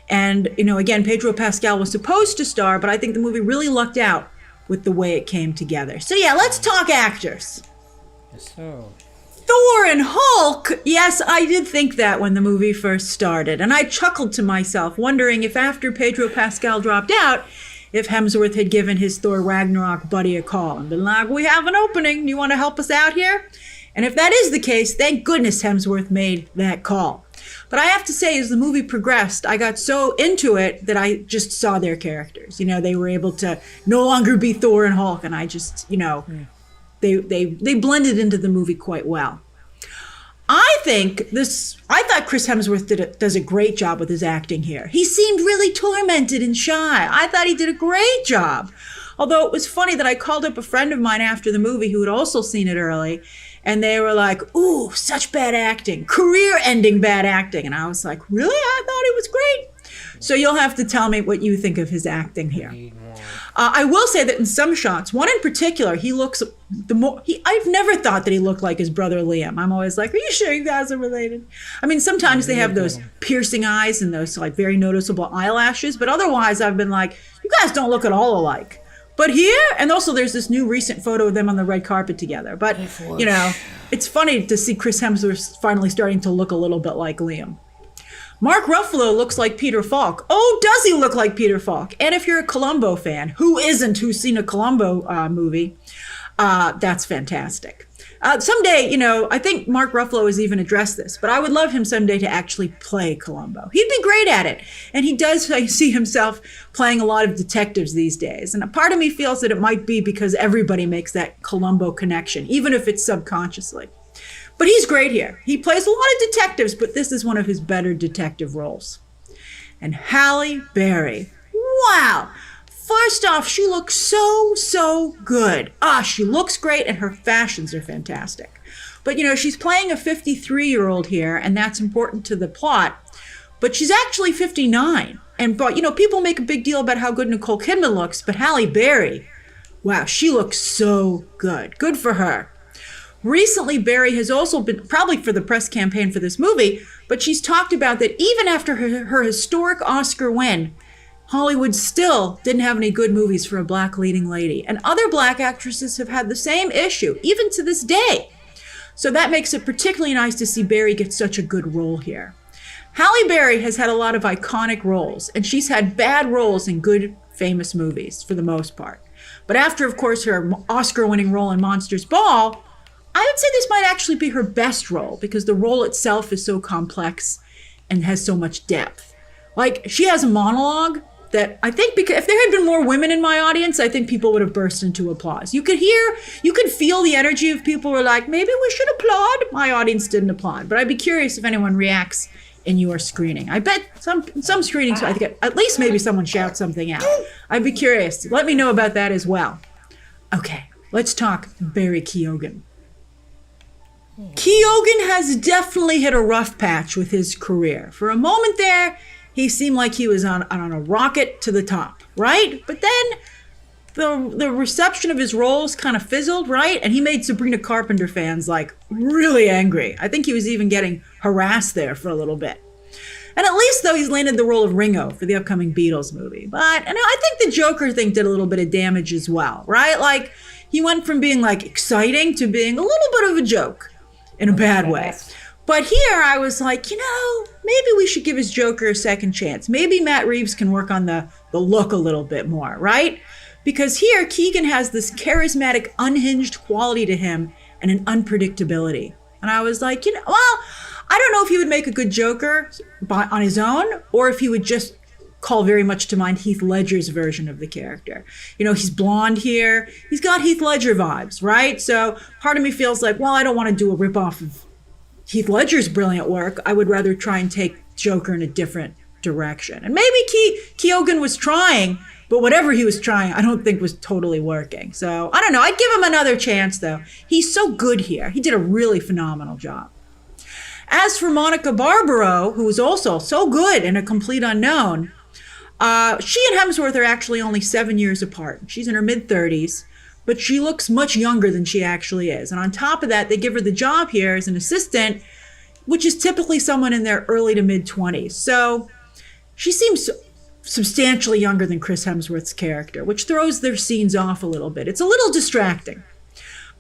And, again, Pedro Pascal was supposed to star, but I think the movie really lucked out with the way it came together. So yeah, let's talk actors. So, Thor and Hulk. Yes, I did think that when the movie first started. And I chuckled to myself, wondering if after Pedro Pascal dropped out, if Hemsworth had given his Thor Ragnarok buddy a call and been like, we have an opening. Do you want to help us out here? And if that is the case, thank goodness Hemsworth made that call. But I have to say, as the movie progressed, I got so into it that I just saw their characters. They were able to no longer be Thor and Hulk. And I just, they blended into the movie quite well. I thought Chris Hemsworth does a great job with his acting here. He seemed really tormented and shy. I thought he did a great job. Although it was funny that I called up a friend of mine after the movie who had also seen it early, and they were like, ooh, such bad acting, career-ending bad acting. And I was like, really? I thought it was great. So you'll have to tell me what you think of his acting here. I will say that in some shots, one in particular, he looks I've never thought that he looked like his brother Liam. I'm always like, are you sure you guys are related? I mean, sometimes they have those piercing eyes and those like very noticeable eyelashes, but otherwise I've been like, you guys don't look at all alike. But here, and also there's this new recent photo of them on the red carpet together. But, it's funny to see Chris Hemsworth finally starting to look a little bit like Liam. Mark Ruffalo looks like Peter Falk. Oh, does he look like Peter Falk? And if you're a Columbo fan, who's seen a Columbo movie, that's fantastic. Someday, I think Mark Ruffalo has even addressed this, but I would love him someday to actually play Columbo. He'd be great at it. And he does see himself playing a lot of detectives these days. And a part of me feels that it might be because everybody makes that Columbo connection, even if it's subconsciously. But he's great here. He plays a lot of detectives, but this is one of his better detective roles. And Halle Berry. Wow. First off, she looks so good. She looks great and her fashions are fantastic. But, she's playing a 53-year-old here, and that's important to the plot. But she's actually 59. But people make a big deal about how good Nicole Kidman looks, but Halle Berry, wow, she looks so good. Good for her. Recently, Berry has also been, probably for the press campaign for this movie, but she's talked about that even after her historic Oscar win, Hollywood still didn't have any good movies for a black leading lady. And other black actresses have had the same issue, even to this day. So that makes it particularly nice to see Berry get such a good role here. Halle Berry has had a lot of iconic roles, and she's had bad roles in good, famous movies for the most part. But after, of course, her Oscar-winning role in Monsters Ball, I would say this might actually be her best role because the role itself is so complex and has so much depth. Like, she has a monologue that I think, because if there had been more women in my audience, I think people would have burst into applause. You could feel the energy of people who were like, maybe we should applaud. My audience didn't applaud, but I'd be curious if anyone reacts in your screening. I bet some screenings, I think at least maybe someone shouts something out. I'd be curious. Let me know about that as well. Okay, let's talk Barry Keoghan. Keoghan has definitely hit a rough patch with his career. For a moment there, he seemed like he was on a rocket to the top, right? But then the reception of his roles kind of fizzled, right? And he made Sabrina Carpenter fans like really angry. I think he was even getting harassed there for a little bit. And at least though he's landed the role of Ringo for the upcoming Beatles movie. But and I think the Joker thing did a little bit of damage as well, right? Like he went from being like exciting to being a little bit of a joke in a bad way. But here I was like, maybe we should give his Joker a second chance. Maybe Matt Reeves can work on the look a little bit more, right? Because here Keegan has this charismatic, unhinged quality to him and an unpredictability. And I was like, I don't know if he would make a good Joker on his own or if he would just call very much to mind Heath Ledger's version of the character. He's blonde here. He's got Heath Ledger vibes, right? So part of me feels like, well, I don't want to do a ripoff of Heath Ledger's brilliant work. I would rather try and take Joker in a different direction. And maybe Keoghan was trying, But whatever he was trying, I don't think was totally working. So I don't know. I'd give him another chance, though. He's so good here. He did a really phenomenal job. As for Monica Barbaro, who was also so good in A Complete Unknown, she and Hemsworth are actually only 7 years apart. She's in her mid-30s, but she looks much younger than she actually is. And on top of that, they give her the job here as an assistant, which is typically someone in their early to mid-20s. So she seems substantially younger than Chris Hemsworth's character, which throws their scenes off a little bit. It's a little distracting.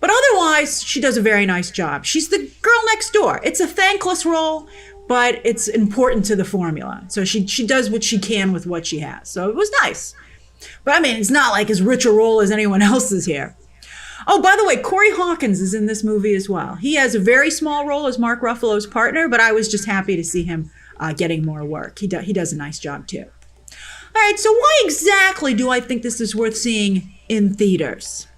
But otherwise, she does a very nice job. She's the girl next door. It's a thankless role, but it's important to the formula. So she does what she can with what she has. So it was nice. But I mean, it's not like as rich a role as anyone else's here. Oh, by the way, Corey Hawkins is in this movie as well. He has a very small role as Mark Ruffalo's partner, but I was just happy to see him getting more work. He does a nice job too. All right, so why exactly do I think this is worth seeing in theaters?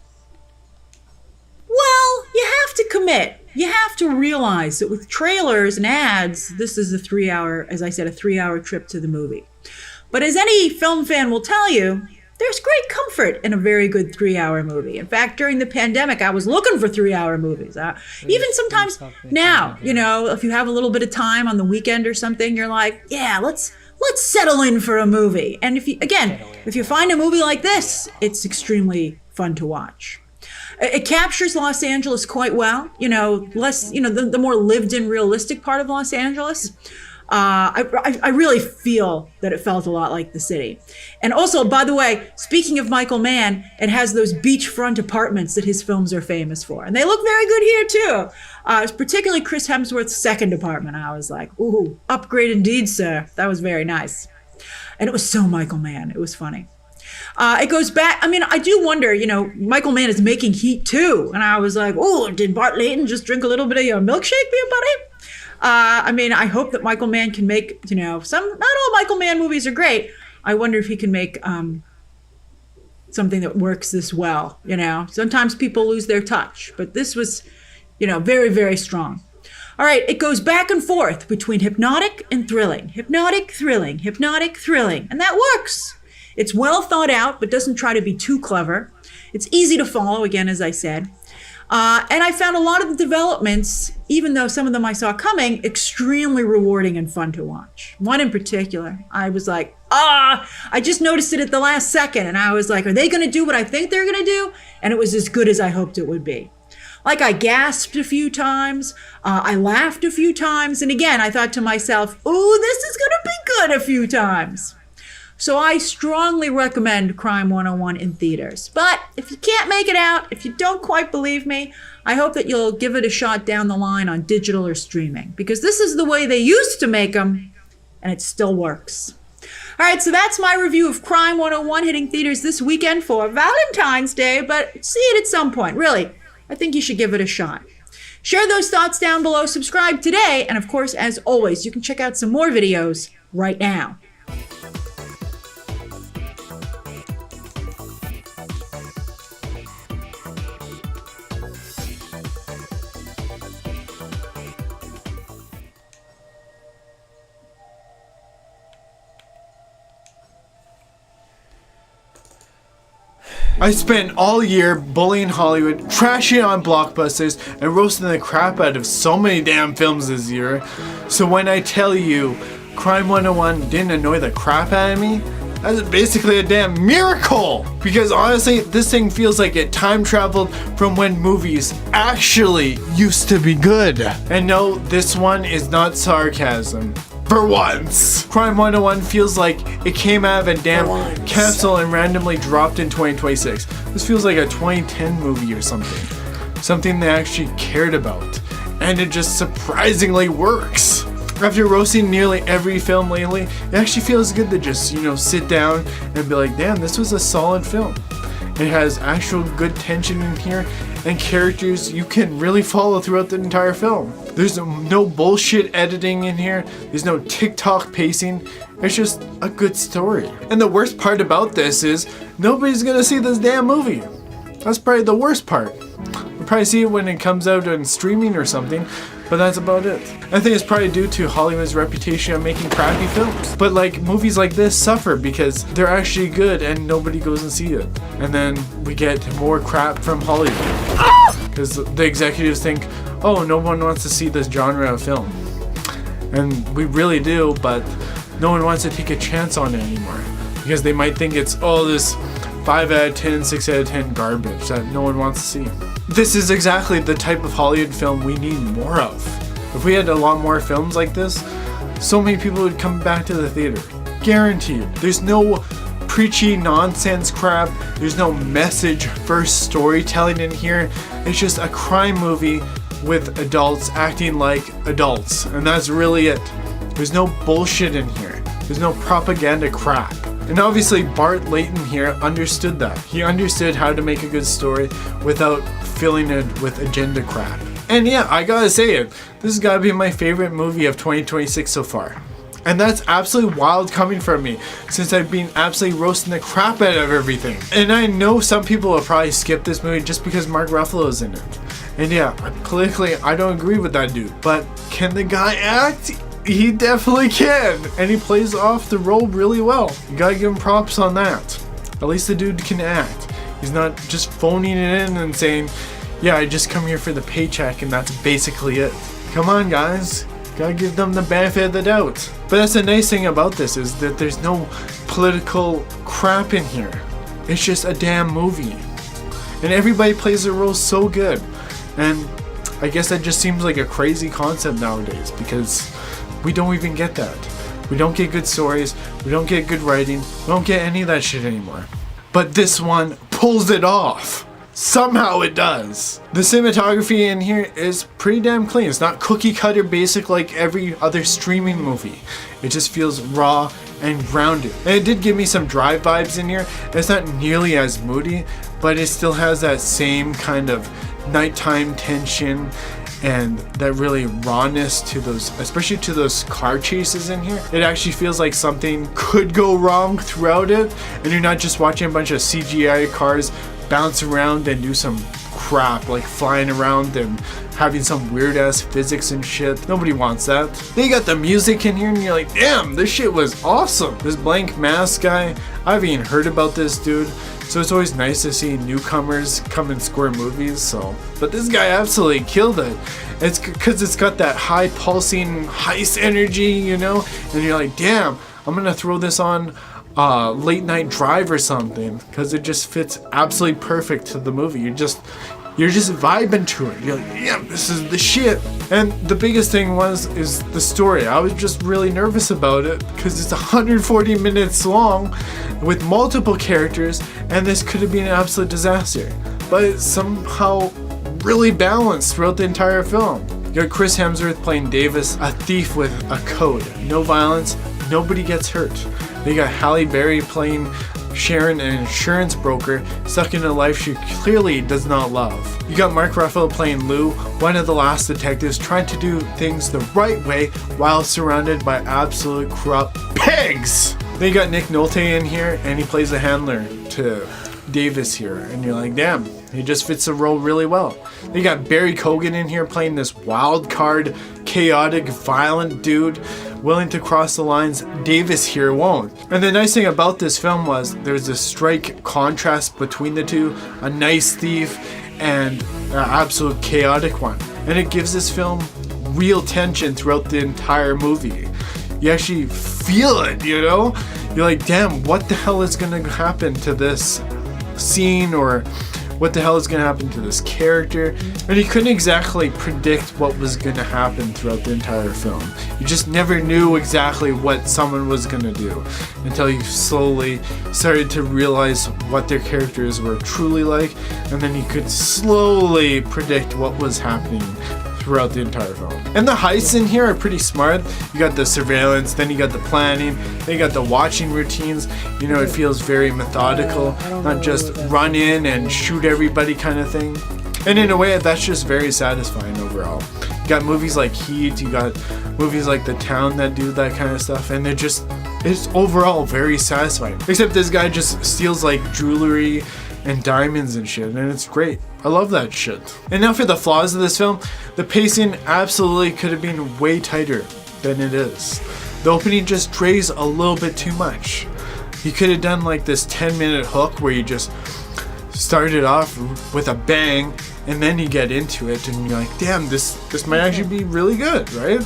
Well, you have to commit. You have to realize that with trailers and ads, this is a 3-hour trip to the movie. But as any film fan will tell you, there's great comfort in a very good 3-hour movie. In fact, during the pandemic, I was looking for 3-hour movies. Even sometimes now, if you have a little bit of time on the weekend or something, you're like, yeah, let's settle in for a movie. And if you find a movie like this, it's extremely fun to watch. It captures Los Angeles quite well, the more lived-in, realistic part of Los Angeles. I really feel that it felt a lot like the city. And also, by the way, speaking of Michael Mann, it has those beachfront apartments that his films are famous for. And they look very good here, too. It's particularly Chris Hemsworth's second apartment. I was like, ooh, upgrade indeed, sir. That was very nice. And it was so Michael Mann. It was funny. It goes back. I mean, I do wonder, Michael Mann is making Heat too. And I was like, oh, did Bart Layton just drink a little bit of your milkshake there, buddy? I hope that Michael Mann can make, not all Michael Mann movies are great. I wonder if he can make something that works this well, Sometimes people lose their touch, but this was, very, very strong. All right, it goes back and forth between hypnotic and thrilling. Hypnotic, thrilling, hypnotic, thrilling. And that works. It's well thought out, but doesn't try to be too clever. It's easy to follow, again, as I said. And I found a lot of the developments, even though some of them I saw coming, extremely rewarding and fun to watch. One in particular, I was like, I just noticed it at the last second. And I was like, are they going to do what I think they're going to do? And it was as good as I hoped it would be. Like, I gasped a few times. I laughed a few times. And again, I thought to myself, ooh, this is going to be good a few times. So I strongly recommend Crime 101 in theaters. But if you can't make it out, if you don't quite believe me, I hope that you'll give it a shot down the line on digital or streaming. Because this is the way they used to make them, and it still works. All right, so that's my review of Crime 101 hitting theaters this weekend for Valentine's Day. But see it at some point, really. I think you should give it a shot. Share those thoughts down below, subscribe today, and of course, as always, you can check out some more videos right now. I spent all year bullying Hollywood, trashing on blockbusters, and roasting the crap out of so many damn films this year. So when I tell you Crime 101 didn't annoy the crap out of me, that's basically a damn miracle! Because honestly, this thing feels like it time traveled from when movies actually used to be good. And no, this one is not sarcasm. For once! Crime 101 feels like it came out of a damn capsule and randomly dropped in 2026. This feels like a 2010 movie or something. Something they actually cared about. And it just surprisingly works. After roasting nearly every film lately, it actually feels good to just, sit down and be like, damn, this was a solid film. It has actual good tension in here and characters you can really follow throughout the entire film. There's no bullshit editing in here. There's no TikTok pacing. It's just a good story. And the worst part about this is nobody's gonna see this damn movie. That's probably the worst part. You'll probably see it when it comes out on streaming or something. But that's about it. I think it's probably due to Hollywood's reputation of making crappy films. But like movies like this suffer because they're actually good and nobody goes and see it. And then we get more crap from Hollywood. Because the executives think, oh, no one wants to see this genre of film. And we really do, but no one wants to take a chance on it anymore. Because they might think it's, oh, this 5 out of 10, 6 out of 10 garbage that no one wants to see. This is exactly the type of Hollywood film we need more of. If we had a lot more films like this, so many people would come back to the theater. Guaranteed. There's no preachy nonsense crap. There's no message first storytelling in here. It's just a crime movie with adults acting like adults. And that's really it. There's no bullshit in here. There's no propaganda crap. And obviously Bart Layton here understood that. He understood how to make a good story without filling it with agenda crap. And yeah, I gotta say it, this has gotta be my favorite movie of 2026 so far. And that's absolutely wild coming from me, since I've been absolutely roasting the crap out of everything. And I know some people will probably skip this movie just because Mark Ruffalo's in it. And yeah, politically, I don't agree with that dude. But can the guy act? He definitely can, and he plays off the role really well. You gotta give him props on that. At least the dude can act. He's not just phoning it in and saying, yeah, I just come here for the paycheck and that's basically it. Come on, guys. Gotta give them the benefit of the doubt. But that's the nice thing about this, is that there's no political crap in here. It's just a damn movie. And everybody plays their role so good. And I guess that just seems like a crazy concept nowadays, because we don't even get that. We don't get good stories, we don't get good writing, we don't get any of that shit anymore. But this one pulls it off. Somehow it does. The cinematography in here is pretty damn clean. It's not cookie cutter basic like every other streaming movie. It just feels raw and grounded. And it did give me some Drive vibes in here. It's not nearly as moody, but it still has that same kind of nighttime tension and that really rawness to those, especially to those car chases in here. It actually feels like something could go wrong throughout it, and you're not just watching a bunch of CGI cars bounce around and do some crap like flying around and having some weird ass physics and shit. Nobody wants that. Then you got the music in here and you're like, damn, this shit was awesome. This Blank Mask guy, I haven't even heard about this dude. So it's always nice to see newcomers come and score movies, but this guy absolutely killed it. It's because it's got that high pulsing heist energy, you know? And you're like, damn, I'm gonna throw this on Late Night Drive or something, because it just fits absolutely perfect to the movie. You're just vibing to it. You're like, yeah, this is the shit. And the biggest thing is the story. I was just really nervous about it because it's 140 minutes long with multiple characters, and this could have been an absolute disaster. But it's somehow really balanced throughout the entire film. You got Chris Hemsworth playing Davis, a thief with a code. No violence, nobody gets hurt. Then you got Halle Berry playing Sharon, an insurance broker stuck in a life she clearly does not love. You got Mark Ruffalo playing Lou, one of the last detectives trying to do things the right way while surrounded by absolute corrupt pigs. Then you got Nick Nolte in here, and he plays a handler to Davis here, and you're like, damn, he just fits the role really well. Then you got Barry Keoghan in here playing this wild card, chaotic, violent dude willing to cross the lines. Davis here won't. And the nice thing about this film was there's a strike contrast between the two, a nice thief and an absolute chaotic one. And it gives this film real tension throughout the entire movie. You actually feel it, you know? You're like, damn, what the hell is gonna happen to this scene, or what the hell is going to happen to this character? And you couldn't exactly predict what was going to happen throughout the entire film. You just never knew exactly what someone was going to do until you slowly started to realize what their characters were truly like, and then you could slowly predict what was happening throughout the entire film. And the heists in here are pretty smart. You got the surveillance, then you got the planning, then you got the watching routines. You know, it feels very methodical, not just run in and shoot everybody kind of thing. And in a way, that's just very satisfying overall. You got movies like Heat, you got movies like The Town that do that kind of stuff, and it's overall very satisfying. Except this guy just steals like jewelry and diamonds and shit, and it's great. I love that shit. And now for the flaws of this film, the pacing absolutely could have been way tighter than it is. The opening just drays a little bit too much. You could have done like this 10-minute hook where you just started off with a bang and then you get into it and you're like, damn, this might actually be really good, right?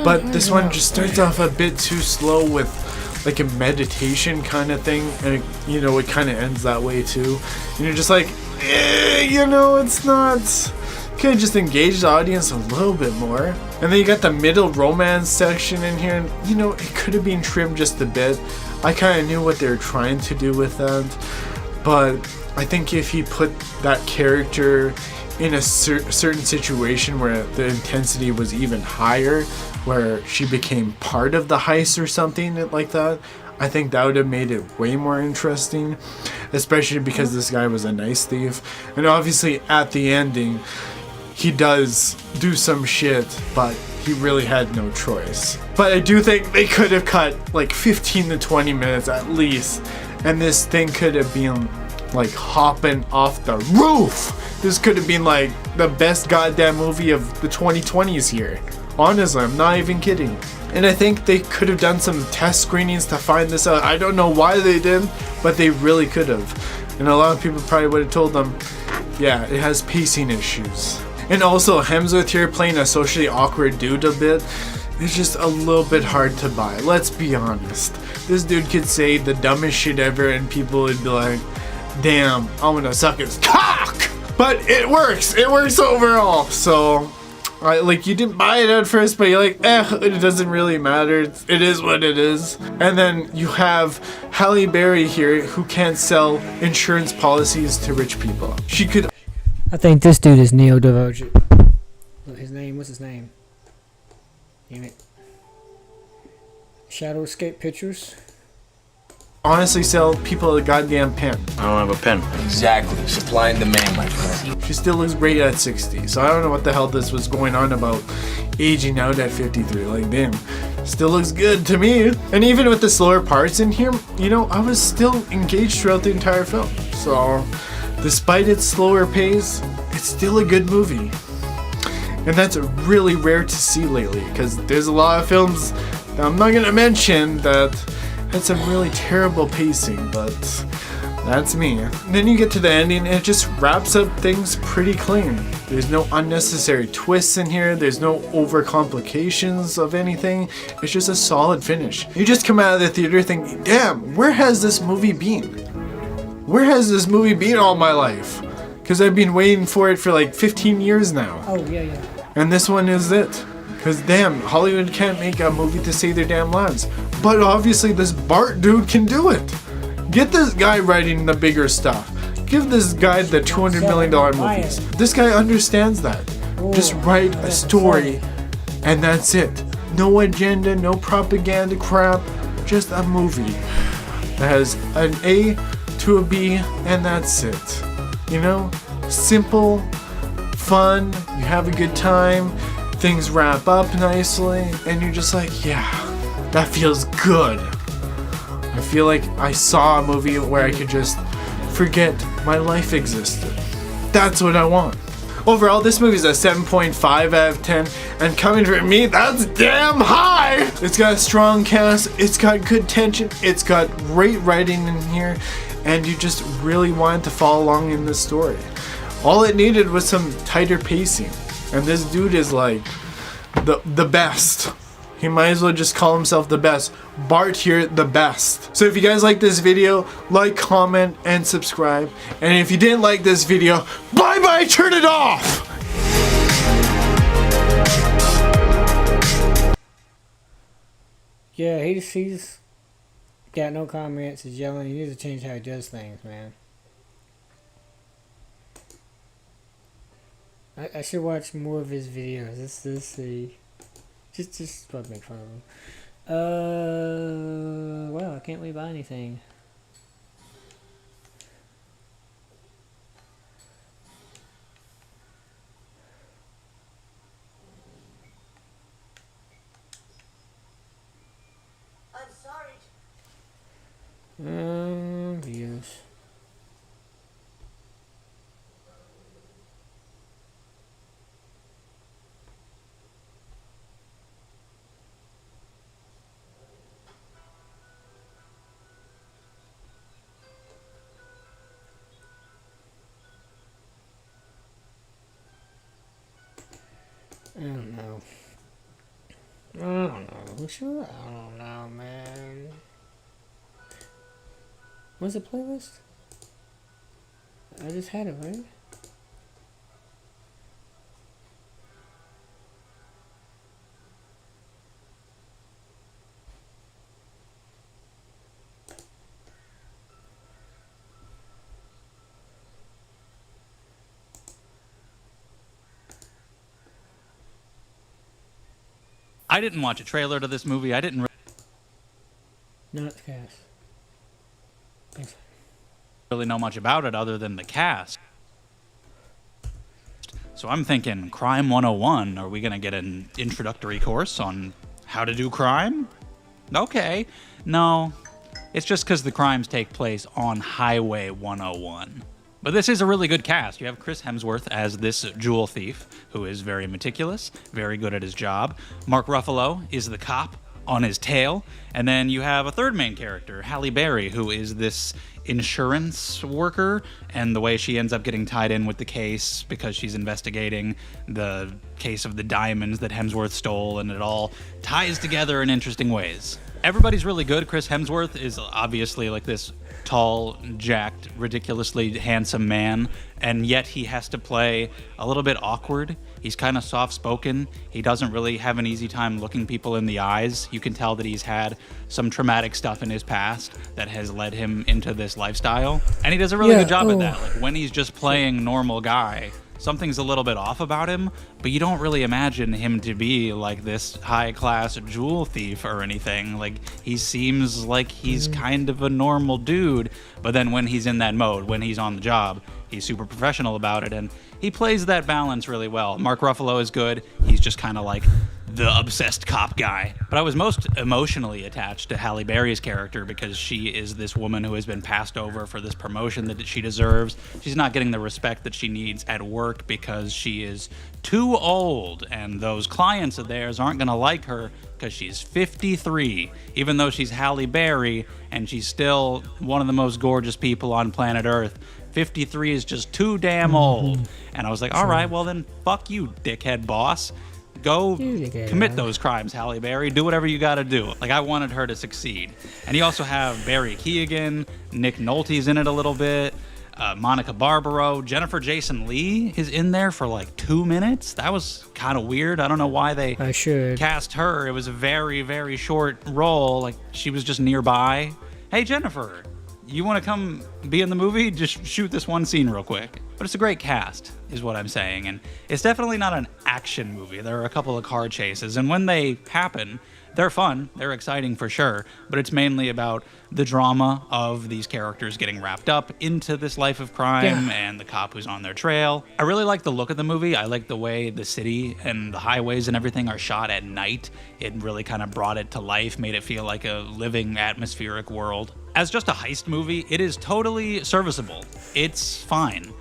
But this one just starts off a bit too slow with like a meditation kind of thing, and it kind of ends that way too. And you're just like, it's not. Could have just engaged the audience a little bit more. And then you got the middle romance section in here, and it could have been trimmed just a bit. I kind of knew what they were trying to do with that, but I think if he put that character in a certain situation where the intensity was even higher, where she became part of the heist or something like that, I think that would have made it way more interesting, especially because this guy was a nice thief. And obviously at the ending, he does do some shit, but he really had no choice. But I do think they could have cut like 15 to 20 minutes at least, and this thing could have been like hopping off the roof. This could have been like the best goddamn movie of the 2020s here. Honestly, I'm not even kidding. And I think they could have done some test screenings to find this out. I don't know why they didn't, but they really could have. And a lot of people probably would have told them, yeah, it has pacing issues. And also Hemsworth here playing a socially awkward dude a bit. It's just a little bit hard to buy. Let's be honest. This dude could say the dumbest shit ever and people would be like, damn, I'm gonna suck his cock! But it works. It works overall. So, you didn't buy it at first, but you're like, it doesn't really matter. It is what it is. And then you have Halle Berry here who can't sell insurance policies to rich people. She could... I think this dude is Neo Devotion. What's his name? Damn it. Shadow Escape Pictures. Honestly sell people a goddamn pen. I don't have a pen. Exactly. Supply and demand, my friend. She still looks great at 60, so I don't know what the hell this was going on about aging out at 53. Like, damn. Still looks good to me. And even with the slower parts in here, I was still engaged throughout the entire film. So, despite its slower pace, it's still a good movie. And that's really rare to see lately, because there's a lot of films that I'm not going to mention that had some really terrible pacing, but that's me. And then you get to the ending and it just wraps up things pretty clean. There's no unnecessary twists in here, there's no overcomplications of anything. It's just a solid finish. You just come out of the theater thinking, damn, where has this movie been? Where has this movie been all my life? Because I've been waiting for it for like 15 years now. Oh, yeah. And this one is it. Because damn, Hollywood can't make a movie to save their damn lives. But obviously this Bart dude can do it. Get this guy writing the bigger stuff. Give this guy the $200 million movies. This guy understands that. Just write a story and that's it. No agenda, no propaganda crap. Just a movie that has an A to a B and that's it. Simple, fun, you have a good time. Things wrap up nicely, and you're just like, yeah, that feels good. I feel like I saw a movie where I could just forget my life existed. That's what I want. Overall, this movie is a 7.5 out of 10, and coming from me, that's damn high! It's got a strong cast, it's got good tension, it's got great writing in here, and you just really wanted to follow along in this story. All it needed was some tighter pacing. And this dude is like the best. He might as well just call himself the best. Bart here, the best. So if you guys like this video, like, comment, and subscribe. And if you didn't like this video, bye-bye, turn it off! Yeah, he's got no comments. He's yelling. He needs to change how he does things, man. I should watch more of his videos. Let's see. Just to make fun of him. Wow, I can't really buy anything. I'm sorry. Views. I don't know. I don't know. Sure, I don't know, man. What's the playlist? I just had it, right? I didn't watch a trailer to this movie. I didn't Not the cast. really know much about it other than the cast. So I'm thinking Crime 101. Are we going to get an introductory course on how to do crime? Okay. No, it's just because the crimes take place on Highway 101. But this is a really good cast. You have Chris Hemsworth as this jewel thief who is very meticulous, very good at his job. Mark Ruffalo is the cop on his tail. And then you have a third main character, Halle Berry, who is this insurance worker, and the way she ends up getting tied in with the case because she's investigating the case of the diamonds that Hemsworth stole, and it all ties together in interesting ways. Everybody's really good. Chris Hemsworth is obviously like this tall, jacked, ridiculously handsome man, and yet he has to play a little bit awkward. He's kind of soft-spoken. He doesn't really have an easy time looking people in the eyes. You can tell that he's had some traumatic stuff in his past that has led him into this lifestyle, and he does a really good job at that. Like when he's just playing normal guy, something's a little bit off about him, but you don't really imagine him to be like this high-class jewel thief or anything. Like, he seems like he's kind of a normal dude, but then when he's in that mode, when he's on the job, he's super professional about it, and he plays that balance really well. Mark Ruffalo is good. He's just kind of like the obsessed cop guy. But I was most emotionally attached to Halle Berry's character because she is this woman who has been passed over for this promotion that she deserves. She's not getting the respect that she needs at work because she is too old, and those clients of theirs aren't going to like her because she's 53, even though she's Halle Berry, and she's still one of the most gorgeous people on planet Earth. 53 is just too damn old. And I was like, all right, well then, fuck you, dickhead boss. Go commit those crimes, Halle Berry. Do whatever you gotta do. Like, I wanted her to succeed. And you also have Barry Keoghan, Nick Nolte's in it a little bit, Monica Barbaro, Jennifer Jason Leigh is in there for like 2 minutes. That was kind of weird. I don't know why they cast her. It was a very, very short role. Like, she was just nearby. Hey, Jennifer, you want to come be in the movie? Just shoot this one scene real quick. But it's a great cast, is what I'm saying. And it's definitely not an action movie. There are a couple of car chases, and when they happen, they're fun. They're exciting for sure. But it's mainly about the drama of these characters getting wrapped up into this life of crime and the cop who's on their trail. I really like the look of the movie. I like the way the city and the highways and everything are shot at night. It really kind of brought it to life, made it feel like a living atmospheric world. As just a heist movie, it is totally serviceable. It's fine.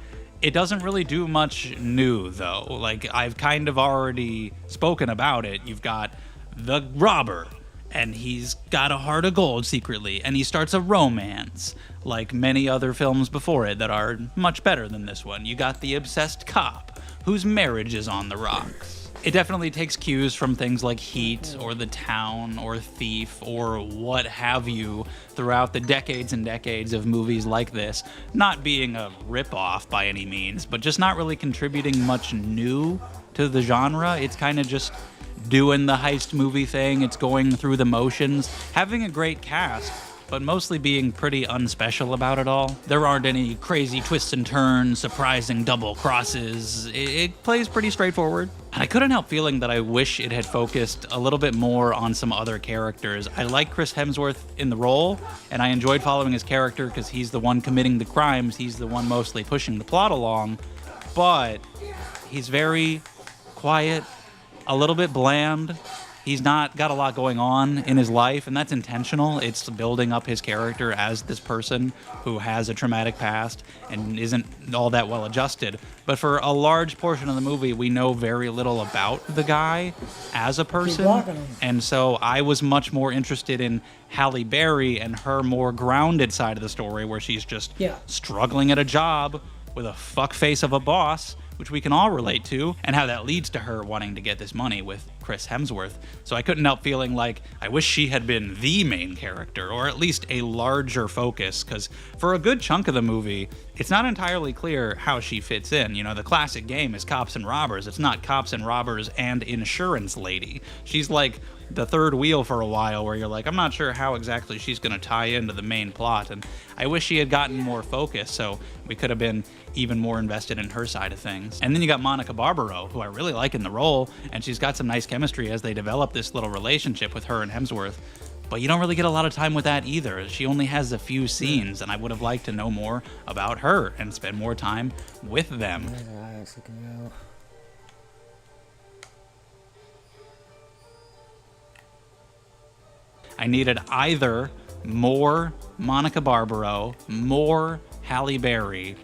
It doesn't really do much new, though. Like, I've kind of already spoken about it. You've got the robber, and he's got a heart of gold secretly, and he starts a romance, like many other films before it that are much better than this one. You got the obsessed cop, whose marriage is on the rocks. It definitely takes cues from things like Heat or The Town or Thief or what have you throughout the decades and decades of movies like this. Not being a ripoff by any means, but just not really contributing much new to the genre. It's kind of just doing the heist movie thing. It's going through the motions, having a great cast, but mostly being pretty unspecial about it all. There aren't any crazy twists and turns, surprising double crosses. It plays pretty straightforward. And I couldn't help feeling that I wish it had focused a little bit more on some other characters. I like Chris Hemsworth in the role, and I enjoyed following his character because he's the one committing the crimes. He's the one mostly pushing the plot along, but he's very quiet, a little bit bland. He's not got a lot going on in his life, and that's intentional. It's building up his character as this person who has a traumatic past and isn't all that well adjusted. But for a large portion of the movie, we know very little about the guy as a person. And so I was much more interested in Halle Berry and her more grounded side of the story, where she's just struggling at a job with a fuckface of a boss which we can all relate to, and how that leads to her wanting to get this money with Chris Hemsworth. So I couldn't help feeling like I wish she had been the main character, or at least a larger focus, because for a good chunk of the movie, it's not entirely clear how she fits in. You know, the classic game is cops and robbers. It's not cops and robbers and insurance lady. She's like the third wheel for a while, where you're like, I'm not sure how exactly she's going to tie into the main plot, and I wish she had gotten more focus so we could have been even more invested in her side of things. And then you got Monica Barbaro, who I really like in the role, and she's got some nice chemistry as they develop this little relationship with her and Hemsworth. But you don't really get a lot of time with that either. She only has a few scenes, and I would have liked to know more about her and spend more time with them. I needed either more Monica Barbaro, more Halle Berry,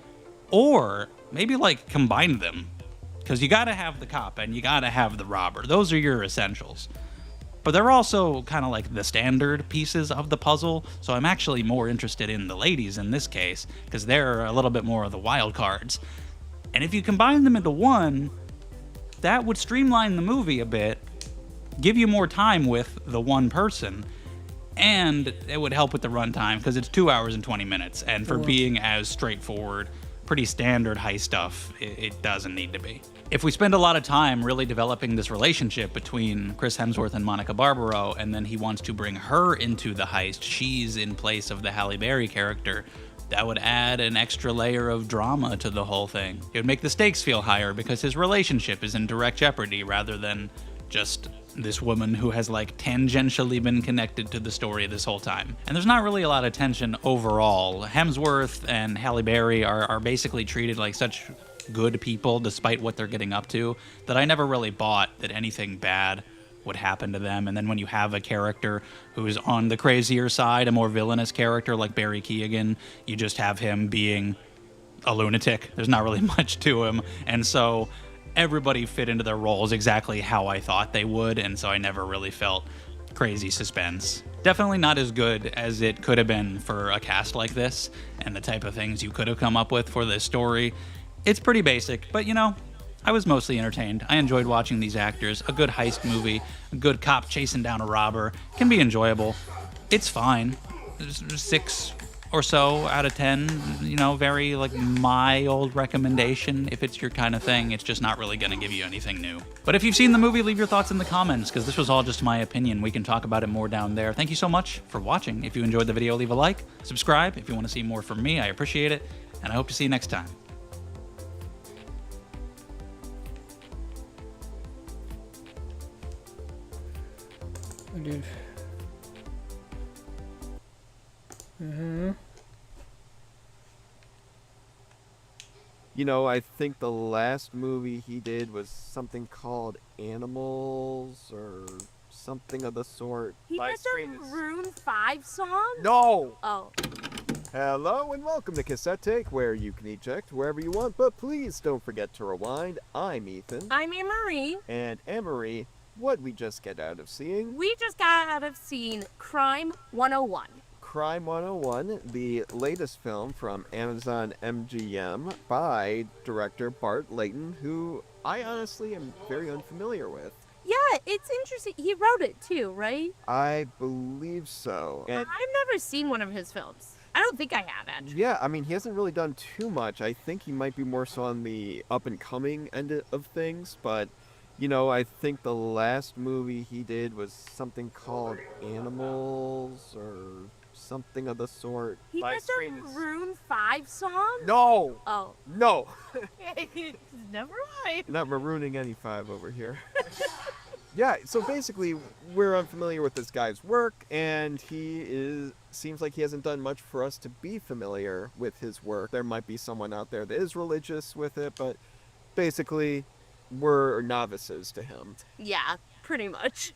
or maybe like combine them. Because you gotta have the cop and you gotta have the robber. Those are your essentials. But they're also kind of like the standard pieces of the puzzle, so I'm actually more interested in the ladies in this case, because they're a little bit more of the wild cards. And if you combine them into one, that would streamline the movie a bit, give you more time with the one person, and it would help with the runtime, because it's 2 hours and 20 minutes, and for being as straightforward, pretty standard heist stuff, it doesn't need to be. If we spend a lot of time really developing this relationship between Chris Hemsworth and Monica Barbaro, and then he wants to bring her into the heist, she's in place of the Halle Berry character, that would add an extra layer of drama to the whole thing. It would make the stakes feel higher because his relationship is in direct jeopardy rather than just this woman who has like tangentially been connected to the story this whole time. And there's not really a lot of tension overall. Hemsworth and Halle Berry are basically treated like such good people despite what they're getting up to that I never really bought that anything bad would happen to them. And then when you have a character who is on the crazier side, a more villainous character like Barry Keoghan, you just have him being a lunatic. There's not really much to him. And so everybody fit into their roles exactly how I thought they would, and so I never really felt crazy suspense. Definitely not as good as it could have been for a cast like this, and the type of things you could have come up with for this story. It's pretty basic, but you know, I was mostly entertained. I enjoyed watching these actors. A good heist movie, a good cop chasing down a robber can be enjoyable. It's fine. 6 or so out of 10, you know, very like my old recommendation. If it's your kind of thing, it's just not really gonna give you anything new. But if you've seen the movie, leave your thoughts in the comments, because this was all just my opinion. We can talk about it more down there. Thank you so much for watching. If you enjoyed the video, leave a like, subscribe if you want to see more from me. I appreciate it, and I hope to see you next time. I did. Mm-hmm. You know, I think the last movie he did was something called Animals or something of the sort. He My did screen the is- Maroon 5 song? No! Oh. Hello and welcome to Cassette Take, where you can eject wherever you want, but please don't forget to rewind. I'm Ethan. I'm Anne-Marie. And Anne-Marie, what we just get out of seeing? We just got out of seeing Crime 101. Crime 101, the latest film from Amazon MGM by director Bart Layton, who I honestly am very unfamiliar with. Yeah, it's interesting. He wrote it too, right? I believe so. And I've never seen one of his films. I don't think I have, actually. yeah, I mean, he hasn't really done too much. I think he might be more so on the up-and-coming end of things, but, you know, I think the last movie he did was something called Animals or something of the sort. He did the Maroon 5 song? No! Oh. No! Never mind. Not marooning any 5 over here. Yeah, so basically, we're unfamiliar with this guy's work, and seems like he hasn't done much for us to be familiar with his work. There might be someone out there that is religious with it, but basically, we're novices to him. Yeah, pretty much.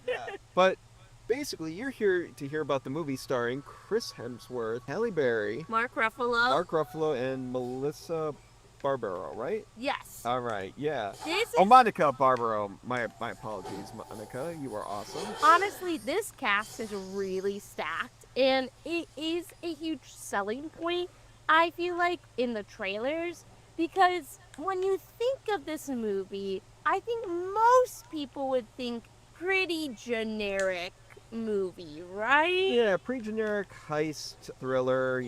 But basically, you're here to hear about the movie starring Chris Hemsworth, Halle Berry, Mark Ruffalo. And Melissa Barbaro, right? Yes. All right, yeah. This is- Oh, Monica Barbaro. My apologies, Monica. You are awesome. Honestly, this cast is really stacked, and it is a huge selling point. I feel like in the trailers, because when you think of this movie, I think most people would think pretty generic movie, right? Yeah, pretty generic heist thriller,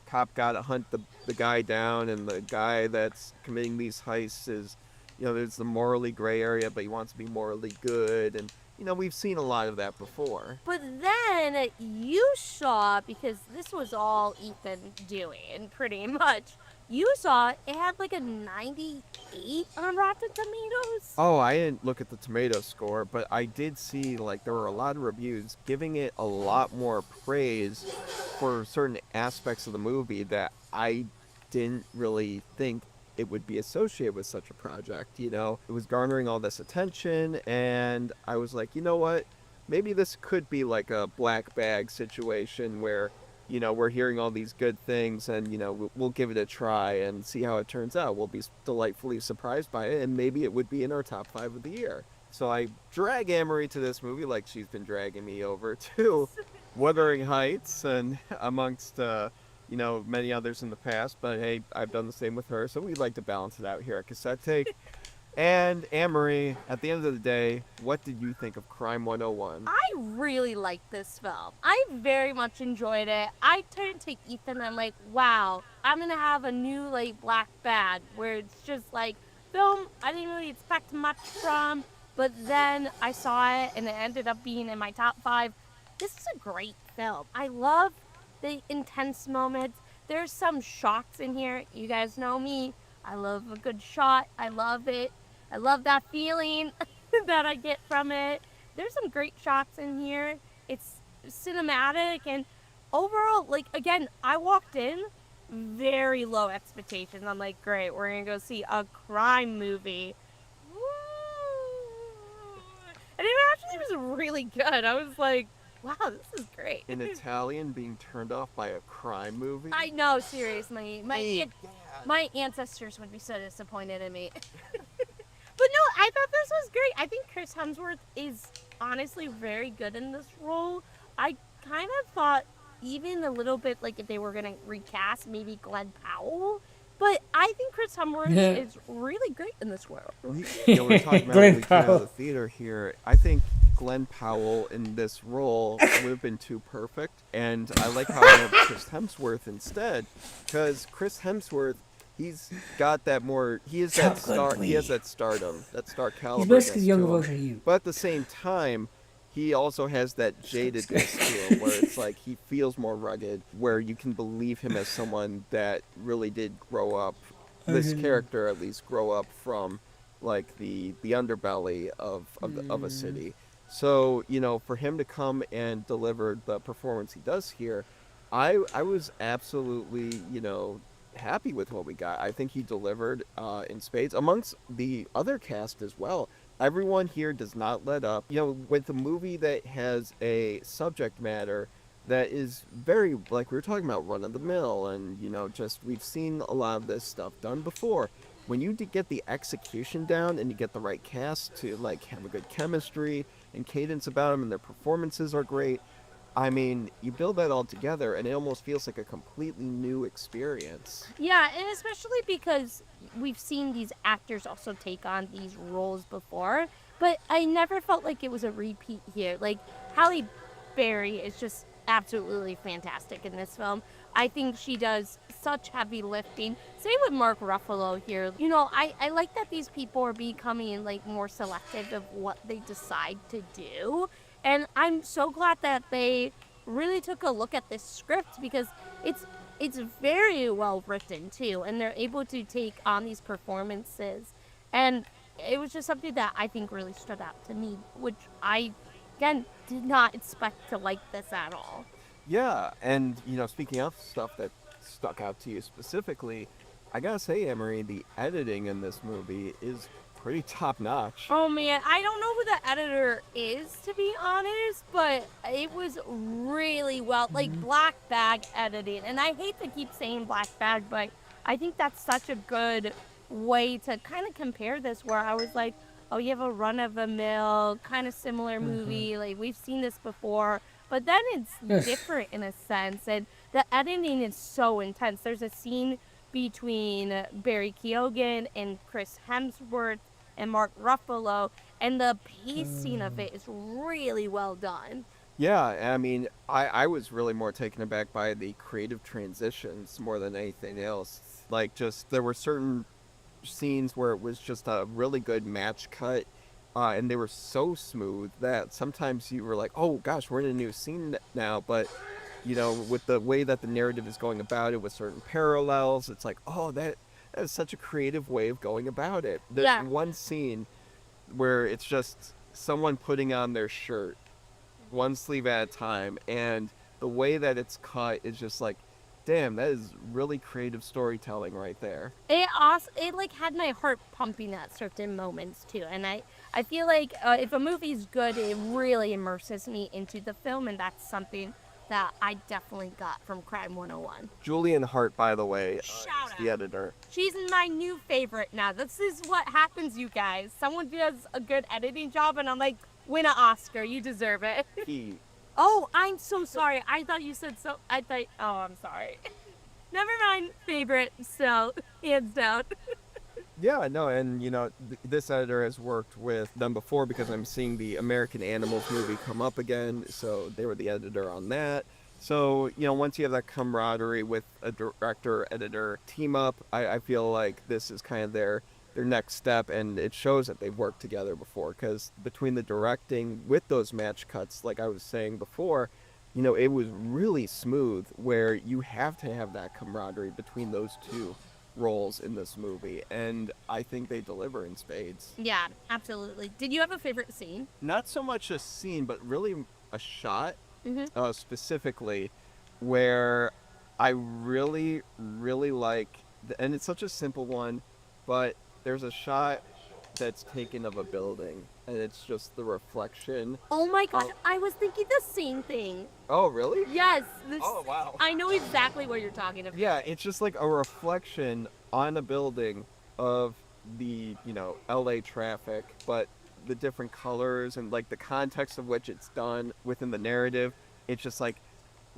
cop gotta hunt the guy down, and the guy that's committing these heists is, there's the morally gray area, but he wants to be morally good, and, we've seen a lot of that before. But then you saw, because this was all Ethan doing, pretty much, you saw it had like a 98 on Rotten Tomatoes. Oh, I didn't look at the tomato score, but I did see, like, there were a lot of reviews giving it a lot more praise for certain aspects of the movie that I didn't really think it would be associated with such a project, It was garnering all this attention, and I was like, you know what? Maybe this could be like a black bag situation where, we're hearing all these good things, and, we'll give it a try and see how it turns out. We'll be delightfully surprised by it, and maybe it would be in our top 5 of the year. So I drag Amory to this movie like she's been dragging me over to Wuthering Heights, and amongst, many others in the past. But hey, I've done the same with her, so we'd like to balance it out here at Cassette Take. And Amory, at the end of the day, what did you think of Crime 101? I really liked this film. I very much enjoyed it. I turned to Ethan and I'm like, wow, I'm gonna have a new like black bag where it's just like film I didn't really expect much from, but then I saw it and it ended up being in my top 5. This is a great film. I love the intense moments. There's some shots in here. You guys know me. I love a good shot. I love it. I love that feeling that I get from it. There's some great shots in here. It's cinematic, and overall, like, again, I walked in very low expectations. I'm like, great, we're gonna go see a crime movie. And it actually was really good. I was like, wow, this is great. An Italian being turned off by a crime movie? I know, seriously. My ancestors would be so disappointed in me. But no, I thought this was great. I think Chris Hemsworth is honestly very good in this role. I kind of thought even a little bit like if they were going to recast maybe Glenn Powell. But I think Chris Hemsworth is really great in this role. We're talking about when we came out of the theater here. I think Glenn Powell in this role would have been too perfect. And I like how I have Chris Hemsworth instead. Because Chris Hemsworth, he's got that more. He is that star. He has that stardom, that star caliber. He's basically the younger version of you. But at the same time, he also has that jadedness to him, where it's like he feels more rugged, where you can believe him as someone that really did grow up. This character, at least, grow up from like the underbelly of a city. So for him to come and deliver the performance he does here, I was absolutely happy with what we got. I think he delivered in spades amongst the other cast as well. Everyone here does not let up. With a movie that has a subject matter that is very, like we were talking about, run of the mill, and just we've seen a lot of this stuff done before. When you get the execution down and you get the right cast to like have a good chemistry and cadence about them, and their performances are great, I mean, you build that all together and it almost feels like a completely new experience. Yeah, and especially because we've seen these actors also take on these roles before, but I never felt like it was a repeat here. Like, Halle Berry is just absolutely fantastic in this film. I think she does such heavy lifting. Same with Mark Ruffalo here. I like that these people are becoming like more selective of what they decide to do. And I'm so glad that they really took a look at this script, because it's very well written too, and they're able to take on these performances. And it was just something that I think really stood out to me, which I, again, did not expect to like this at all. Yeah, and speaking of stuff that stuck out to you specifically, I gotta say, Emery, the editing in this movie is pretty top notch. Oh man, I don't know who the editor is, to be honest, but it was really well, like black bag editing. And I hate to keep saying black bag, but I think that's such a good way to kind of compare this, where I was like, oh, you have a run of the mill, kind of similar movie, like we've seen this before, but then it's different in a sense, and the editing is so intense. There's a scene between Barry Keoghan and Chris Hemsworth and Mark Ruffalo, and the pacing of it is really well done. Yeah, I mean, I was really more taken aback by the creative transitions more than anything else. Like, just there were certain scenes where it was just a really good match cut, and they were so smooth that sometimes you were like, oh gosh, we're in a new scene now. But, with the way that the narrative is going about it with certain parallels, it's like, oh, that is such a creative way of going about it. There's one scene where it's just someone putting on their shirt one sleeve at a time, and the way that it's cut is just like, damn, that is really creative storytelling right there. It like had my heart pumping at certain moments too, and I feel like if a movie's good, it really immerses me into the film, and that's something that I definitely got from Crime 101. Julian Hart, by the way, is the editor. She's my new favorite now. This is what happens, you guys. Someone does a good editing job, and I'm like, win an Oscar, you deserve it. Oh, I'm so sorry. I thought you said so. Oh, I'm sorry. Never mind. Favorite, so hands down. Yeah, no, and this editor has worked with them before because I'm seeing the American Animals movie come up again, so they were the editor on that. So, once you have that camaraderie with a director-editor team up, I feel like this is kind of their next step, and it shows that they've worked together before, because between the directing with those match cuts, like I was saying before, it was really smooth, where you have to have that camaraderie between those two roles in this movie, and I think they deliver in spades. Yeah, absolutely. Did you have a favorite scene? Not so much a scene, but really a shot, specifically, where I really, really like, and it's such a simple one, but there's a shot that's taken of a building, and it's just the reflection. Oh my god, I was thinking the same thing. Oh, really? Yes. Oh, wow. I know exactly what you're talking about. Yeah, it's just like a reflection on a building of the, LA traffic, but the different colors and like the context of which it's done within the narrative. It's just like,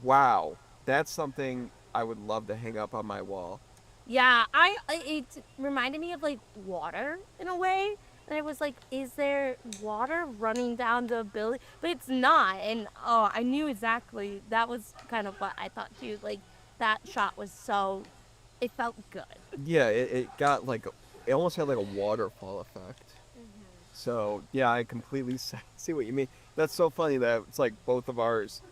wow, that's something I would love to hang up on my wall. Yeah, it reminded me of like water in a way. And I was like, is there water running down the building? But it's not. And I knew exactly. That was kind of what I thought too. Like, that shot was it felt good. Yeah, it got like, it almost had like a waterfall effect. So, yeah, I completely see what you mean. That's so funny that it's like both of ours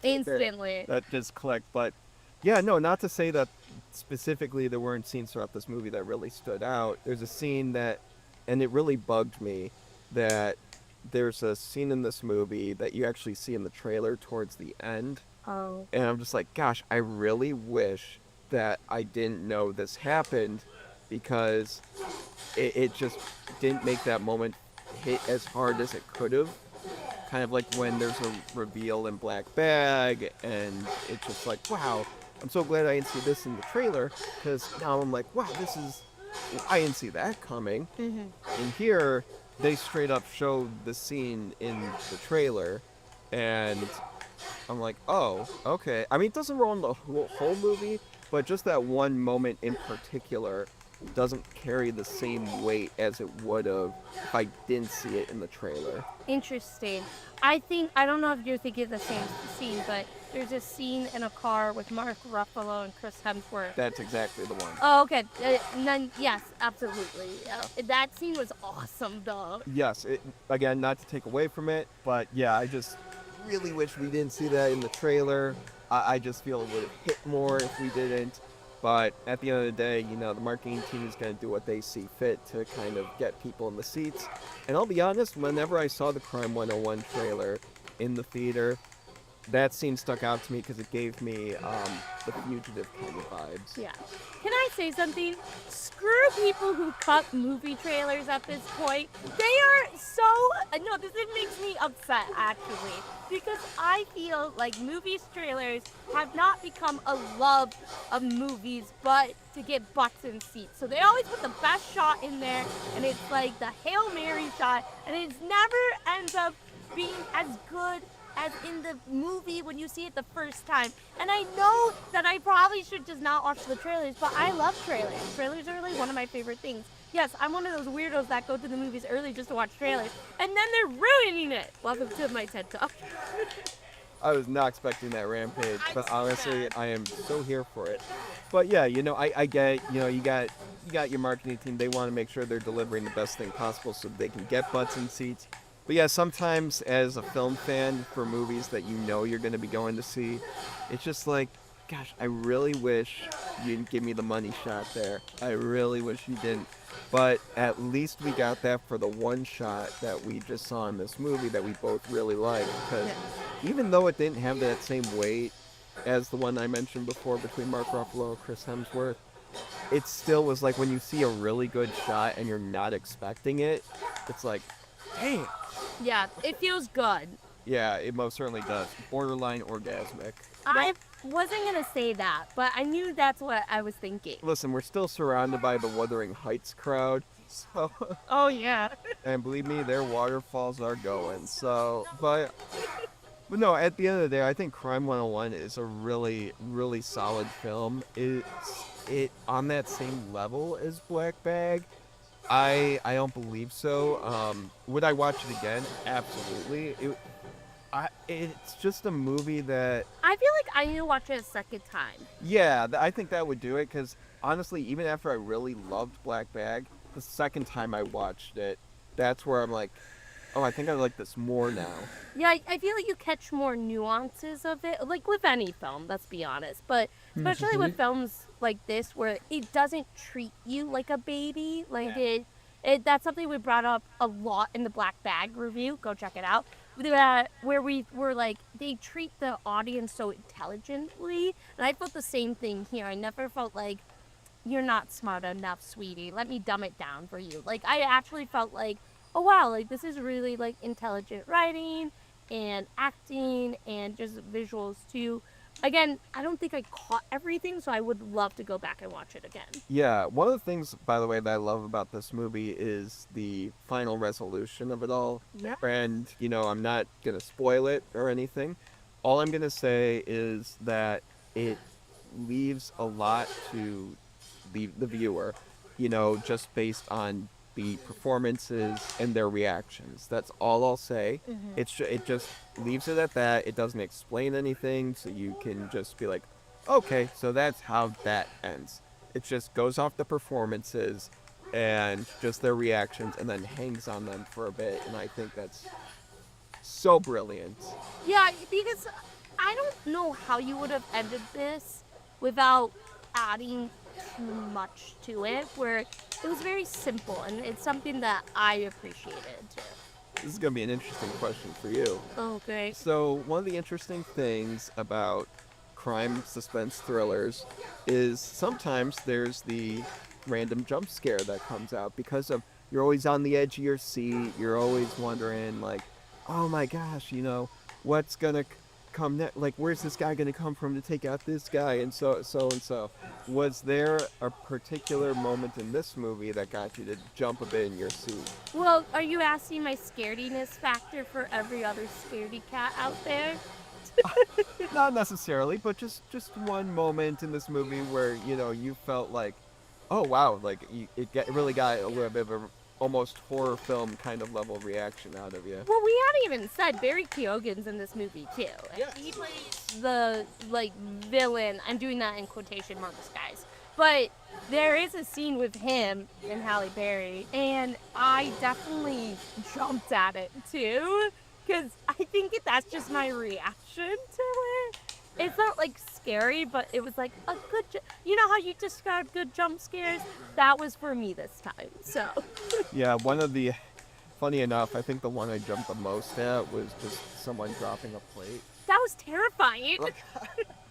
instantly that just clicked. But yeah, no, not to say that specifically there weren't scenes throughout this movie that really stood out. There's a scene that, and it really bugged me, that there's a scene in this movie that you actually see in the trailer towards the end. Oh. And I'm just like, gosh, I really wish that I didn't know this happened, because it just didn't make that moment hit as hard as it could have. Kind of like when there's a reveal in Black Bag, and it's just like, wow, I'm so glad I didn't see this in the trailer, because now I'm like, wow, I didn't see that coming. And here, they straight up showed the scene in the trailer, and I'm like, oh, okay. I mean, it doesn't ruin the whole movie, but just that one moment in particular doesn't carry the same weight as it would have if I didn't see it in the trailer. Interesting. I don't know if you're thinking of the same scene, but there's a scene in a car with Mark Ruffalo and Chris Hemsworth. That's exactly the one. Oh, okay. Yes, absolutely. That scene was awesome, though. Yes, again, not to take away from it, but yeah, I just really wish we didn't see that in the trailer. I just feel it would have hit more if we didn't. But at the end of the day, the marketing team is going to do what they see fit to kind of get people in the seats. And I'll be honest, whenever I saw the Crime 101 trailer in the theater, that scene stuck out to me because it gave me the Fugitive kind of vibes. Yeah. Can I say something? Screw people who cut movie trailers at this point. They are so... No, this makes me upset, actually. Because I feel like movies trailers have not become a love of movies, but to get butts in seats. So they always put the best shot in there, and it's like the Hail Mary shot, and it never ends up being as good as in the movie when you see it the first time. And I know that I probably should just not watch the trailers, but I love trailers. Trailers are really one of my favorite things. Yes, I'm one of those weirdos that go to the movies early just to watch trailers, and then they're ruining it. Welcome to my TED Talk. I was not expecting that rampage, but honestly, I am so here for it. But yeah, I get, you got your marketing team. They want to make sure they're delivering the best thing possible so they can get butts in seats. But yeah, sometimes as a film fan for movies that you're going to be going to see, it's just like, gosh, I really wish you didn't give me the money shot there. I really wish you didn't. But at least we got that for the one shot that we just saw in this movie that we both really liked. Because even though it didn't have that same weight as the one I mentioned before between Mark Ruffalo and Chris Hemsworth, it still was like when you see a really good shot and you're not expecting it, it's like, hey. Yeah, it feels good. Yeah, it most certainly does. Borderline orgasmic. I wasn't going to say that, but I knew that's what I was thinking. Listen, we're still surrounded by the Wuthering Heights crowd, so... Oh, yeah. And believe me, their waterfalls are going, so... But no, at the end of the day, I think Crime 101 is a really, really solid film. It's on that same level as Black Bag. I don't believe so. Would I watch it again? Absolutely. It's just a movie that... I feel like I need to watch it a second time. Yeah, I think that would do it, because honestly, even after I really loved Black Bag, the second time I watched it, that's where I'm like, oh, I think I like this more now. Yeah, I feel like you catch more nuances of it, like with any film, let's be honest. But especially with films like this, where it doesn't treat you like a baby. Like that's something we brought up a lot in the Black Bag review. Go check it out. Where we were like, they treat the audience so intelligently. And I felt the same thing here. I never felt like, you're not smart enough, sweetie. Let me dumb it down for you. Like, I actually felt like, oh wow, like this is really like intelligent writing and acting and just visuals too. Again, I don't think I caught everything, so I would love to go back and watch it again. Yeah, one of the things, by the way, that I love about this movie is the final resolution of it all. Yeah. And, I'm not going to spoil it or anything. All I'm going to say is that it leaves a lot to the viewer, just based on the performances and their reactions. That's all I'll say. Mm-hmm. It just leaves it at that. It doesn't explain anything, so you can just be like, okay, so that's how that ends. It just goes off the performances and just their reactions and then hangs on them for a bit, and I think that's so brilliant. Yeah, because I don't know how you would have ended this without adding too much to it, where it was very simple, and it's something that I appreciated too. This is going to be an interesting question for you. Okay. So one of the interesting things about crime suspense thrillers is sometimes there's the random jump scare that comes out because of you're always on the edge of your seat, you're always wondering like, oh my gosh, what's going to come next? Like, where's this guy going to come from to take out this guy? And so. Was there a particular moment in this movie that got you to jump a bit in your seat? Well, are you asking my scarediness factor for every other scaredy cat out there? Not necessarily, but just one moment in this movie where, you felt like, oh wow, like it really got a little bit of a almost horror film kind of level reaction out of you. Well, we haven't even said Barry Keoghan's in this movie too. Yeah. He plays the villain. I'm doing that in quotation marks, guys. But there is a scene with him and Halle Berry, and I definitely jumped at it too, because I think that's just my reaction to it. It's not scary, but it was like a good, you know how you describe good jump scares? That was for me this time, so. Yeah, funny enough, I think the one I jumped the most at was just someone dropping a plate. That was terrifying, because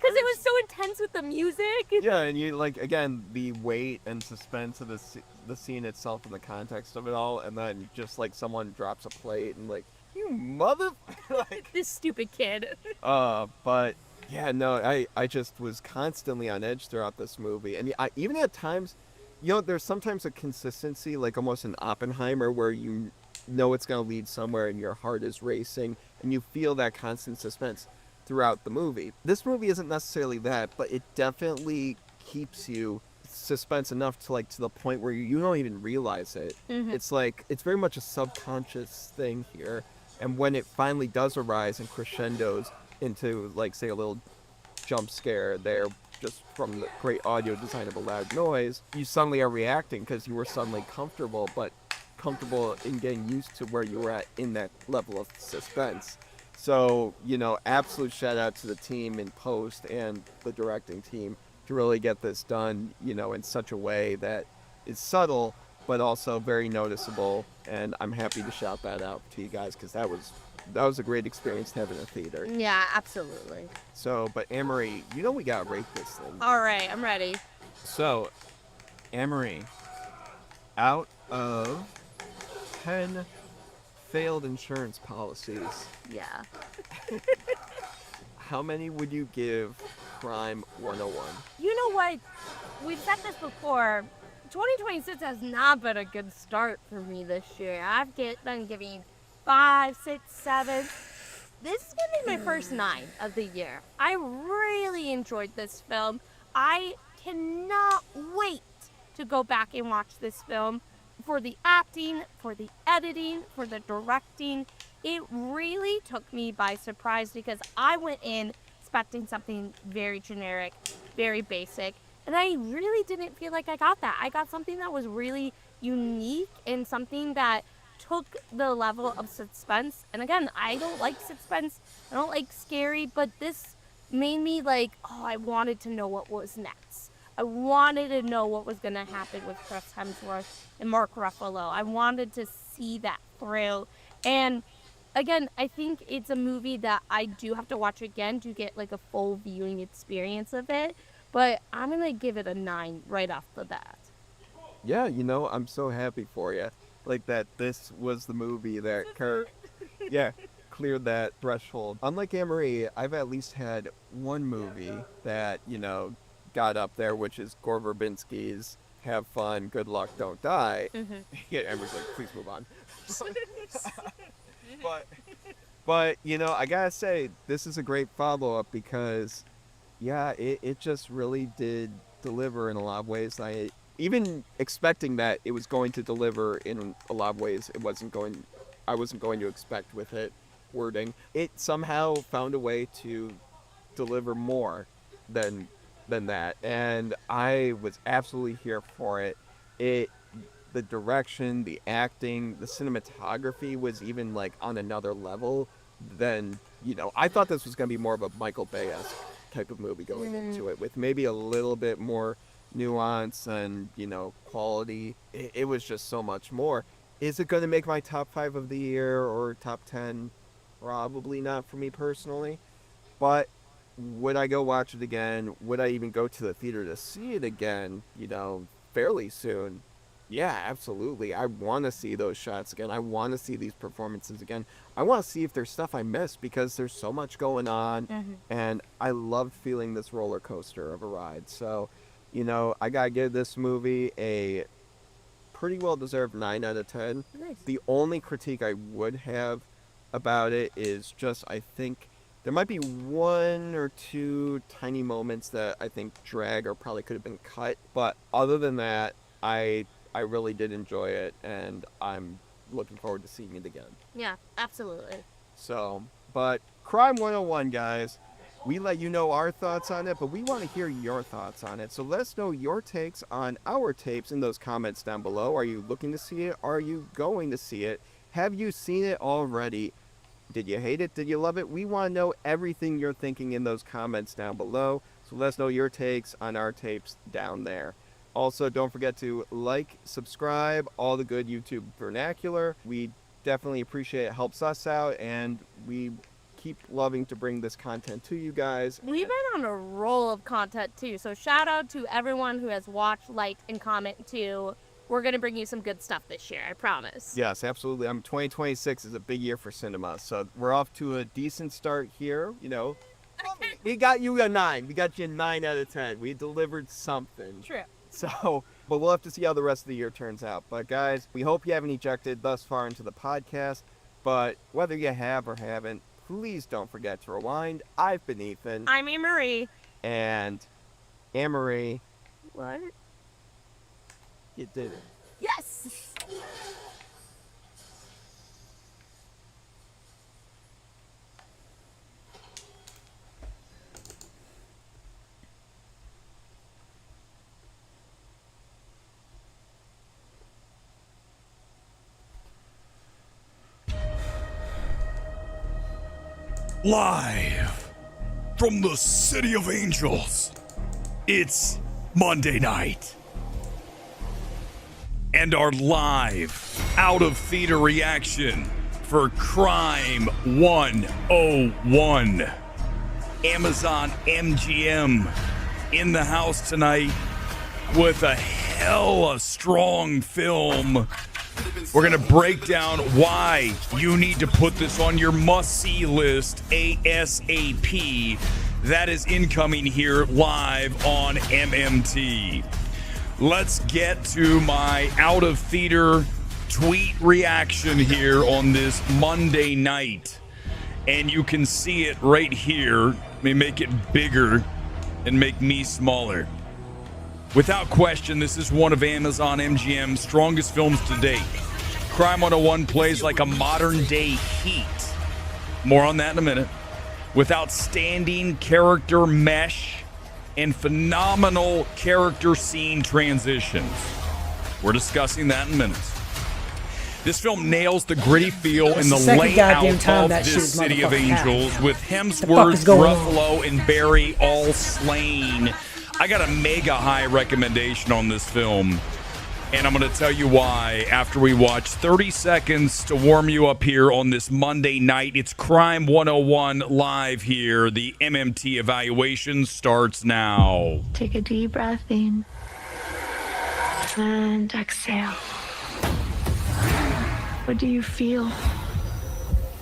it was so intense with the music. Yeah, and you, again, the weight and suspense of the scene itself and the context of it all, and then just, someone drops a plate and, you mother... This stupid kid. But... Yeah, no, I just was constantly on edge throughout this movie. And even at times, there's sometimes a consistency, like almost an Oppenheimer, where you know it's going to lead somewhere and your heart is racing. and you feel that constant suspense throughout the movie. This movie isn't necessarily that, but it definitely keeps you suspense enough to the point where you don't even realize it. It's like it's very much a subconscious thing here, and when it finally does arise and crescendos into say a little jump scare there just from the great audio design of a loud noise, you suddenly are reacting because you were suddenly comfortable, but comfortable in getting used to where you were at in that level of suspense. So, absolute shout out to the team in post and the directing team to really get this done, in such a way that is subtle, but also very noticeable. And I'm happy to shout that out to you guys because that was a great experience to have in a theater. Yeah, absolutely. So, but Anne-Marie, we gotta rate this thing. All right, I'm ready. So, Anne-Marie, out of 10 failed insurance policies, Yeah. how many would you give Crime 101? You know what? We've said this before. 2026 has not been a good start for me this year. I've been giving 5, 6, 7. This is going to be my first 9 of the year. I really enjoyed this film. I cannot wait to go back and watch this film for the acting, for the editing, for the directing. It really took me by surprise because I went in expecting something very generic, very basic, and I really didn't feel like I got that. I got something that was really unique and something that took the level of suspense. And again, I don't like suspense, I don't like scary, but this made me I wanted to know what was next. I wanted to know what was going to happen with Chris Hemsworth and Mark Ruffalo. I wanted to see that through. And again, I think it's a movie that I do have to watch again to get a full viewing experience of it. But I'm going to give it a 9 right off the bat. Yeah, I'm so happy for you. That this was the movie that cleared that threshold. Unlike Anne-Marie, I've at least had one movie that, got up there, which is Gore Verbinski's Have Fun, Good Luck, Don't Die. Yeah, Anne-Marie's like, please move on. But I gotta say, this is a great follow-up because, it just really did deliver in a lot of ways. Even expecting that it was going to deliver in a lot of ways, I wasn't going to expect with it wording. It somehow found a way to deliver more than that, and I was absolutely here for it. The direction, the acting, the cinematography was even on another level than I thought this was going to be more of a Michael Bay-esque type of movie going into it, with maybe a little bit more nuance and quality. It was just so much more. Is it going to make my top 5 of the year or top 10? Probably not for me personally, but would I go watch it again? Would I even go to the theater to see it again, fairly soon? Yeah, absolutely. I want to see those shots again. I want to see these performances again. I want to see if there's stuff I missed because there's so much going on, and I loved feeling this roller coaster of a ride. So, I got to give this movie a pretty well-deserved 9 out of 10. Nice. The only critique I would have about it is just, I think there might be 1 or 2 tiny moments that I think drag or probably could have been cut. But other than that, I really did enjoy it, and I'm looking forward to seeing it again. Yeah, absolutely. So, but Crime 101, guys, we let you know our thoughts on it, but we want to hear your thoughts on it. So let us know your takes on our tapes in those comments down below. Are you looking to see it? Are you going to see it? Have you seen it already? Did you hate it? Did you love it? We want to know everything you're thinking in those comments down below. So let us know your takes on our tapes down there. Also, don't forget to like, subscribe, all the good YouTube vernacular. We definitely appreciate it. It helps us out, and we keep loving to bring this content to you guys. We've been on a roll of content too, so shout out to everyone who has watched, liked, and commented too. We're going to bring you some good stuff this year, I promise. Yes, absolutely. 2026 is a big year for cinema, so we're off to a decent start here. We got you a 9. We got you a 9 out of 10. We delivered something. True. So, but we'll have to see how the rest of the year turns out. But guys, we hope you haven't ejected thus far into the podcast. But whether you have or haven't, please don't forget to rewind. I've been Ethan. I'm Anne-Marie. And Anne-Marie. What? You did it. Yes! Live from the City of Angels, it's Monday night. And our live out of theater reaction for Crime 101. Amazon MGM in the house tonight with a hella strong film. We're going to break down why you need to put this on your must-see list ASAP. That is incoming here live on MMT. Let's get to my out-of-theater tweet reaction here on this Monday night. And you can see it right here. Let me make it bigger and make me smaller. Without question, this is one of Amazon MGM's strongest films to date. Crime 101 plays like a modern-day Heat. More on that in a minute. With outstanding character mesh and phenomenal character scene transitions. We're discussing that in minutes. This film nails the gritty feel and the layout of this City of Angels with Hemsworth, Ruffalo, and Barry all slain. I got a mega high recommendation on this film, and I'm going to tell you why after we watch 30 seconds to warm you up here on this Monday night. It's Crime 101 live here. The MMT evaluation starts now. Take a deep breath in and exhale. What do you feel?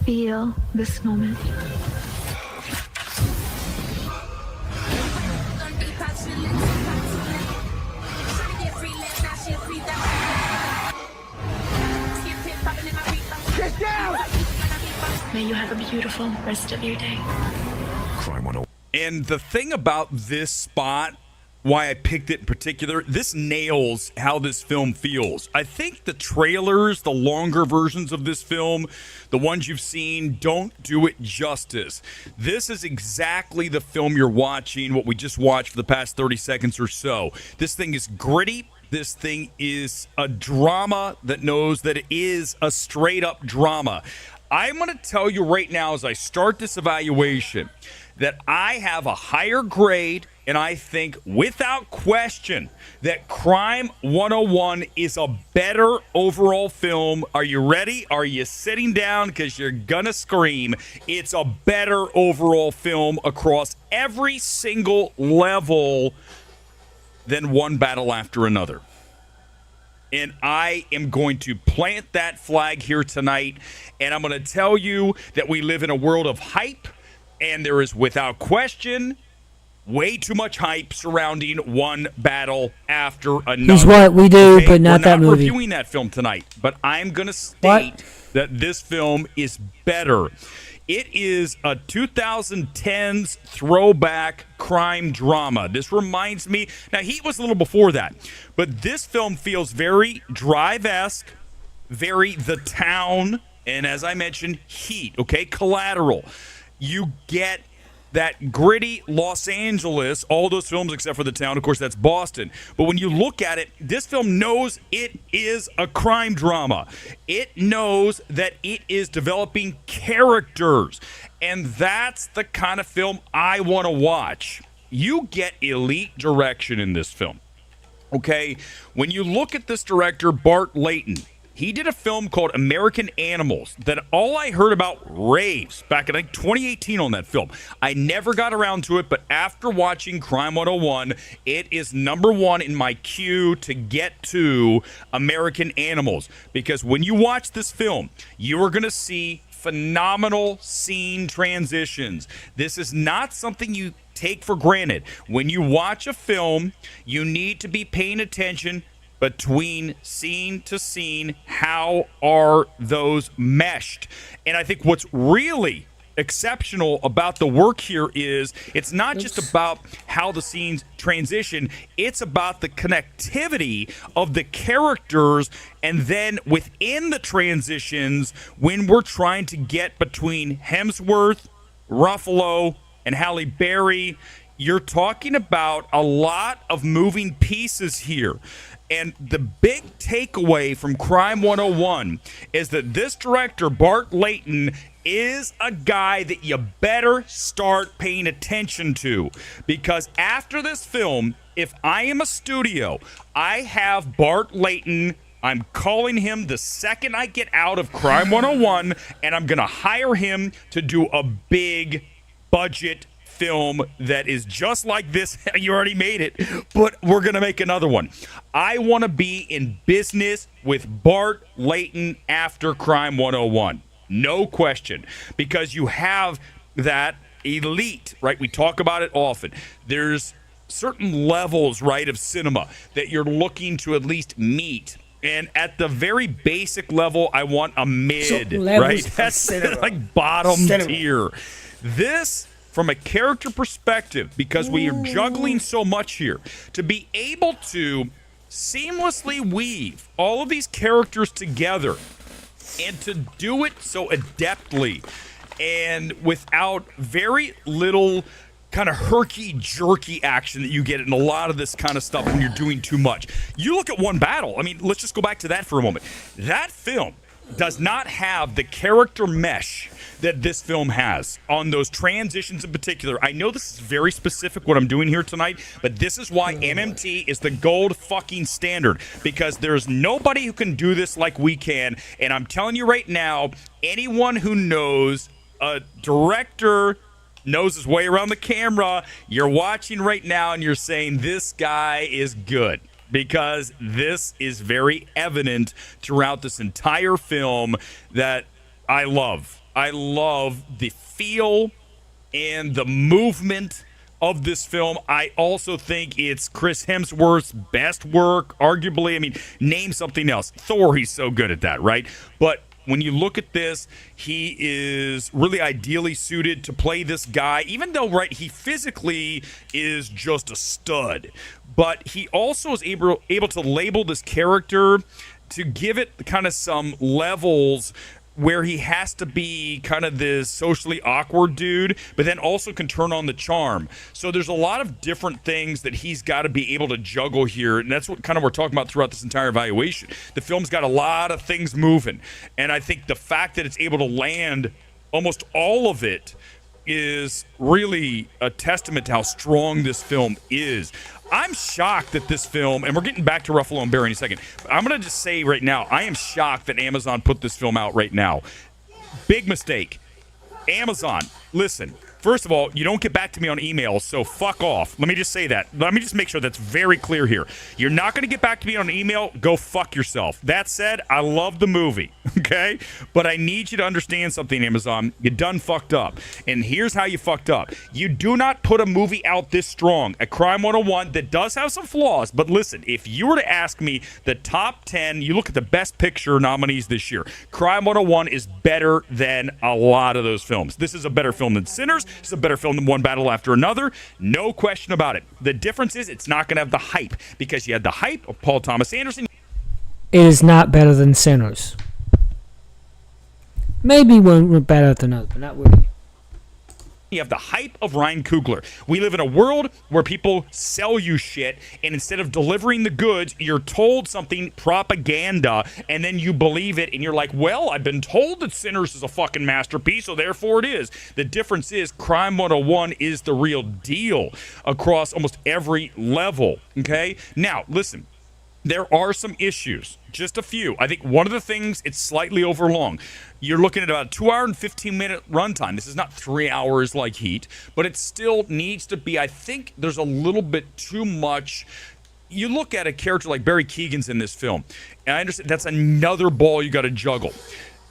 Feel this moment. Get down! May you have a beautiful rest of your day. Crime 101. And the thing about this spot, why I picked it in particular, this nails how this film feels. I think the trailers, the longer versions of this film, the ones you've seen, don't do it justice. This is exactly the film you're watching, what we just watched for the past 30 seconds or so. This thing is gritty. This thing is a drama that knows that it is a straight-up drama. I'm going to tell you right now as I start this evaluation that I have a higher grade, and I think without question that Crime 101 is a better overall film. Are you ready? Are you sitting down? Because you're going to scream. It's a better overall film across every single level than one battle after another. And I am going to plant that flag here tonight, and I'm going to tell you that we live in a world of hype, and there is, without question, way too much hype surrounding one battle after another. It's what we do, okay? but not that movie. We're not reviewing that film tonight, but I'm going to state that this film is better. It is a 2010s throwback crime drama. This reminds me, now Heat was a little before that, but this film feels very Drive-esque, very The Town, and as I mentioned, Heat, okay, Collateral. You get that gritty Los Angeles, all those films except for The Town, of course, that's Boston. But when you look at it, this film knows it is a crime drama. It knows that it is developing characters. And that's the kind of film I want to watch. You get elite direction in this film. Okay? When you look at this director, Bart Layton, he did a film called American Animals that all I heard about raves back in, I think, 2018 on that film. I never got around to it, but after watching Crime 101, it is number one in my queue to get to American Animals. Because when you watch this film, you are going to see phenomenal scene transitions. This is not something you take for granted. When you watch a film, you need to be paying attention between scene to scene. How are those meshed? And I think what's really exceptional about the work here is it's not just about how the scenes transition, it's about the connectivity of the characters, and then within the transitions when we're trying to get between Hemsworth, Ruffalo, and Halle Berry. You're talking about a lot of moving pieces here. And the big takeaway from Crime 101 is that this director, Bart Layton, is a guy that you better start paying attention to. Because after this film, if I am a studio, I have Bart Layton. I'm calling him the second I get out of Crime 101, and I'm going to hire him to do a big budget film that is just like this. You already made it, but we're going to make another one. I want to be in business with Bart Layton after Crime 101. No question, because you have that elite, right? We talk about it often. There's certain levels, right, of cinema that you're looking to at least meet. And at the very basic level, I want a mid, right? That's like bottom tier. This, from a character perspective, because we are juggling so much here, to be able to seamlessly weave all of these characters together and to do it so adeptly and without very little kind of herky-jerky action that you get in a lot of this kind of stuff when you're doing too much. You look at One Battle. I mean, let's just go back to that for a moment. That film does not have the character mesh that this film has on those transitions in particular. I know this is very specific what I'm doing here tonight, but this is why MMT is the gold fucking standard, because there's nobody who can do this like we can. And I'm telling you right now, anyone who knows a director knows his way around the camera, you're watching right now and you're saying this guy is good, because this is very evident throughout this entire film that I love. I love the feel and the movement of this film. I also think it's Chris Hemsworth's best work, arguably. I mean, name something else. Thor, he's so good at that, right? But when you look at this, he is really ideally suited to play this guy, even though, right, he physically is just a stud. But he also is able to label this character to give it kind of some levels where he has to be kind of this socially awkward dude, but then also can turn on the charm. So there's a lot of different things that he's got to be able to juggle here, and that's what kind of we're talking about throughout this entire evaluation. The film's got a lot of things moving, and I think the fact that it's able to land almost all of it is really a testament to how strong this film is. I'm shocked that this film, and we're getting back to Ruffalo and Barry in a second, but I'm going to just say right now, I am shocked that Amazon put this film out right now. Big mistake. Amazon, listen, first of all, you don't get back to me on emails, so fuck off. Let me just say that. Let me just make sure that's very clear here. You're not going to get back to me on email, go fuck yourself. That said, I love the movie, okay? But I need you to understand something, Amazon. You done fucked up. And here's how you fucked up. You do not put a movie out this strong, a Crime 101 that does have some flaws, but listen, if you were to ask me the top 10, you look at the Best Picture nominees this year, Crime 101 is better than a lot of those films. This is a better film than Sinners. It's a better film than One Battle After Another. No question about it. The difference is it's not going to have the hype, because you had the hype of Paul Thomas Anderson. It is not better than Sinners. Maybe one better than another, but not really. You have the hype of Ryan Coogler. We live in a world where people sell you shit, and instead of delivering the goods, you're told something, propaganda, and then you believe it, and you're like, well, I've been told that Sinners is a fucking masterpiece, so therefore it is. The difference is Crime 101 is the real deal across almost every level, okay? Now, listen. There are some issues, just a few. I think one of the things, it's slightly overlong. You're looking at about a 2 hour and 15-minute runtime. This is not 3 hours like Heat, but it still needs to be. I think there's a little bit too much. You look at a character like Barry Keoghan's in this film, and I understand that's another ball you got to juggle.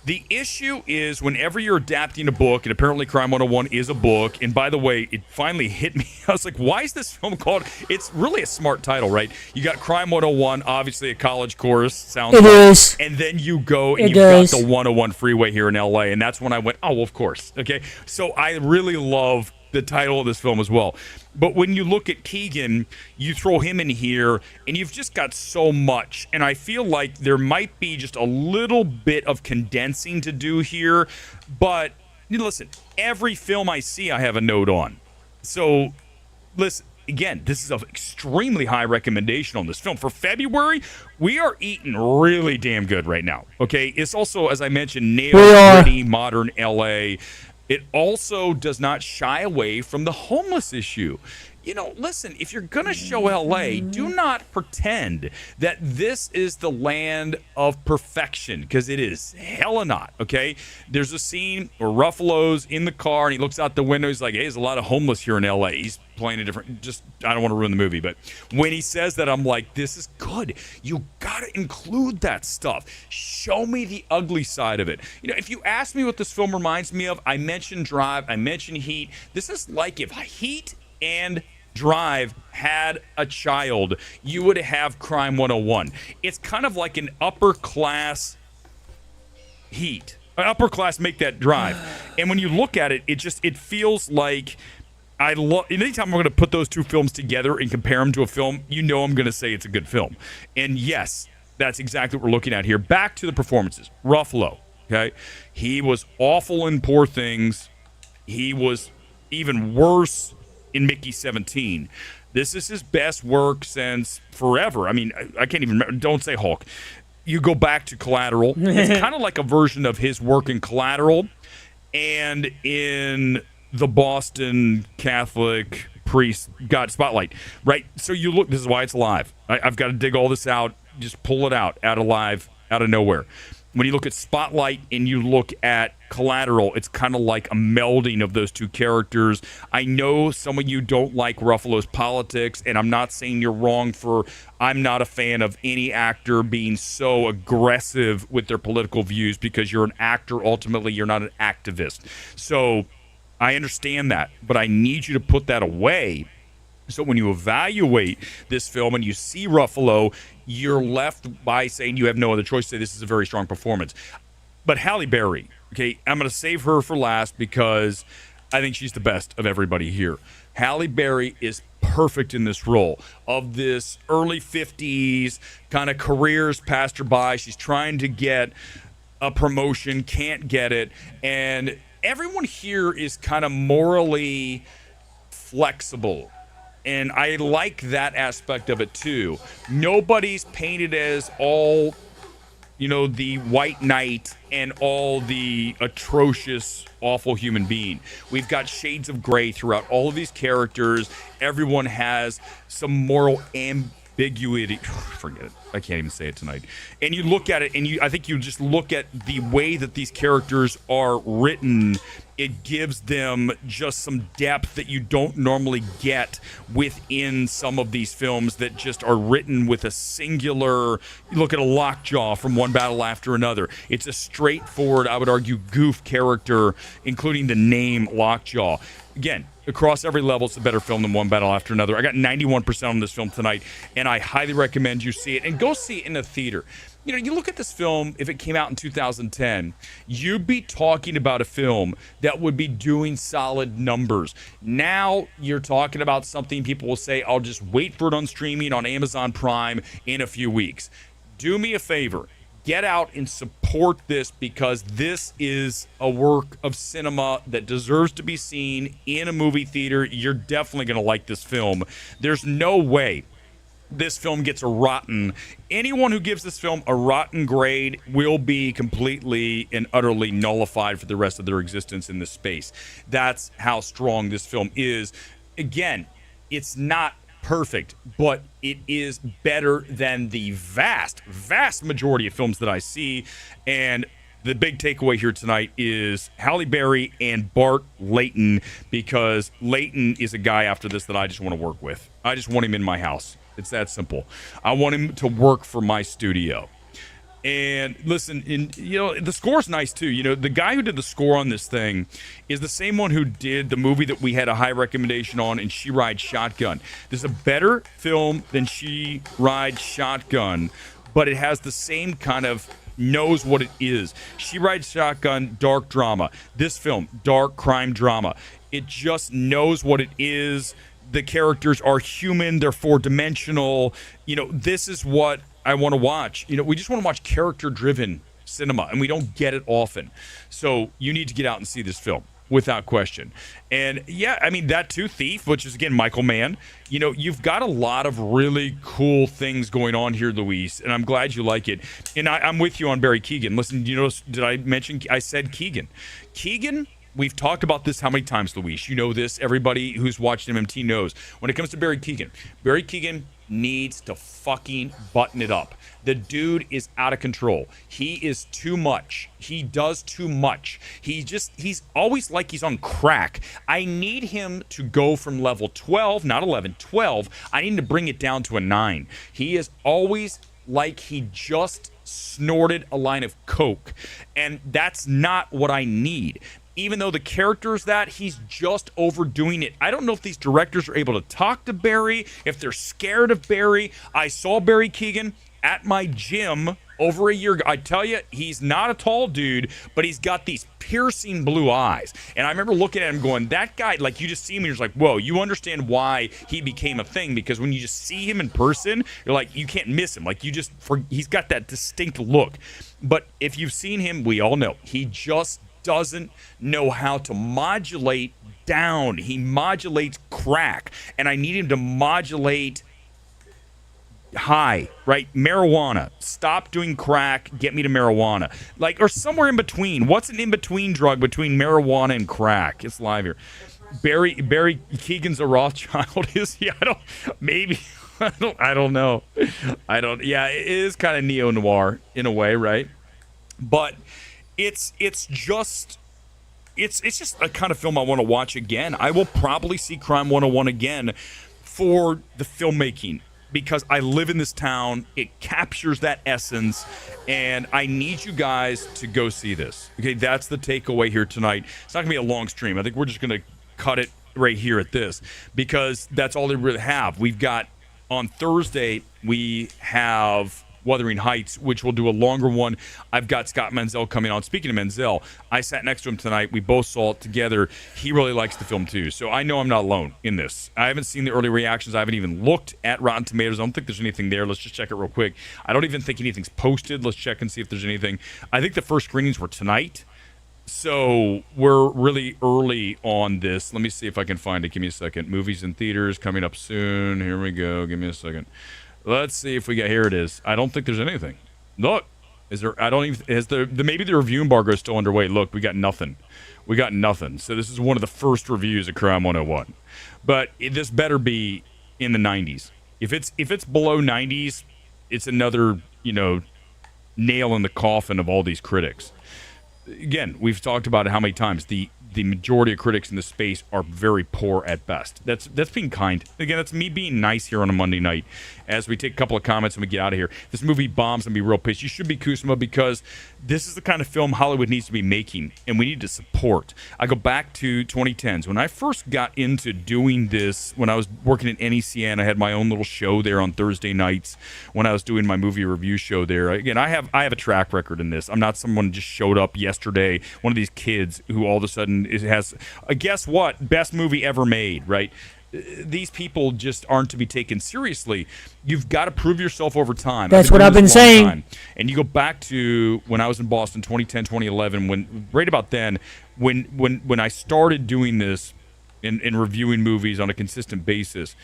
The issue is whenever you're adapting a book, and apparently Crime 101 is a book, and by the way, it finally hit me. I was like, why is this film called? It's really a smart title, right? You got Crime 101, obviously a college course, sounds It like, is. and then you go and It you've does. got the 101 freeway here in LA, and that's when I went, oh, well, of course. Okay. So I really love the title of this film as well. But when you look at Keegan, you throw him in here, and you've just got so much. And I feel like there might be just a little bit of condensing to do here. But listen, every film I see, I have a note on. So listen, again, this is an extremely high recommendation on this film. For February, we are eating really damn good right now. Okay, it's also, as I mentioned, nailed gritty modern LA. It also does not shy away from the homeless issue. Listen, if you're going to show LA, do not pretend that this is the land of perfection, because it is hella not, okay? There's a scene where Ruffalo's in the car and he looks out the window. He's like, hey, there's a lot of homeless here in LA. He's playing a different, I don't want to ruin the movie, but when he says that, I'm like, this is good. You got to include that stuff. Show me the ugly side of it. If you ask me what this film reminds me of, I mentioned Drive, I mentioned Heat. This is like if Heat and Drive had a child, you would have Crime 101. It's kind of like an upper class Heat. An upper class Make That Drive. And when you look at it, it feels like anytime I'm going to put those two films together and compare them to a film, I'm going to say it's a good film. And yes, that's exactly what we're looking at here. Back to the performances. Ruffalo, okay? He was awful in Poor Things. He was even worse in Mickey 17. This is his best work since forever. I mean, I can't even remember. Don't say Hulk. You go back to Collateral. It's kind of like a version of his work in Collateral and in the Boston Catholic priest God Spotlight, right? So you look, this is why it's live. I've got to dig all this out, just pull it out of live, out of nowhere. When you look at Spotlight and you look at Collateral, it's kind of like a melding of those two characters. I know some of you don't like Ruffalo's politics, and I'm not saying you're wrong I'm not a fan of any actor being so aggressive with their political views, because you're an actor. Ultimately, you're not an activist. So I understand that, but I need you to put that away. So when you evaluate this film and you see Ruffalo, you're left by saying you have no other choice to say this is a very strong performance. But Halle Berry, okay, I'm going to save her for last because I think she's the best of everybody here. Halle Berry is perfect in this role of this early 50s kind of careers passed her by. She's trying to get a promotion, can't get it, and everyone here is kind of morally flexible. And I like that aspect of it too. Nobody's painted as all, the white knight and all the atrocious, awful human being. We've got shades of gray throughout all of these characters. Everyone has some moral ambiguity. Forget it. I can't even say it tonight. And you look at it, and I think you just look at the way that these characters are written. It gives them just some depth that you don't normally get within some of these films that just are written with a singular. You look at a Lockjaw from One Battle After Another. It's a straightforward, I would argue, goof character, including the name Lockjaw. Again, across every level, it's a better film than One Battle After Another. I got 91% on this film tonight, and I highly recommend you see it. And go see it in a theater. You look at this film, if it came out in 2010, you'd be talking about a film that would be doing solid numbers. Now you're talking about something people will say, I'll just wait for it on streaming on Amazon Prime in a few weeks. Do me a favor. Get out and support this, because this is a work of cinema that deserves to be seen in a movie theater. You're definitely going to like this film. There's no way this film gets a rotten. Anyone who gives this film a rotten grade will be completely and utterly nullified for the rest of their existence in this space. That's how strong this film is. Again, it's not perfect, but it is better than the vast majority of films that I see. And the big takeaway here tonight is Halle Berry and Bart Layton, because Layton is a guy after this that I just want to work with. I just want him in my house. It's that simple. I want him to work for my studio. And listen, the score's nice too. The guy who did the score on this thing is the same one who did the movie that we had a high recommendation on, and She Rides Shotgun. This is a better film than She Rides Shotgun, but it has the same kind of knows what it is. She Rides Shotgun, dark drama. This film, dark crime drama. It just knows what it is. The characters are human. They're four-dimensional. This is what I want to watch. We just want to watch character-driven cinema, and we don't get it often. So you need to get out and see this film, without question. And yeah, I mean, that too, Thief, which is, again, Michael Mann. You've got a lot of really cool things going on here, Luis, and I'm glad you like it. And I'm with you on Barry Keoghan. Listen, did I mention, I said Keoghan. Keoghan, we've talked about this how many times, Luis? You know this. Everybody who's watched MMT knows. When it comes to Barry Keoghan needs to fucking button it up. The dude is out of control. He is too much. He does too much. He's always like he's on crack. I need him to go from level 12, not 11, 12. I need to bring it down to a 9. He is always like he just snorted a line of coke. And that's not what I need. Even though the character's that, he's just overdoing it. I don't know if these directors are able to talk to Barry, if they're scared of Barry. I saw Barry Keoghan at my gym over a year ago. I tell you, he's not a tall dude, but he's got these piercing blue eyes. And I remember looking at him going, that guy, like, you just see him and you're just like, whoa, you understand why he became a thing, because when you just see him in person, you're like, you can't miss him. Like, he's got that distinct look. But if you've seen him, we all know, he just doesn't know how to modulate down. He modulates crack, and I need him to modulate high, right? Marijuana. Stop doing crack, get me to marijuana. Or somewhere in between. What's an in-between drug between marijuana and crack? It's live here. Barry Keoghan's a Rothschild. Is he? I don't know. Yeah, it is kind of neo-noir in a way, right? But it's just a kind of film I want to watch again. I will probably see Crime 101 again for the filmmaking, because I live in this town. It captures that essence, and I need you guys to go see this. Okay, that's the takeaway here tonight. It's not going to be a long stream. I think we're just going to cut it right here at this, because that's all they really have. We've got, on Thursday, we have Wuthering Heights, which we'll do a longer one. I've got Scott Menzel coming on. Speaking of Menzel, I sat next to him tonight. We both saw it together. He really likes the film too, so I know I'm not alone in this. I haven't seen the early reactions. I haven't even looked at Rotten Tomatoes. I don't think there's anything there. Let's just check it real quick. I don't even think anything's posted. Let's check and see if there's anything. I think the first screenings were tonight, so we're really early on this. Let me see if I can find it. Give me a second. Movies in theaters coming up soon. Here we go. Give me a second. Let's see if we get, here it is. I don't think there's anything. Look, is there, I don't even, maybe the review embargo is still underway. Look, we got nothing. So this is one of the first reviews of Crime 101. But this better be in the 90s. If it's below 90s, it's another, nail in the coffin of all these critics. Again, we've talked about it how many times. The majority of critics in the space are very poor at best. That's being kind. Again, that's me being nice here on a Monday night as we take a couple of comments and we get out of here. This movie bombs and be real pissed. You should be, Kusma, because this is the kind of film Hollywood needs to be making, and we need to support. I go back to 2010s. When I first got into doing this, when I was working at NECN, I had my own little show there on Thursday nights when I was doing my movie review show there. Again, I have a track record in this. I'm not someone who just showed up yesterday, one of these kids who all of a sudden has, guess what, best movie ever made, right? These people just aren't to be taken seriously. You've got to prove yourself over time. That's what I've been saying. Time. And you go back to when I was in Boston, 2010, 2011, when right about then, when I started doing this and reviewing movies on a consistent basis,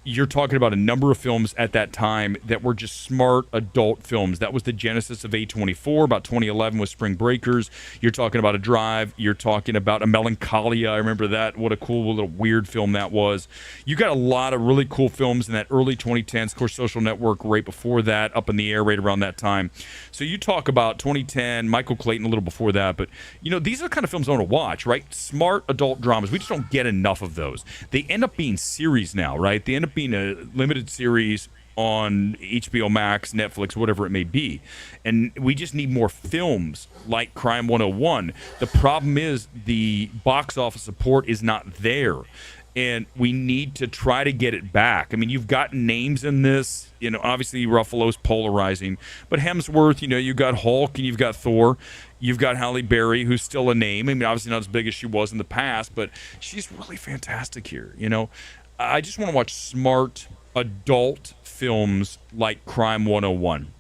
you're talking about a number of films at that time that were just smart adult films. That was the genesis of A24. About 2011 was Spring Breakers. You're talking about A Drive. You're talking about A Melancholia. I remember that. What a cool little weird film that was. You got a lot of really cool films in that early 2010s. Of course, Social Network right before that, Up in the Air right around that time. So you talk about 2010, Michael Clayton a little before that. But, these are the kind of films I want to watch, right? Smart adult dramas. We just don't get enough of those. They end up being series now, right? They end up being a limited series on HBO Max, Netflix, whatever it may be. And we just need more films like Crime 101. The problem is the box office support is not there. And we need to try to get it back. I mean, you've got names in this. You know, obviously Ruffalo's polarizing. But Hemsworth, you know, you've got Hulk and you've got Thor. You've got Halle Berry, who's still a name. I mean, obviously not as big as she was in the past, but she's really fantastic here, you know. I just want to watch smart adult films like Crime 101.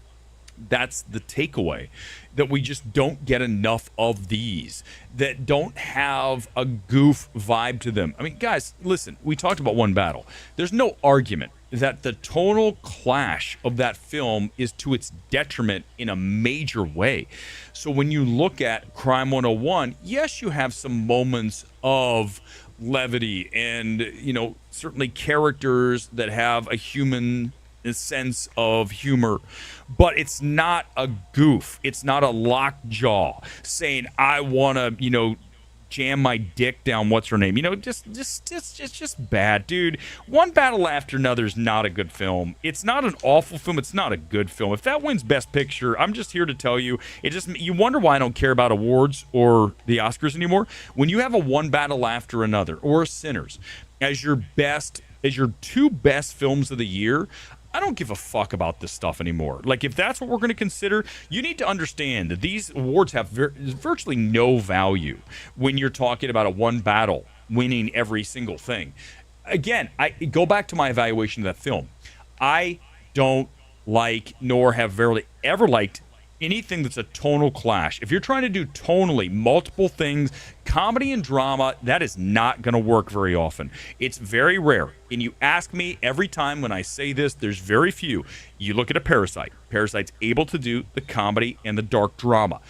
That's the takeaway, that we just don't get enough of these that don't have a goof vibe to them. I mean, guys, listen, we talked about One Battle. There's no argument that the tonal clash of that film is to its detriment in a major way. So when you look at Crime 101, yes, you have some moments of levity and, you know, certainly characters that have a human sense of humor, but it's not a goof. It's not a lockjaw saying, I want to, you know, jam my dick down what's her name. You know, it's just bad, dude. One Battle After Another is not a good film. It's not an awful film. It's not a good film. If that wins Best Picture, I'm just here to tell you, you wonder why I don't care about awards or the Oscars anymore. When you have a One Battle After Another or a Sinners as your two best films of the year, I don't give a fuck about this stuff anymore. Like, if that's what we're going to consider, you need to understand that these awards have virtually no value when you're talking about a One Battle winning every single thing. Again, I go back to my evaluation of that film. I don't like, nor have rarely ever liked, anything that's a tonal clash. If you're trying to do tonally multiple things, comedy and drama, that is not going to work very often. It's very rare. And you ask me every time when I say this, there's very few. You look at a Parasite. Parasite's able to do the comedy and the dark drama.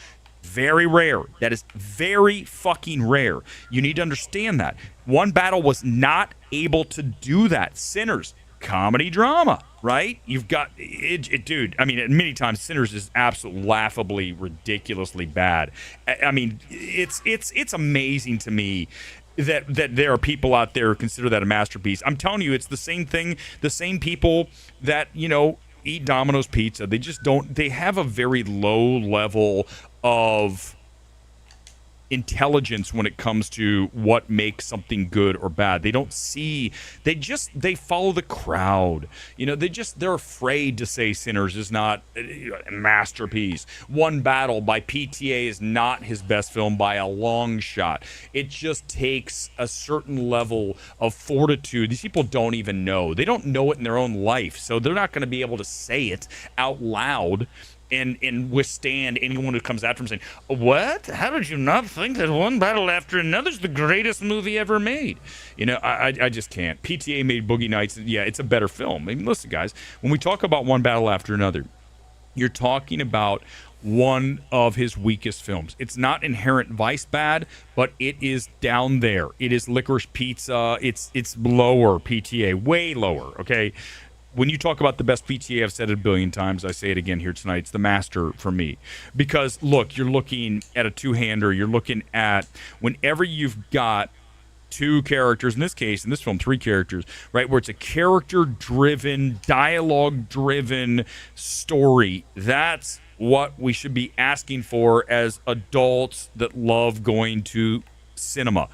Very rare. That is very fucking rare. You need to understand that. One Battle was not able to do that. Sinners, comedy drama, right? You've got it, dude. I mean, many times Sinners is absolutely laughably, ridiculously bad. I mean, it's amazing to me that there are people out there who consider that a masterpiece. I'm telling you, it's the same thing. The same people that, you know, eat Domino's pizza. They just don't. They have a very low level of intelligence when it comes to what makes something good or bad. They don't see, they follow the crowd. You know, they're afraid to say Sinners is not a masterpiece. One Battle by PTA is not his best film by a long shot. It just takes a certain level of fortitude. These people don't even know. They don't know it in their own life, so they're not going to be able to say it out loud and withstand anyone who comes after him saying, what? How did you not think that One Battle After Another is the greatest movie ever made? You know, I just can't. PTA made Boogie Nights. Yeah, it's a better film. I mean, listen, guys, when we talk about One Battle After Another, you're talking about one of his weakest films. It's not Inherent Vice bad, but it is down there. It is Licorice Pizza. It's lower, PTA, way lower, okay? When you talk about the best PTA, I've said it a billion times. I say it again here tonight. It's The Master for me. Because, look, you're looking at a two-hander. You're looking at whenever you've got two characters, in this case, in this film, three characters, right, where it's a character-driven, dialogue-driven story. That's what we should be asking for as adults that love going to cinema.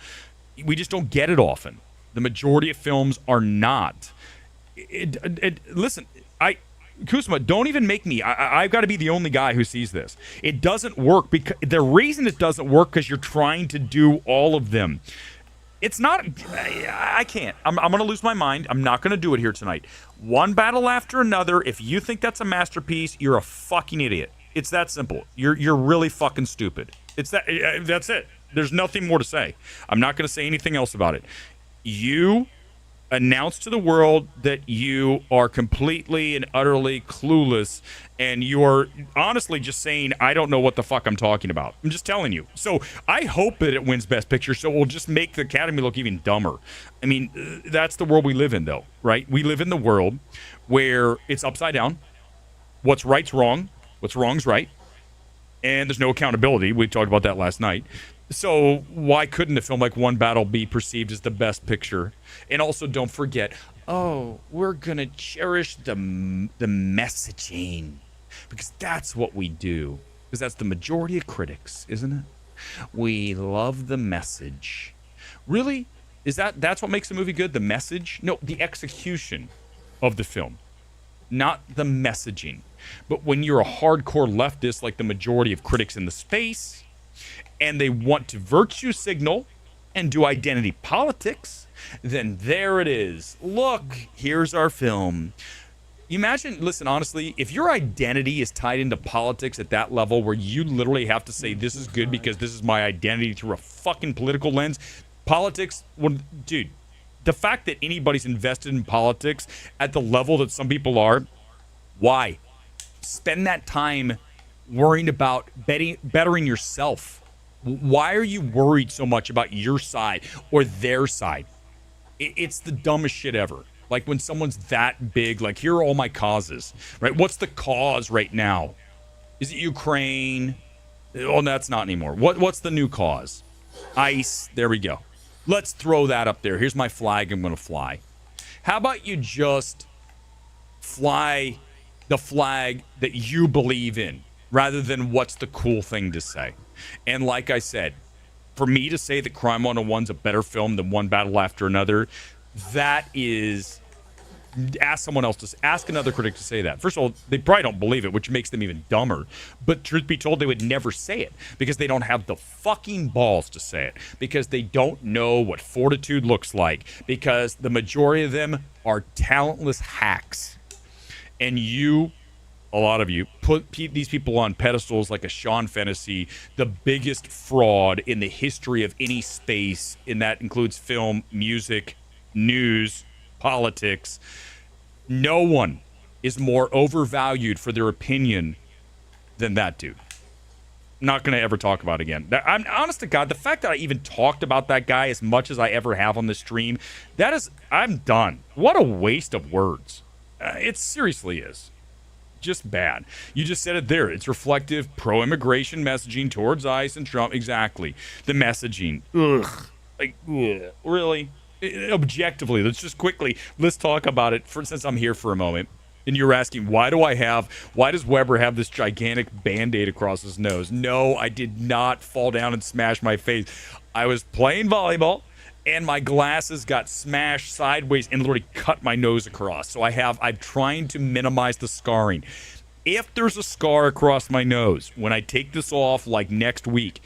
We just don't get it often. The majority of films are not. Listen, Kusma, don't even make me. I've got to be the only guy who sees this. It doesn't work because the reason it doesn't work because you're trying to do all of them. It's not. I can't. I'm going to lose my mind. I'm not going to do it here tonight. One Battle After Another. If you think that's a masterpiece, you're a fucking idiot. It's that simple. You're really fucking stupid. It's that. That's it. There's nothing more to say. I'm not going to say anything else about it. You announce to the world that you are completely and utterly clueless, and you are honestly just saying, I don't know what the fuck I'm talking about. I'm just telling you. So I hope that it wins Best Picture, so we'll just make the Academy look even dumber. I mean, that's the world we live in, though, right? We live in the world where it's upside down. What's right's wrong. What's wrong's right. And there's no accountability. We talked about that last night. So why couldn't a film like One Battle be perceived as the best picture? And also, don't forget, oh, we're gonna cherish the messaging, because that's what we do. Because that's the majority of critics, isn't it? We love the message. Really? That's what makes a movie good? The message? No, the execution of the film, not the messaging. But when you're a hardcore leftist, like the majority of critics in the space, and they want to virtue signal and do identity politics, then there it is. Look, here's our film. Imagine, listen, honestly, if your identity is tied into politics at that level where you literally have to say this is good because this is my identity through a fucking political lens, politics, dude, the fact that anybody's invested in politics at the level that some people are, why? Spend that time worrying about bettering yourself. Why are you worried so much about your side or their side? It's the dumbest shit ever. Like when someone's that big, like, here are all my causes, right? What's the cause right now? Is it Ukraine? Oh, that's not anymore. What's the new cause? ICE. There we go. Let's throw that up there. Here's my flag I'm going to fly. How about you just fly the flag that you believe in rather than what's the cool thing to say? And like I said, for me to say that Crime 101's a better film than One Battle After Another, that is, ask someone else to ask another critic to say that. First of all, they probably don't believe it, which makes them even dumber. But truth be told, they would never say it because they don't have the fucking balls to say it, because they don't know what fortitude looks like, because the majority of them are talentless hacks. And you, a lot of you, put these people on pedestals like a Sean Fennessy, the biggest fraud in the history of any space, and that includes film, music, news, politics. No one is more overvalued for their opinion than that dude. Not going to ever talk about it again. I'm honest to God, the fact that I even talked about that guy as much as I ever have on the stream, I'm done. What a waste of words. It seriously is. Just bad. You just said it there. It's reflective pro-immigration messaging towards ICE and Trump. Exactly. The messaging. Ugh. Like, ugh. Really? Objectively, let's talk about it since I'm here for a moment. And you're asking, why does Weber have this gigantic Band-Aid across his nose? No, I did not fall down and smash my face. I was playing volleyball and my glasses got smashed sideways and literally cut my nose across. So I'm trying to minimize the scarring. If there's a scar across my nose when I take this off like next week,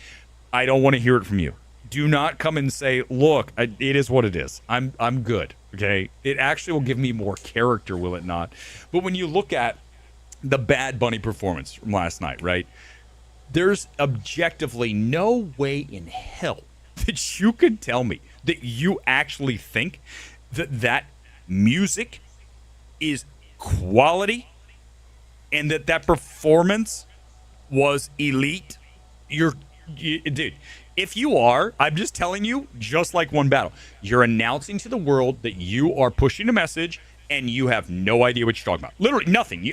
I don't want to hear it from you. Do not come and say, look, it is what it is. I'm good, okay? It actually will give me more character, will it not? But when you look at the Bad Bunny performance from last night, right? There's objectively no way in hell that you could tell me that you actually think that music is quality and that performance was elite. Dude, if you are, I'm just telling you, just like One Battle, you're announcing to the world that you are pushing a message and you have no idea what you're talking about. Literally nothing.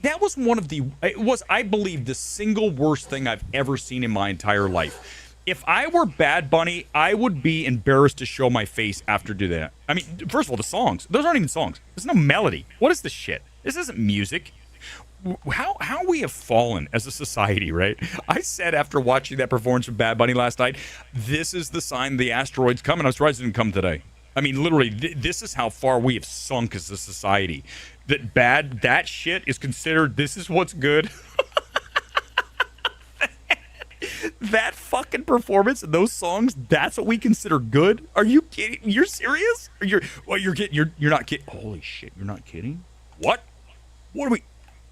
That was I believe, the single worst thing I've ever seen in my entire life. If I were Bad Bunny, I would be embarrassed to show my face after doing that. I mean, first of all, the songs, those aren't even songs. There's no melody. What is this shit? This isn't music. How we have fallen as a society, right? I said after watching that performance of Bad Bunny last night, this is the sign the asteroid's coming. I'm surprised it didn't come today. I mean, literally, this is how far we have sunk as a society. That shit is considered, this is what's good. That fucking performance and those songs, that's what we consider good? Are you kidding? You're serious? You're not kidding. Holy shit, you're not kidding? What are we...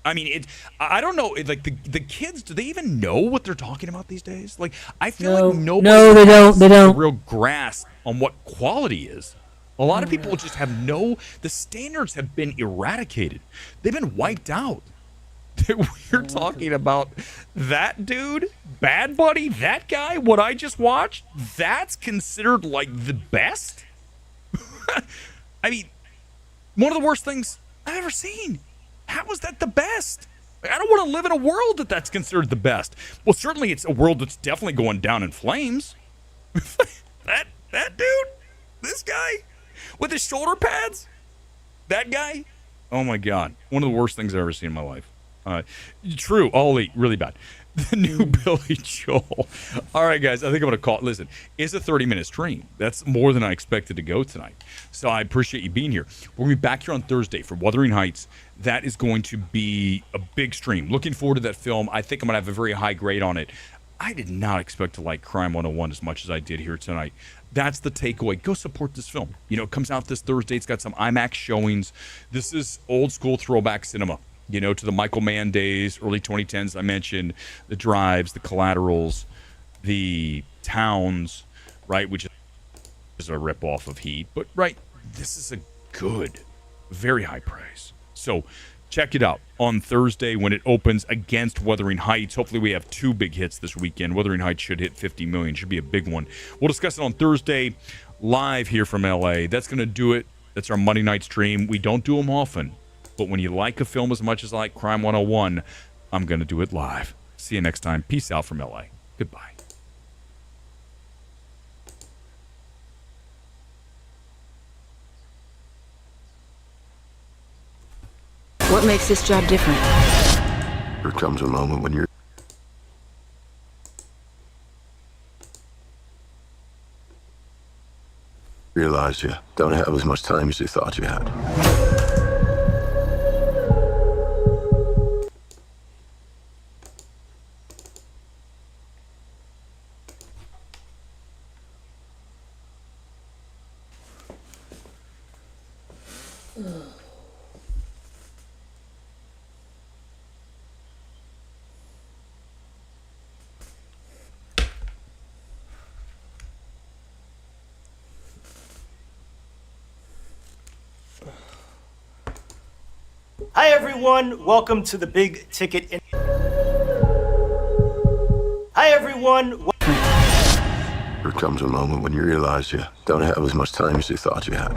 I mean, I don't know. Like the kids, do they even know what they're talking about these days? Like, I feel like nobody has a real grasp on what quality is. A lot of people just have the standards have been eradicated. They've been wiped out. We're talking about that dude, Bad Bunny, that guy, what I just watched, that's considered like the best? I mean, one of the worst things I've ever seen. How is that the best? I don't want to live in a world that's considered the best. Well, certainly it's a world that's definitely going down in flames. That dude, this guy, with his shoulder pads. That guy. Oh my God, one of the worst things I've ever seen in my life. True, Ollie, really bad. The new Billy Joel. All right, guys, I think I'm going to call it. Listen, it's a 30-minute stream. That's more than I expected to go tonight. So I appreciate you being here. We're going to be back here on Thursday for Wuthering Heights. That is going to be a big stream. Looking forward to that film. I think I'm going to have a very high grade on it. I did not expect to like Crime 101 as much as I did here tonight. That's the takeaway. Go support this film. You know, it comes out this Thursday. It's got some IMAX showings. This is old school throwback cinema. You know, to the Michael Mann days, early 2010s. I mentioned the Drives, the Collaterals, the Towns, right, which is a ripoff of Heat. But, right, this is a good, very high praise. So check it out on Thursday when it opens against Wuthering Heights. Hopefully we have two big hits this weekend. Wuthering Heights should hit 50 million. Should be a big one. We'll discuss it on Thursday live here from L.A. That's going to do it. That's our Monday night stream. We don't do them often. But when you like a film as much as I like Crime 101, I'm going to do it live. See you next time. Peace out from LA. Goodbye. What makes this job different? There comes a moment when you realize you don't have as much time as you thought you had. Hi everyone, welcome to the Big Ticket. Hi everyone. There comes a moment when you realize you don't have as much time as you thought you had.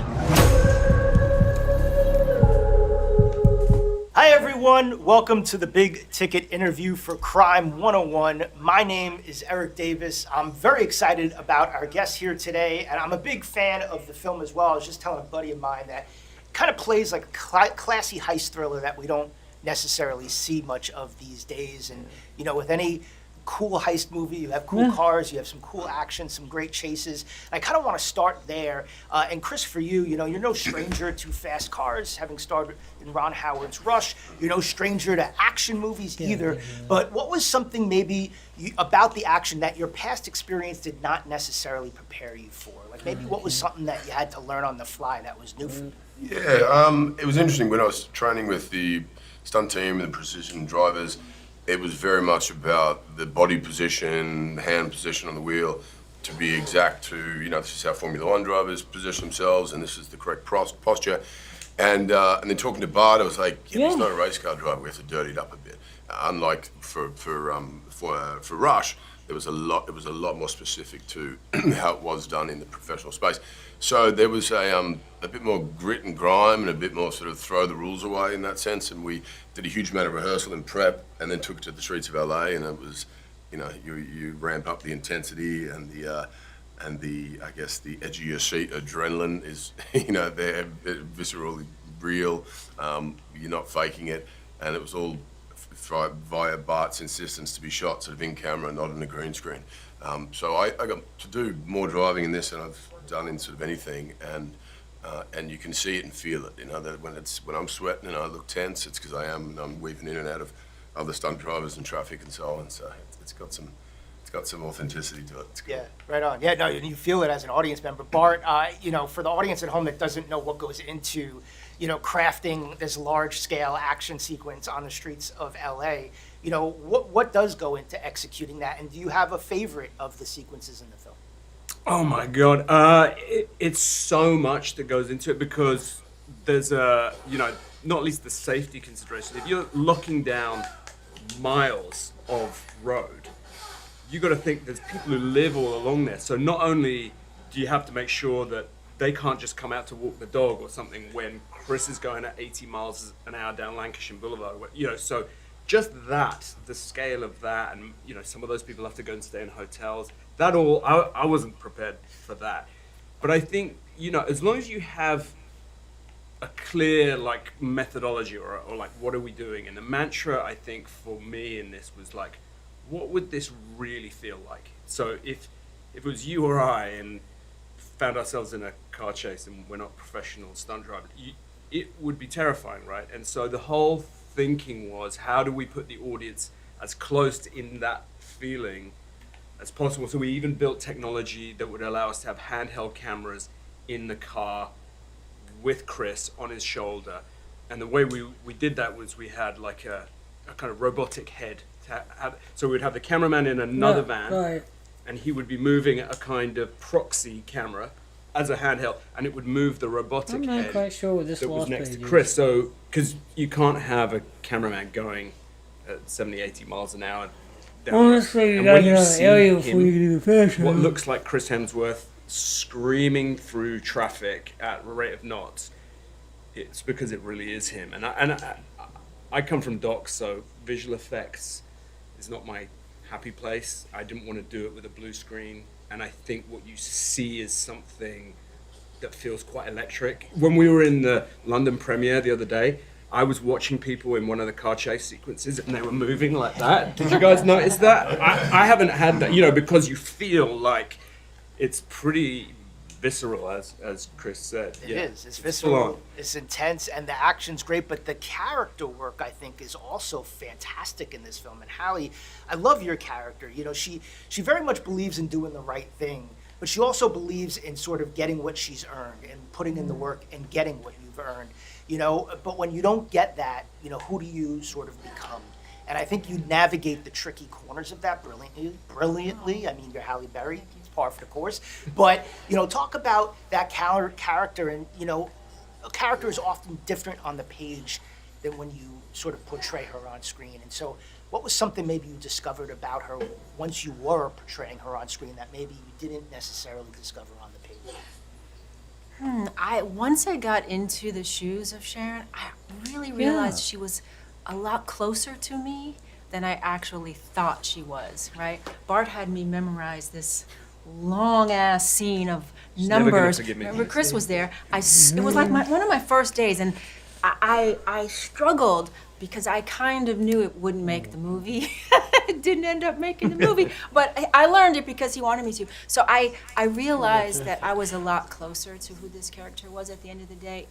Hi everyone, welcome to the Big Ticket interview for Crime 101. My name is Eric Davis. I'm very excited about our guest here today, and I'm a big fan of the film as well. I was just telling a buddy of mine that it kind of plays like a classy heist thriller that we don't necessarily see much of these days. And, you know, with any cool heist movie, you have cool cars, you have some cool action, some great chases. I kind of want to start there. And Chris, for you, you know, you're no stranger to fast cars, having starred in Ron Howard's Rush. You're no stranger to action movies either. But what was something maybe about the action that your past experience did not necessarily prepare you for? Like maybe what was something that you had to learn on the fly that was new for you? Yeah, it was interesting when I was training with the stunt team and the precision drivers. It was very much about the body position, hand position on the wheel, to be exact to, you know, this is how Formula One drivers position themselves, and this is the correct posture. And then talking to Bart, I was like, he's not a race car driver. We have to dirty it up a bit. Unlike for Rush, it was a lot more specific to how it was done in the professional space. So there was a bit more grit and grime and a bit more sort of throw the rules away in that sense. And we did a huge amount of rehearsal and prep, and then took it to the streets of LA. And it was, you know, you ramp up the intensity and the I guess the edge of your seat adrenaline is, you know, they're viscerally real. You're not faking it, and it was all via Bart's insistence to be shot sort of in camera, not on a green screen. So I got to do more driving in this than I've done in sort of anything, and you can see it and feel it. You know that when I'm sweating and I look tense, it's because I'm weaving in and out of other stunt drivers and traffic and so on. So it's got some authenticity to it. Yeah, right on. Yeah, no, you feel it as an audience member. Bart, you know, for the audience at home that doesn't know what goes into, you know, crafting this large-scale action sequence on the streets of LA, you know, what does go into executing that? And do you have a favorite of the sequences in the film? Oh my God, it's so much that goes into it because there's you know, not least the safety consideration. If you're locking down miles of road, you got to think there's people who live all along there. So not only do you have to make sure that they can't just come out to walk the dog or something when Chris is going at 80 miles an hour down Lancashire Boulevard, you know, so just that, the scale of that, and, you know, some of those people have to go and stay in hotels. That all, I wasn't prepared for that. But I think, as long as you have a clear like methodology or like what are we doing, and the mantra I think for me in this was like, what would this really feel like? So if it was you or I and found ourselves in a car chase and we're not professional stunt drivers, it would be terrifying, right? And so the whole thinking was, how do we put the audience as close to in that feeling as possible? So we even built technology that would allow us to have handheld cameras in the car with Chris on his shoulder. And the way we did that was we had like a kind of robotic head. So we'd have the cameraman in another van, right. and he would be moving a kind of proxy camera as a handheld, and it would move the robotic I'm head not quite sure what this that was lost next page to is. Chris. So, because you can't have a cameraman going at 70, 80 miles an hour down Honestly, you and gotta when get out of see the area before him, you do the fashion. what looks like Chris Hemsworth screaming through traffic at a rate of knots, it's because it really is him. And I come from docs, so visual effects is not my happy place. I didn't want to do it with a blue screen, and I think what you see is something that feels quite electric. When we were in the London premiere the other day, I was watching people in one of the car chase sequences and they were moving like that. Did you guys notice that? I haven't had that, because you feel like it's pretty visceral, as Chris said. It is. It's visceral. It's intense, and the action's great. But the character work, I think, is also fantastic in this film. And Hallie, I love your character. She very much believes in doing the right thing, but she also believes in sort of getting what she's earned and putting in the work and getting what you've earned. But when you don't get that, who do you sort of become? And I think you navigate the tricky corners of that brilliantly. I mean, you're Halle Berry. Par for the course. But, talk about that character, and, a character is often different on the page than when you sort of portray her on screen. And so what was something maybe you discovered about her once you were portraying her on screen that maybe you didn't necessarily discover on the page? Once I got into the shoes of Sharon, I really realized she was a lot closer to me than I actually thought she was, right? Bart had me memorize this long ass scene of numbers. Remember, Chris was there. It was like one of my first days, and I struggled because I kind of knew it wouldn't make the movie. It didn't end up making the movie, but I learned it because he wanted me to. So I realized that I was a lot closer to who this character was at the end of the day.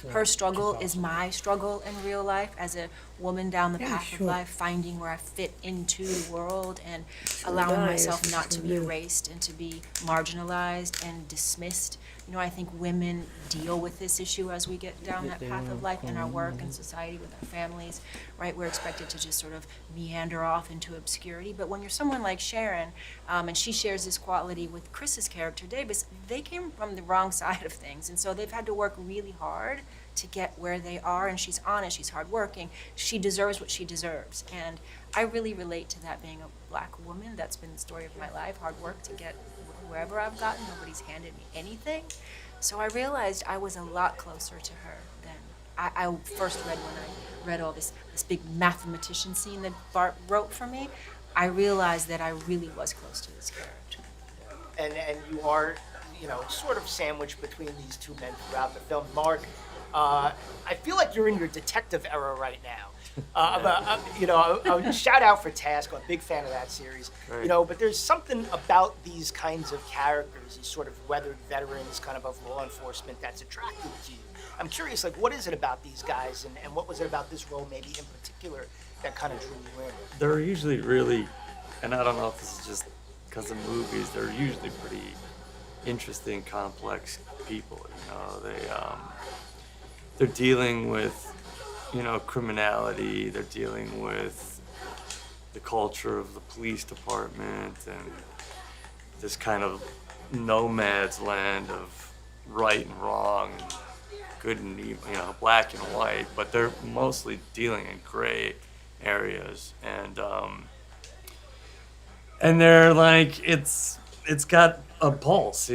Her struggle is my struggle in real life as a woman down the path of life, finding where I fit into the world and allowing myself not to be erased and to be marginalized and dismissed. I think women deal with this issue as we get down that path of life in our work and society with our families, right? We're expected to just sort of meander off into obscurity. But when you're someone like Sharon, and she shares this quality with Chris's character, Davis, they came from the wrong side of things. And so they've had to work really hard to get where they are. And she's honest, she's hardworking. She deserves what she deserves. And I really relate to that, being a Black woman. That's been the story of my life, hard work to get wherever I've gotten. Nobody's handed me anything. So I realized I was a lot closer to her than I first read when I read all this big mathematician scene that Bart wrote for me. I realized that I really was close to this character. And you are, sort of sandwiched between these two men throughout the film. Mark, I feel like you're in your detective era right now. Shout out for Task. I'm a big fan of that series. Right. But there's something about these kinds of characters, these sort of weathered veterans kind of law enforcement, that's attractive to you. I'm curious, what is it about these guys, and what was it about this role maybe in particular that kind of drew you in? They're usually really, and I don't know if this is just because of movies, they're usually pretty interesting, complex people. They're dealing with criminality. They're dealing with the culture of the police department and this kind of nomad's land of right and wrong, good and evil, black and white. But they're mostly dealing in gray areas, and they're like it's got a pulse.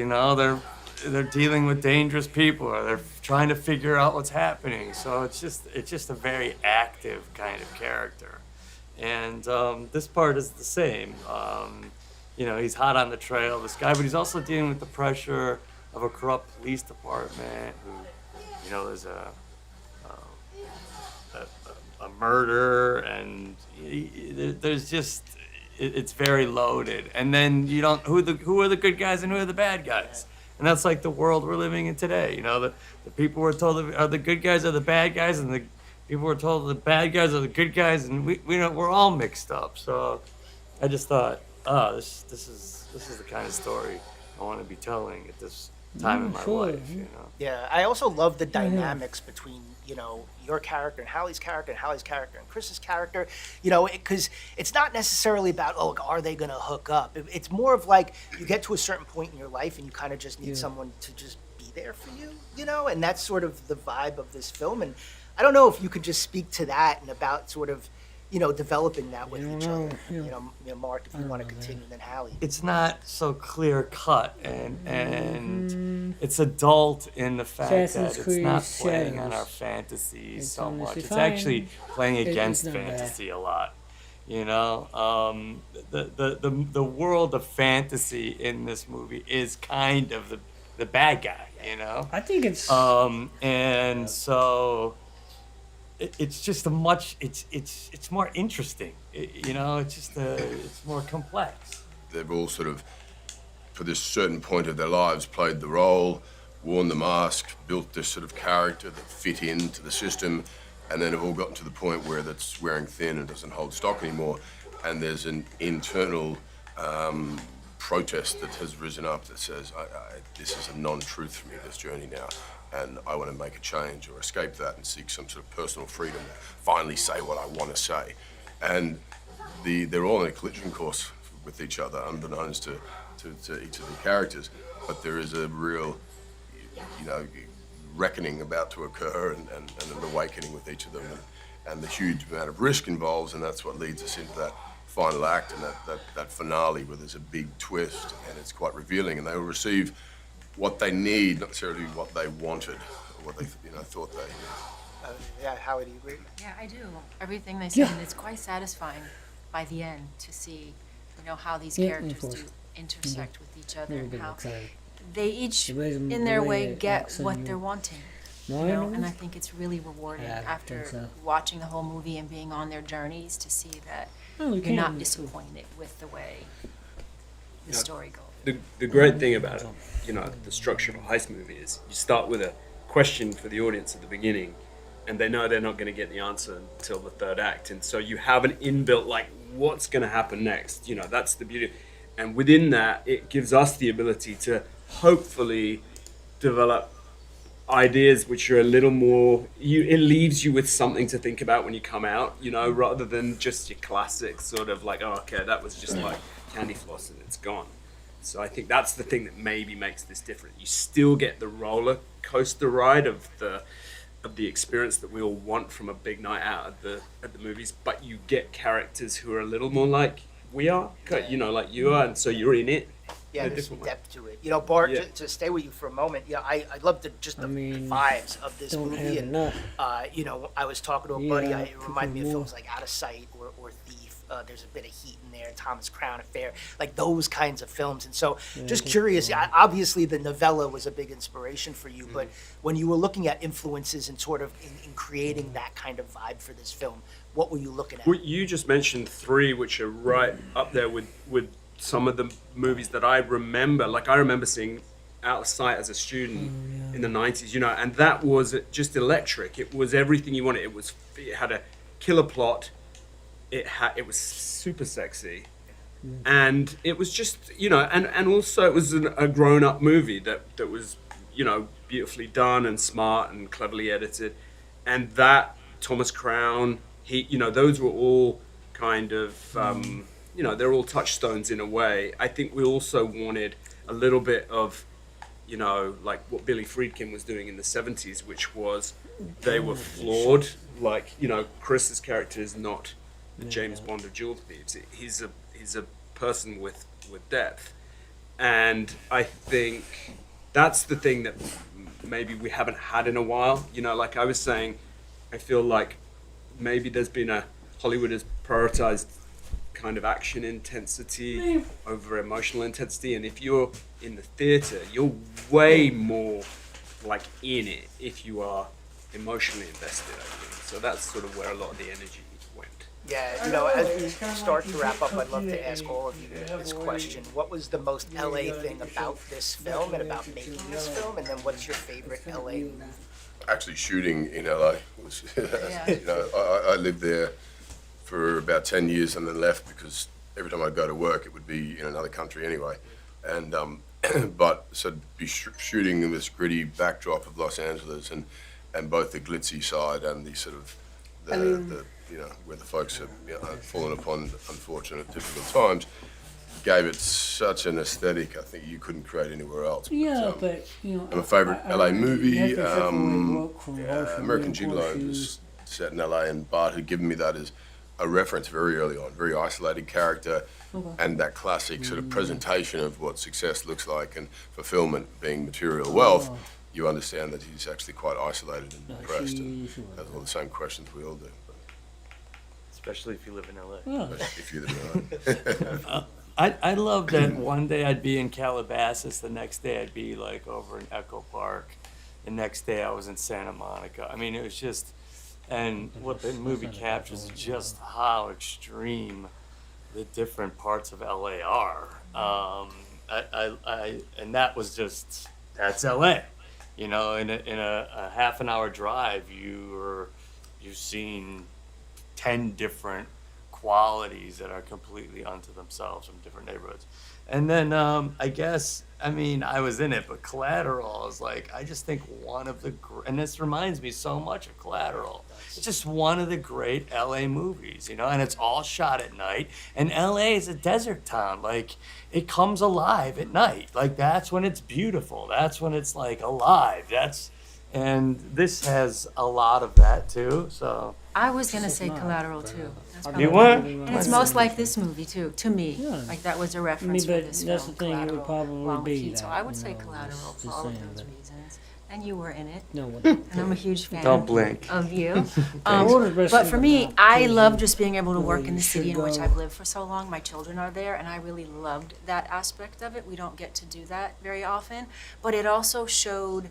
They're dealing with dangerous people, or they're trying to figure out what's happening. So it's just a very active kind of character. And this part is the same. He's hot on the trail, this guy, but he's also dealing with the pressure of a corrupt police department who, you know, there's a murder, and there's just it's very loaded. And then you don't who are the good guys and who are the bad guys, and that's like the world we're living in today. You know, the people we're told are the good guys are the bad guys, and the people were told the bad guys are the good guys, and we're all mixed up. So I just thought, this is the kind of story I want to be telling at this time in my life. You know. Yeah, I also love the dynamics between, you know, your character and Hallie's character and Chris's character, you know, because it's not necessarily about, oh, are they going to hook up? It's more of like you get to a certain point in your life and you kind of just need someone to just be there for you, you know, and that's sort of the vibe of this film. And I don't know if you could just speak to that and about sort of, you know, developing that with each other. You know, Mark, if you want to continue, then Hallie. It's not so clear cut, and it's adult in the fact that it's not playing on our fantasies so much. It's actually playing against fantasy a lot. You know, the world of fantasy in this movie is kind of the bad guy. You know, I think it's and so. It's just it's more interesting, you know. It's just it's more complex. They've all sort of, for this certain point of their lives, played the role, worn the mask, built this sort of character that fit into the system, and then have all gotten to the point where that's wearing thin and doesn't hold stock anymore. And there's an internal protest that has risen up that says, this is a non-truth for me, this journey now. And I want to make a change or escape that and seek some sort of personal freedom, finally say what I want to say. And they're all in a collision course with each other, unbeknownst to each of the characters. But there is a real, you know, reckoning about to occur and an awakening with each of them, and the huge amount of risk involved, and that's what leads us into that final act and that finale where there's a big twist, and it's quite revealing, and they will receive what they need, not necessarily what they wanted, or what they thought they needed. Yeah, Hallie, do you agree? Yeah, I do. Everything they said, and it's quite satisfying by the end to see, you know, how these characters do intersect with each other and how they each, in their way, get what they're wanting. You know, and I think it's really rewarding after watching the whole movie and being on their journeys to see that you're not disappointed with the way the story goes. The great thing about it, you know, the structure of a heist movie is you start with a question for the audience at the beginning, and they know they're not going to get the answer until the third act, and so you have an inbuilt, like, what's going to happen next? You know, that's the beauty. And within that, it gives us the ability to hopefully develop ideas which are a little more, it leaves you with something to think about when you come out, you know, rather than just your classic sort of like, oh, okay, that was just like candy floss and it's gone. So I think that's the thing that maybe makes this different. You still get the roller coaster ride of the experience that we all want from a big night out at the movies, but you get characters who are a little more like we are, you know, like you are, and so you're in it. Yeah, there's some depth to it. You know, Bart, to stay with you for a moment, you know, I love the vibes of this movie. And, you know, I was talking to a buddy, it reminded me of films like Out of Sight or Thief. There's a bit of Heat in there, Thomas Crown Affair, like those kinds of films. And so just curious, obviously the novella was a big inspiration for you, but when you were looking at influences and sort of in creating that kind of vibe for this film, what were you looking at? Well, you just mentioned three, which are right up there with some of the movies that I remember. Like I remember seeing Out of Sight as a student in the 90s, you know, and that was just electric. It was everything you wanted. It had a killer plot. It was super sexy, and it was just, you know, and also it was a grown-up movie that was, you know, beautifully done and smart and cleverly edited, and that Thomas Crown, you know, those were all kind of, you know, they're all touchstones in a way. I think we also wanted a little bit of, you know, like what Billy Friedkin was doing in the 70s, which was they were flawed. Like, you know, Chris's character is not the James Bond of jewel thieves. He's a person with depth, and I think that's the thing that maybe we haven't had in a while. You know, like I was saying, I feel like maybe there's been Hollywood has prioritized kind of action intensity over emotional intensity, and if you're in the theater, you're way more like in it if you are emotionally invested, I think. So that's sort of where a lot of the energy went. Yeah, you know, as we start to wrap up, I'd love to ask all of you this question. What was the most LA thing about this film and about making this film? And then what's your favorite LA movie? Actually, shooting in LA was, you know, I lived there for about 10 years and then left because every time I'd go to work, it would be in another country anyway. And but so to be shooting in this gritty backdrop of Los Angeles and both the glitzy side and the sort of the you know, where the folks have, you know, fallen upon unfortunate, difficult times, gave it such an aesthetic I think you couldn't create anywhere else. Yeah, but you know, my favorite LA movie, American American Gigolo, was set in LA, and Bart had given me that as a reference very early on, very isolated character, and that classic sort of presentation of what success looks like and fulfillment being material wealth. You understand that he's actually quite isolated and depressed, and has all the same questions we all do. Especially if you live in LA. If you live in LA. I love that one day I'd be in Calabasas, the next day I'd be like over in Echo Park, the next day I was in Santa Monica. I mean, it was just, and what the movie captures is just how extreme the different parts of LA are. And that was just, that's LA. You know, in a half an hour drive, you've seen 10 different qualities that are completely unto themselves from different neighborhoods. And then I guess, I mean, I was in it, but Collateral is like, I just think one of the, and this reminds me so much of Collateral. It's just one of the great LA movies, you know, and it's all shot at night. And LA is a desert town. Like, it comes alive at night. Like, that's when it's beautiful. That's when it's like alive. And this has a lot of that too, so. I was gonna say Collateral too. That's You probably- were? And it's most like this movie too, to me. Like that was a reference for but this that's film, the thing, it would Collateral, probably along with be Heat. So that, I would you say know, Collateral it's for just all of saying those that. reasons. And you were in it. No, and I'm a huge fan. Don't blink. Of you. Thanks. But for me, I love just being able to work in the city in which I've lived for so long. My children are there, and I really loved that aspect of it. We don't get to do that very often. But it also showed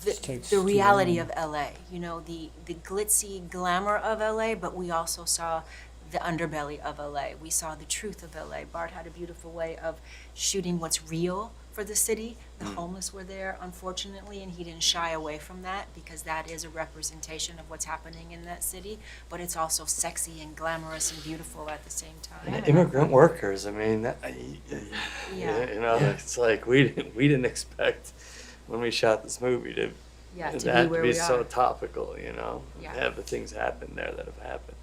the reality of LA, you know, the glitzy glamour of LA, but we also saw the underbelly of LA. We saw the truth of LA. Bart had a beautiful way of shooting what's real for the city. The homeless were there, unfortunately, and he didn't shy away from that because that is a representation of what's happening in that city, but it's also sexy and glamorous and beautiful at the same time. Immigrant workers, I mean, Yeah. you know, it's like we didn't expect when we shot this movie to be that where to be we so are. topical, you know, Yeah. have the things happen there that have happened.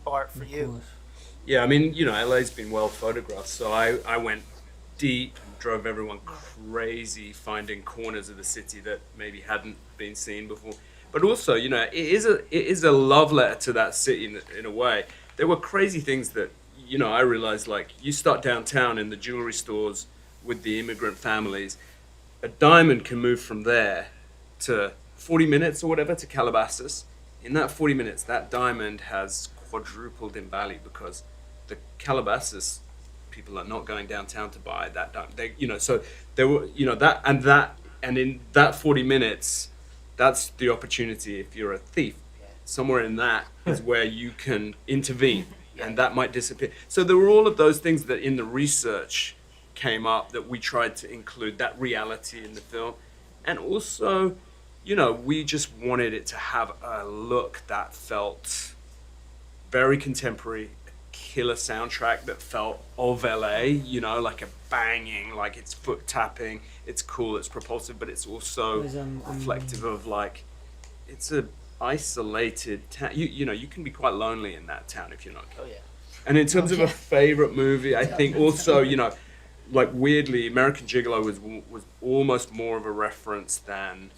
Bart, for you. Yeah, I mean, you know, LA's been well photographed, so I went deep and drove everyone crazy finding corners of the city that maybe hadn't been seen before. But also, you know, it is a love letter to that city in a way. There were crazy things that, you know, I realized, like, you start downtown in the jewelry stores with the immigrant families, a diamond can move from there to 40 minutes or whatever to Calabasas. In that 40 minutes, that diamond has quadrupled in value because the Calabasas people are not going downtown to buy that diamond. They, you know, so there were, you know, and in that 40 minutes, that's the opportunity. If you're a thief, somewhere in that is where you can intervene, and that might disappear. So there were all of those things that in the research came up that we tried to include that reality in the film, and also, you know, we just wanted it to have a look that felt very contemporary, killer soundtrack that felt of LA, you know, like a banging, like it's foot tapping, it's cool, it's propulsive, but it's also reflective of, like, it's a isolated town. You know, you can be quite lonely in that town if you're not. Oh yeah. And in terms of a favorite movie, I think also, you know, like weirdly, American Gigolo was almost more of a reference than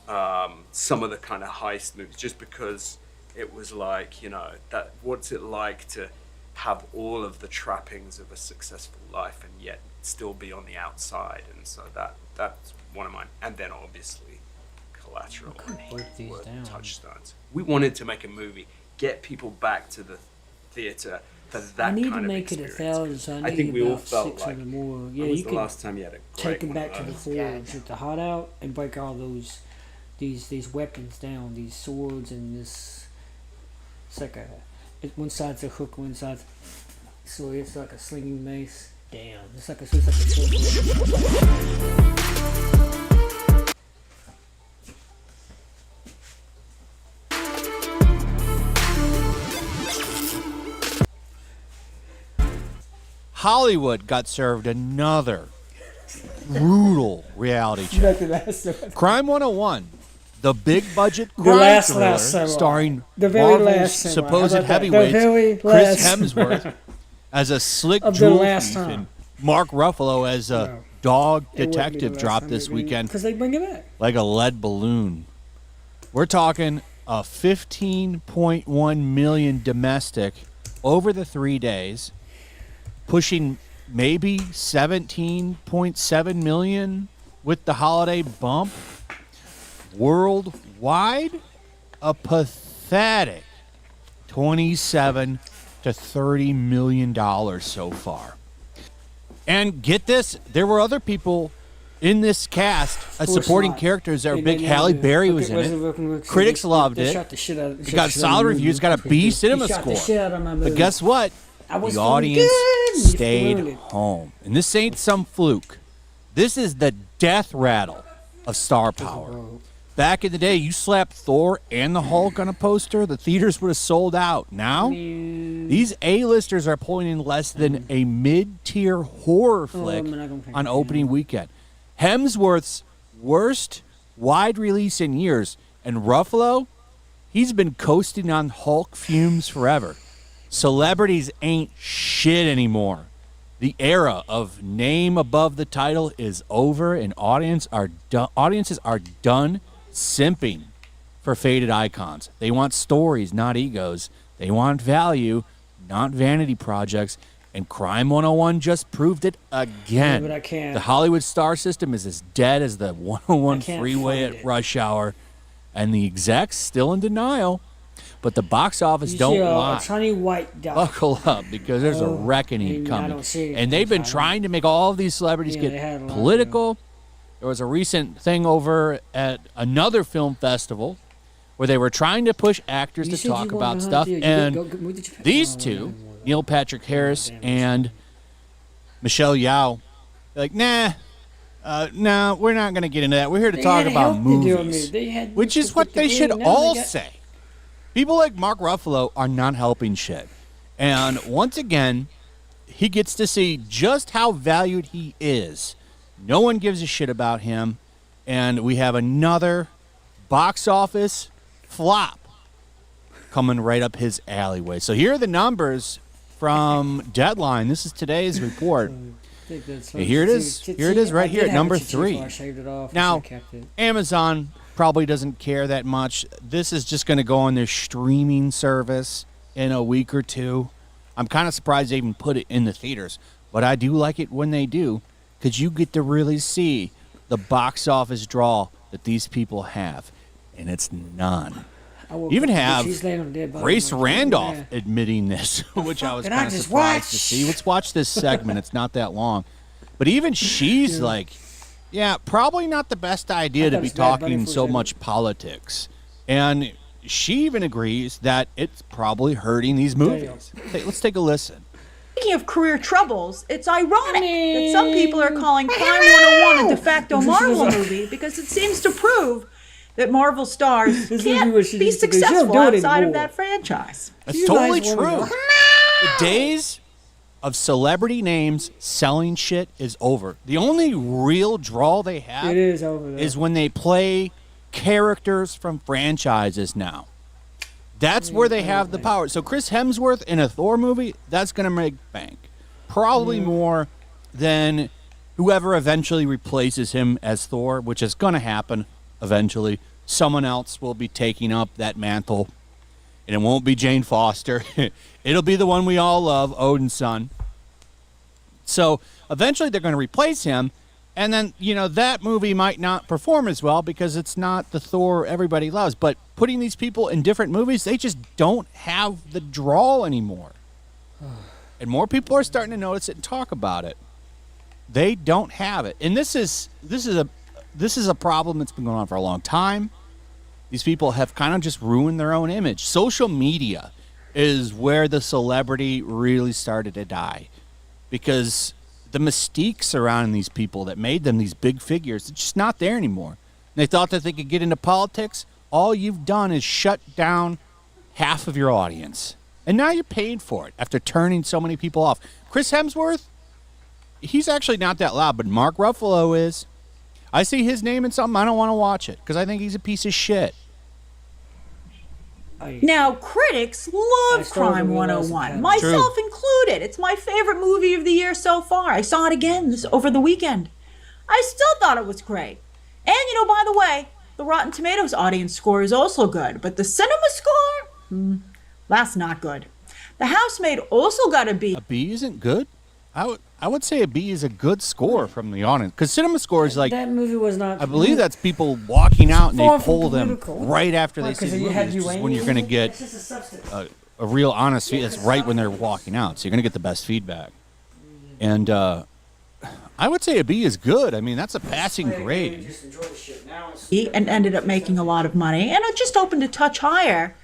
some of the kind of heist movies, just because it was like, you know, that what's it like to have all of the trappings of a successful life and yet still be on the outside, and so that's one of mine. And then obviously Collateral were touchstones. We wanted to make a movie, get people back to the theater, for that I need kind to of make it experience. 1,000. So I need think we all about felt 600 like more. Yeah, when was you the could last time you had a take great them one back of to the those? forge with the hot out and break all these weapons down, these swords and this. It's like one side's a hook, one side's sword. It's like a slinging mace. Damn, it's like a sword. Hollywood got served another brutal reality check. Crime 101, the big budget crime thriller starring the very Marvel's last samurai. How supposed about that? The heavyweights very Chris last Hemsworth as a slick of the jewel last thief time. and Mark Ruffalo as a dog It wouldn't be the detective last dropped time this weekend because they bring it back. like a lead balloon. We're talking a 15.1 million domestic over the 3 days, pushing maybe 17.7 million with the holiday bump. Worldwide, a pathetic 27 to 30 million dollars so far. And get this, there were other people in this cast as supporting characters that were big. Halle Berry was in it. Critics loved it. It got solid reviews, got a B cinema score. But guess what? The audience stayed home. And this ain't some fluke. This is the death rattle of star power. Back in the day, you slapped Thor and the Hulk on a poster, the theaters would have sold out. Now, these A-listers are pulling in less than a mid-tier horror flick on opening weekend. Hemsworth's worst wide release in years, and Ruffalo, he's been coasting on Hulk fumes forever. Celebrities ain't shit anymore. The era of name above the title is over, and audiences are done simping for faded icons. They want stories, not egos. They want value, not vanity projects. And Crime 101 just proved it again. Yeah, but I can't. The Hollywood star system is as dead as the 101 freeway at rush hour, and the execs still in denial. But the box office don't lie. A tiny white dot. Buckle up, because there's a reckoning coming. And they've been trying to make all of these celebrities get political. There was a recent thing over at another film festival where they were trying to push actors to talk about stuff. And these two, Neil Patrick Harris and Michelle Yeoh, like, nah, we're not going to get into that. We're here to talk about movies, which is what they should all say. People like Mark Ruffalo are not helping shit. And once again, he gets to see just how valued he is. No one gives a shit about him. And we have another box office flop coming right up his alleyway. So here are the numbers from Deadline. This is today's report. Here it is. Here it is right here at number 3. Now, Amazon probably doesn't care that much. This is just going to go on their streaming service in a week or two. I'm kind of surprised they even put it in the theaters, but I do like it when they do, because you get to really see the box office draw that these people have, and it's none. You even have Grace Randolph admitting this, which I was kind of surprised to see. Let's watch this segment. It's not that long. But even she's like, yeah, probably not the best idea to be talking so much politics. And she even agrees that it's probably hurting these movies. Hey, let's take a listen. Speaking of career troubles, it's ironic that some people are calling Crime 101 a de facto Marvel movie because it seems to prove that Marvel stars can't be successful outside of that franchise. That's totally true. The days of celebrity names selling shit is over. The only real draw they have is when they play characters from franchises now. That's where they have the power. So Chris Hemsworth in a Thor movie, that's going to make bank. Probably more than whoever eventually replaces him as Thor, which is going to happen eventually. Someone else will be taking up that mantle. And it won't be Jane Foster. It'll be the one we all love, Odin's son. So eventually they're going to replace him. And then, that movie might not perform as well because it's not the Thor everybody loves. But putting these people in different movies, they just don't have the draw anymore. And more people are starting to notice it and talk about it. They don't have it. And this is a problem that's been going on for a long time. These people have kind of just ruined their own image. Social media is where the celebrity really started to die, because the mystique surrounding these people that made them these big figures, it's just not there anymore. They thought that they could get into politics. All you've done is shut down half of your audience. And now you're paying for it after turning so many people off. Chris Hemsworth, he's actually not that loud, but Mark Ruffalo is. I see his name in something, I don't want to watch it because I think he's a piece of shit. Now, critics love Crime 101, myself included. It's my favorite movie of the year so far. I saw it again over the weekend. I still thought it was great. And, by the way, the Rotten Tomatoes audience score is also good, but the cinema score? That's not good. The Housemaid also got a B. A B isn't good? I would say a B is a good score from the audience, because cinema score is like, that movie was not. I believe that's people walking out and they Far from pull them political. right after they see the movie. It's just when you're going to get a real honest feedback. It's right when they're walking out, so you're going to get the best feedback. And I would say a B is good. I mean, that's a passing grade. And ended up making a lot of money, and it just opened a touch higher.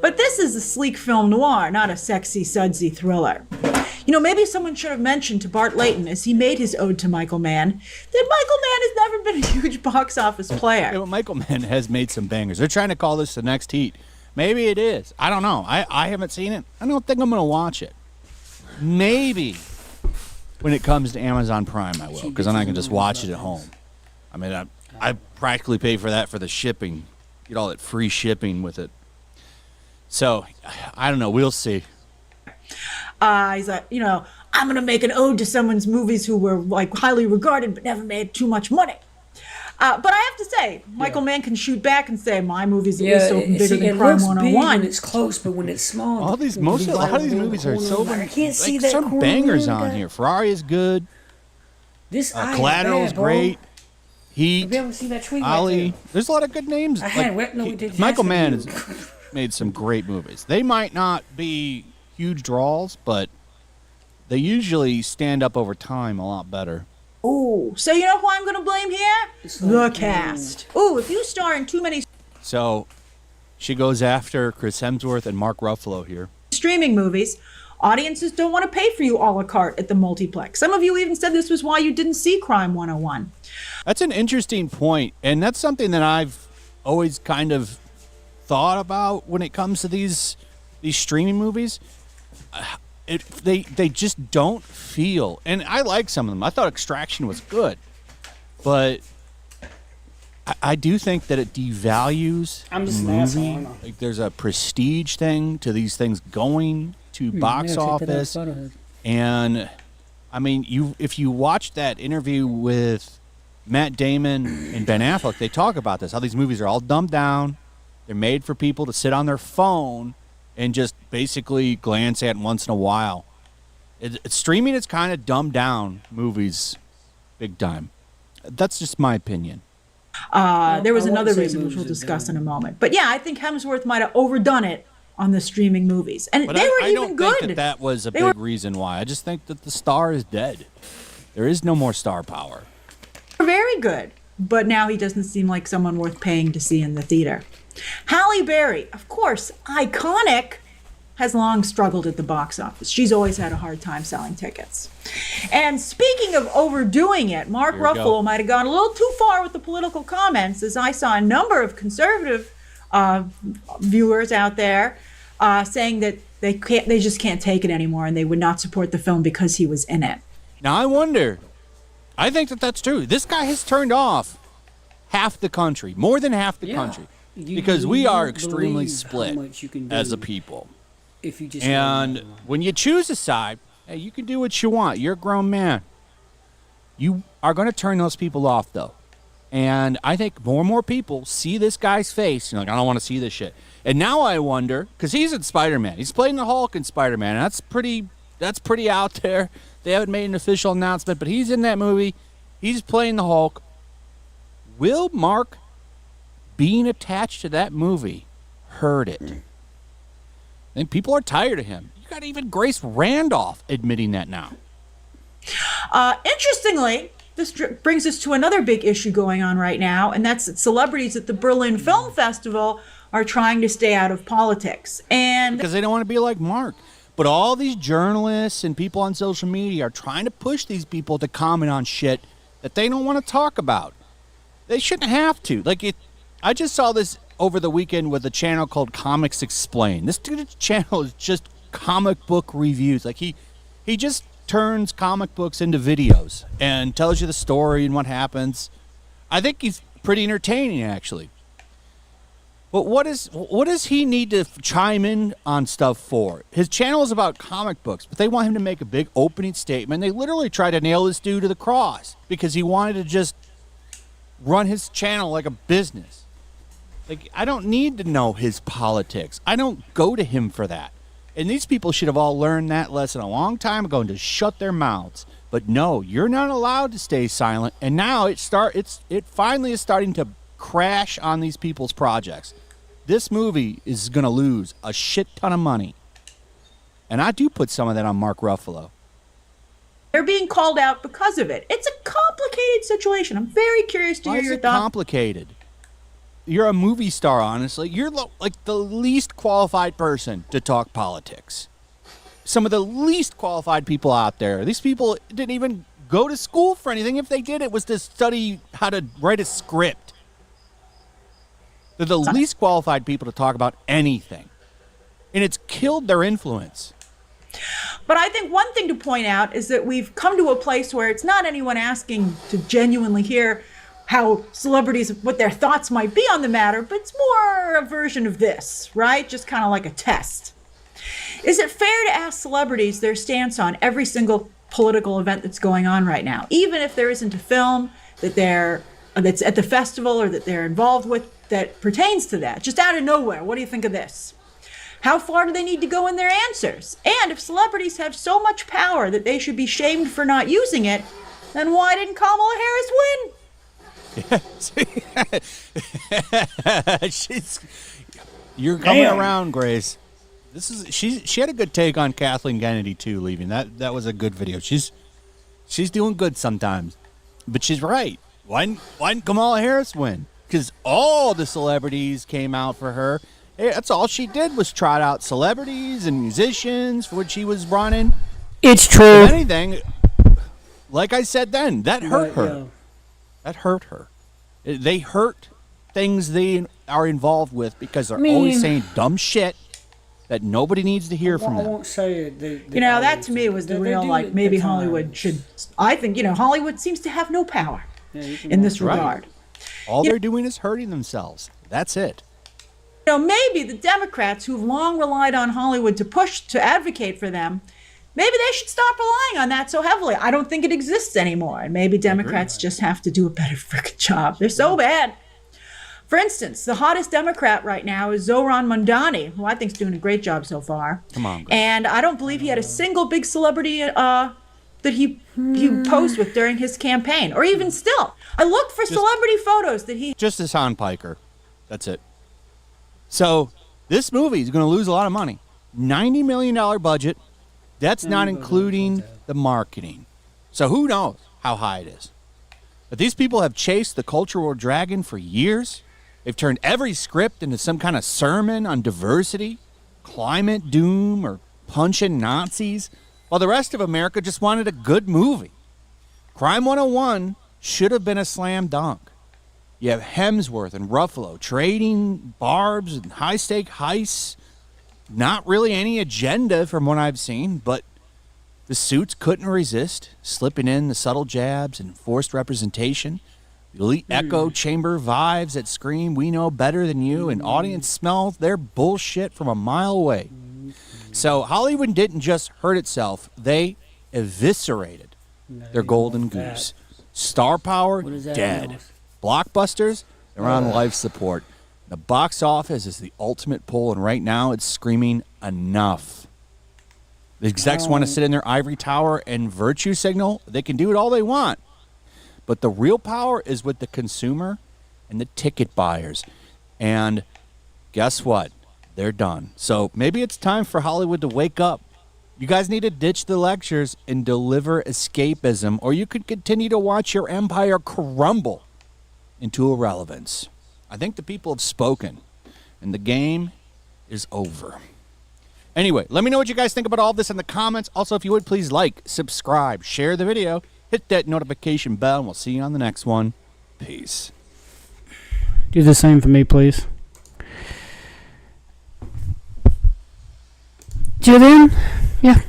But this is a sleek film noir, not a sexy, sudsy thriller. Maybe someone should have mentioned to Bart Layton as he made his ode to Michael Mann that Michael Mann has never been a huge box office player. Yeah, but Michael Mann has made some bangers. They're trying to call this the next Heat. Maybe it is. I don't know. I haven't seen it. I don't think I'm going to watch it. Maybe when it comes to Amazon Prime I will, because then I can just watch it at home. I mean, I practically pay for that for the shipping. Get all that free shipping with it. So, I don't know. We'll see. He's like, I'm going to make an ode to someone's movies who were like highly regarded but never made too much money. But I have to say, Michael Mann can shoot back and say, my movie's at least open bigger than Crime 101. When it's close, but when it's small. A lot of these movies are so I can't see that some bangers on here. Ferrari is good. This Collateral is great. Heat. Have you ever seen that tweet? Ali. There's a lot of good names. Michael Mann has made some great movies. They might not be huge draws, but they usually stand up over time a lot better. Ooh, so you know who I'm going to blame here? The cast. Ooh, if you star in too many So she goes after Chris Hemsworth and Mark Ruffalo here. Streaming movies, audiences don't want to pay for you a la carte at the multiplex. Some of you even said this was why you didn't see Crime 101. That's an interesting point, and that's something that I've always kind of thought about when it comes to these streaming movies. They just don't feel, and I like some of them. I thought Extraction was good, but I do think that it devalues the movie. Like there's a prestige thing to these things going to box office, and I mean, if you watch that interview with Matt Damon and Ben Affleck, they talk about this, how these movies are all dumbed down. They're made for people to sit on their phone and just basically glance at once in a while. Streaming is kind of dumbed down movies big time. That's just my opinion. There was another reason which we'll discuss in a moment. But yeah, I think Hemsworth might have overdone it on the streaming movies. And but they were I even don't good. think that was a big reason why. I just think that the star is dead. There is no more star power. They were very good. But now he doesn't seem like someone worth paying to see in the theater. Halle Berry, of course, iconic, has long struggled at the box office. She's always had a hard time selling tickets. And speaking of overdoing it, Mark Ruffalo might have gone a little too far with the political comments, as I saw a number of conservative viewers out there saying that they just can't take it anymore and they would not support the film because he was in it. Now I wonder, I think that that's true. This guy has turned off half the country, more than half the country, because we are extremely split as a people. If you just and when you choose a side, hey, you can do what you want. You're a grown man. You are going to turn those people off, though. And I think more and more people see this guy's face. You're like, I don't want to see this shit. And now I wonder, because he's in Spider-Man. He's playing the Hulk in Spider-Man. And that's pretty out there. They haven't made an official announcement, but he's in that movie. He's playing the Hulk. Will Mark being attached to that movie hurt it? And people are tired of him. got even Grace Randolph admitting that now. Interestingly, this brings us to another big issue going on right now, and that's that celebrities at the Berlin Film Festival are trying to stay out of politics. And because they don't want to be like Mark. But all these journalists and people on social media are trying to push these people to comment on shit that they don't want to talk about. They shouldn't have to. I just saw this over the weekend with a channel called Comics Explained. This dude's channel is just comic book reviews. He just turns comic books into videos and tells you the story and what happens. I think he's pretty entertaining, actually. But what does he need to chime in on stuff for? His channel is about comic books, but they want him to make a big opening statement. They literally try to nail this dude to the cross because he wanted to just run his channel like a business. I don't need to know his politics. I don't go to him for that. And these people should have all learned that lesson a long time ago and to shut their mouths. But no, you're not allowed to stay silent. And now it finally is starting to crash on these people's projects. This movie is going to lose a shit ton of money. And I do put some of that on Mark Ruffalo. they're being called out because of it. It's a complicated situation. I'm very curious to hear your thoughts. Complicated? You're a movie star, honestly. You're like the least qualified person to talk politics. Some of the least qualified people out there. These people didn't even go to school for anything. If they did, it was to study how to write a script. They're the least qualified people to talk about anything. And it's killed their influence. But I think one thing to point out is that we've come to a place where it's not anyone asking to genuinely hear how celebrities, what their thoughts might be on the matter, but it's more a version of this, right? Just kind of like a test. Is it fair to ask celebrities their stance on every single political event that's going on right now, even if there isn't a film that's at the festival or that they're involved with that pertains to that? Just out of nowhere, what do you think of this? How far do they need to go in their answers? And if celebrities have so much power that they should be shamed for not using it, then why didn't Kamala Harris win? You're coming around, Grace. She had a good take on Kathleen Kennedy too, leaving. That was a good video. She's doing good sometimes. But she's right. Why didn't Kamala Harris win? Because all the celebrities came out for her. Hey, that's all she did was trot out celebrities and musicians for when she was running. It's true. If anything, like I said then, that hurt her. Yeah. That hurt her. They hurt things they are involved with because they're always saying dumb shit that nobody needs to hear from them. I won't say that to me was the real, maybe Hollywood should. I think, Hollywood seems to have no power in this regard. All they're doing is hurting themselves. That's it. Maybe the Democrats who've long relied on Hollywood to advocate for them, maybe they should stop relying on that so heavily. I don't think it exists anymore. And maybe Democrats just have to do a better frickin' job. They're so bad. For instance, the hottest Democrat right now is Zohran Mamdani, who I think is doing a great job so far. Come on, girl. And I don't believe he had a single big celebrity that he posed with during his campaign, or even still. I looked for celebrity photos that he... Just Hassan Piker. That's it. So this movie is going to lose a lot of money. $90 million budget. That's not including the marketing. So who knows how high it is. But these people have chased the cultural dragon for years. They've turned every script into some kind of sermon on diversity, climate doom, or punching Nazis, while the rest of America just wanted a good movie. Crime 101 should have been a slam dunk. You have Hemsworth and Ruffalo trading barbs and high-stake heists. Not really any agenda from what I've seen, but the suits couldn't resist, slipping in the subtle jabs and forced representation. The elite echo chamber vibes that scream, "We know better than you," and audience smells their bullshit from a mile away. So Hollywood didn't just hurt itself, they eviscerated their golden goose. Star power, dead. Blockbusters, they're on life support. The box office is the ultimate pull, and right now it's screaming enough. The execs want to sit in their ivory tower and virtue signal. They can do it all they want. But the real power is with the consumer and the ticket buyers. And guess what? They're done. So maybe it's time for Hollywood to wake up You guys need to ditch the lectures and deliver escapism, or you could continue to watch your empire crumble into irrelevance. I think the people have spoken, and the game is over. Anyway, let me know what you guys think about all this in the comments. Also, if you would, please like, subscribe, share the video, hit that notification bell, and we'll see you on the next one. Peace. Do the same for me, please. Till then, yeah.